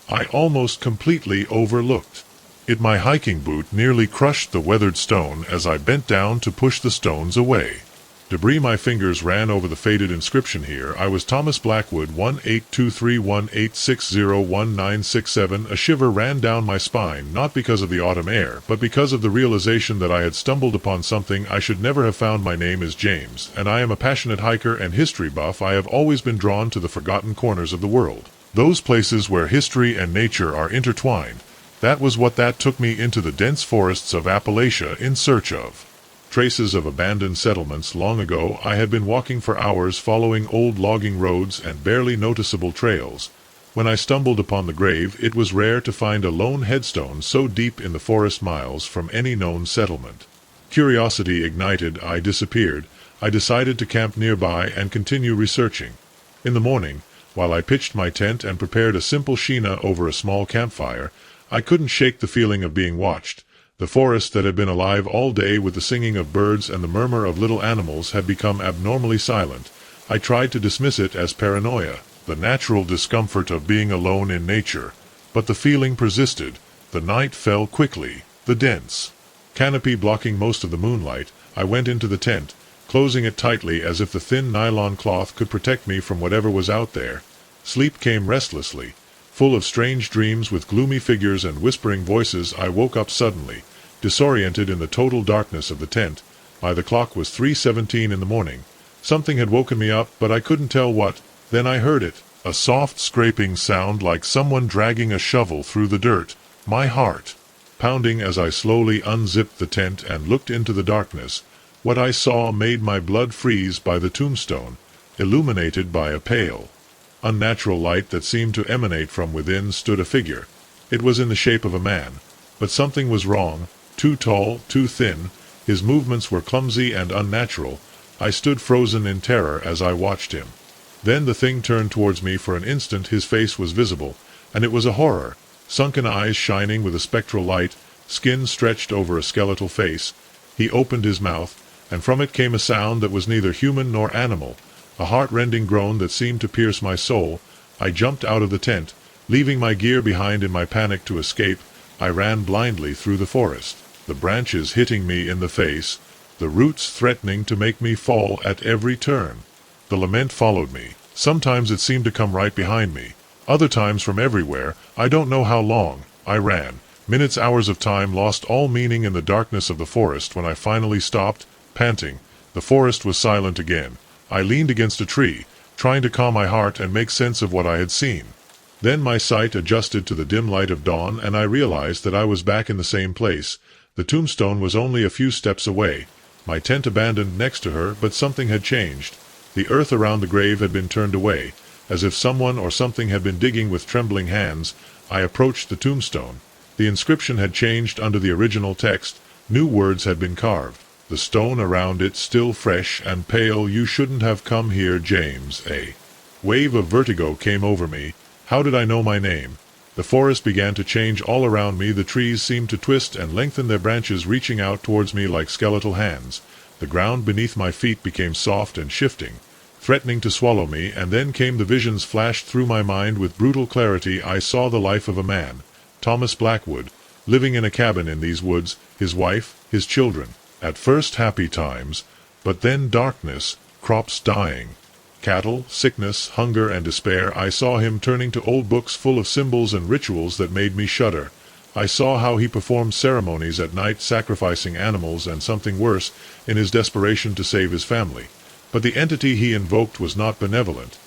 I almost completely overlooked it. My hiking boot nearly crushed the weathered stone as I bent down to push the stones away. Debris. My fingers ran over the faded inscription here. I was Thomas Blackwood, 182318601967. A shiver ran down my spine, not because of the autumn air, but because of the realization that I had stumbled upon something I should never have found. My name is James, and I am a passionate hiker and history buff. I have always been drawn to the forgotten corners of the world, those places where history and nature are intertwined. That was what that took me into the dense forests of Appalachia in search of traces of abandoned settlements. Long ago I had been walking for hours following old logging roads and barely noticeable trails. When I stumbled upon the grave, it was rare to find a lone headstone so deep in the forest, miles from any known settlement. Curiosity ignited. I disappeared. I decided to camp nearby and continue researching. In the morning, While I pitched my tent and prepared a simple sheena over a small campfire, I couldn't shake the feeling of being watched. The forest that had been alive all day with the singing of birds and the murmur of little animals had become abnormally silent. I tried to dismiss it as paranoia, the natural discomfort of being alone in nature. But the feeling persisted. The night fell quickly, the dense canopy blocking most of the moonlight. I went into the tent, closing it tightly as if the thin nylon cloth could protect me from whatever was out there. Sleep came restlessly. Full of strange dreams with gloomy figures and whispering voices, I woke up suddenly, disoriented in the total darkness of the tent. The clock was 3:17 in the morning. Something had woken me up, but I couldn't tell what. Then I heard it, a soft scraping sound like someone dragging a shovel through the dirt. My heart pounding as I slowly unzipped the tent and looked into the darkness. What I saw made my blood freeze. By the tombstone, illuminated by a pale, unnatural light that seemed to emanate from within, stood a figure. It was in the shape of a man. But something was wrong. Too tall, too thin. His movements were clumsy and unnatural. I stood frozen in terror as I watched him. Then the thing turned towards me. For an instant his face was visible, and it was a horror. Sunken eyes shining with a spectral light, skin stretched over a skeletal face. He opened his mouth, and from it came a sound that was neither human nor animal, a heart-rending groan that seemed to pierce my soul. I jumped out of the tent, leaving my gear behind in my panic to escape. I ran blindly through the forest, the branches hitting me in the face, the roots threatening to make me fall at every turn. The lament followed me. Sometimes it seemed to come right behind me, other times from everywhere. I don't know how long. I ran. Minutes, hours of time lost all meaning in the darkness of the forest. When I finally stopped, panting, the forest was silent again. I leaned against a tree, trying to calm my heart and make sense of what I had seen. Then my sight adjusted to the dim light of dawn, and I realized that I was back in the same place. The tombstone was only a few steps away, my tent abandoned next to her, but something had changed. The earth around the grave had been turned away, as if someone or something had been digging with trembling hands. I approached the tombstone. The inscription had changed under the original text. New words had been carved. The stone around it still fresh and pale. You shouldn't have come here, James. A wave of vertigo came over me. How did I know my name? The forest began to change all around me. The trees seemed to twist and lengthen their branches, reaching out towards me like skeletal hands. The ground beneath my feet became soft and shifting, threatening to swallow me. And then came the visions flashed through my mind with brutal clarity. I saw the life of a man, Thomas Blackwood, living in a cabin in these woods, his wife, his children. At first happy times, but then darkness, crops dying, cattle, sickness, hunger, and despair. I saw him turning to old books full of symbols and rituals that made me shudder. I saw how he performed ceremonies at night, sacrificing animals and something worse, in his desperation to save his family. But the entity he invoked was not benevolent.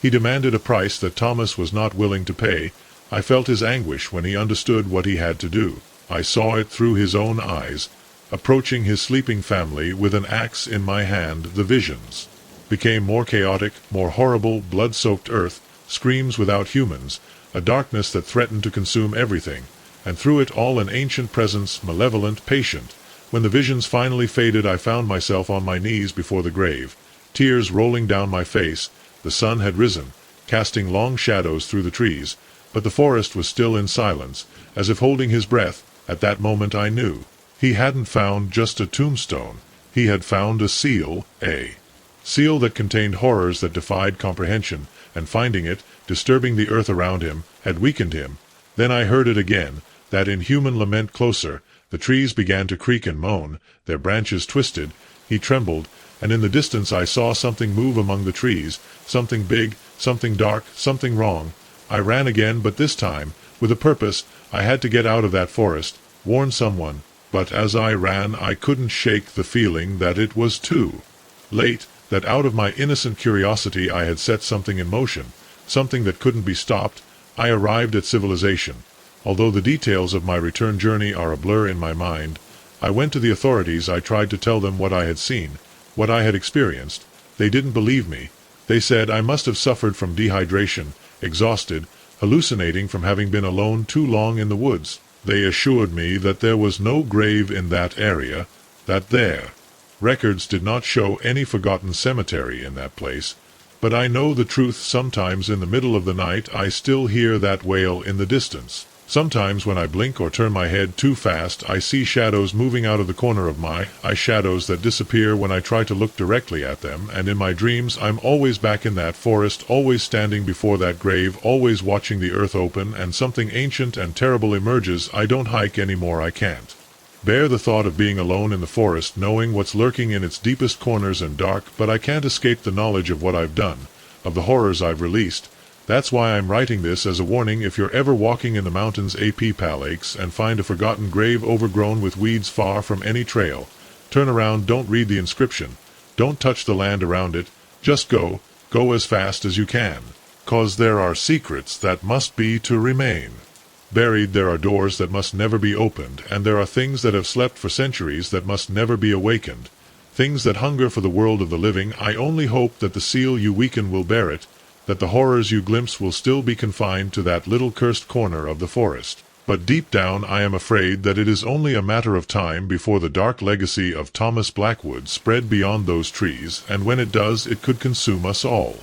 He demanded a price that Thomas was not willing to pay. I felt his anguish when he understood what he had to do. I saw it through his own eyes, approaching his sleeping family with an axe in my hand. The visions became more chaotic, more horrible. Blood-soaked earth, screams without humans, a darkness that threatened to consume everything, and through it all an ancient presence, malevolent, patient. When the visions finally faded, I found myself on my knees before the grave, tears rolling down my face. The sun had risen, casting long shadows through the trees, but the forest was still in silence, as if holding his breath. At that moment I knew. He hadn't found just a tombstone. He had found a seal, a seal that contained horrors that defied comprehension, and finding it, disturbing the earth around him, had weakened him. Then I heard it again, that inhuman lament closer. The trees began to creak and moan, their branches twisted. He trembled, and in the distance I saw something move among the trees, something big, something dark, something wrong. I ran again, but this time, with a purpose. I had to get out of that forest, warn someone. But as I ran, I couldn't shake the feeling that it was too late, that out of my innocent curiosity I had set something in motion, something that couldn't be stopped. I arrived at civilization. Although the details of my return journey are a blur in my mind, I went to the authorities. I tried to tell them what I had seen, what I had experienced. They didn't believe me. They said I must have suffered from dehydration, exhausted, hallucinating from having been alone too long in the woods. They assured me that there was no grave in that area, that their records did not show any forgotten cemetery in that place. But I know the truth. Sometimes in the middle of the night I still hear that wail in the distance. Sometimes when I blink or turn my head too fast I see shadows moving out of the corner of my eye, shadows that disappear when I try to look directly at them, and in my dreams I'm always back in that forest, always standing before that grave, always watching the earth open, and something ancient and terrible emerges. I don't hike anymore, I can't bear the thought of being alone in the forest, knowing what's lurking in its deepest corners and dark, but I can't escape the knowledge of what I've done, of the horrors I've released. That's why I'm writing this as a warning. If you're ever walking in the mountains pal-aches and find a forgotten grave overgrown with weeds far from any trail, turn around, don't read the inscription, don't touch the land around it, just go as fast as you can. 'Cause there are secrets that must be to remain. Buried, there are doors that must never be opened, and there are things that have slept for centuries that must never be awakened. Things that hunger for the world of the living. I only hope that the seal you weaken will bear it, that the horrors you glimpse will still be confined to that little cursed corner of the forest. But deep down I am afraid that it is only a matter of time before the dark legacy of Thomas Blackwood spread beyond those trees, and when it does it could consume us all.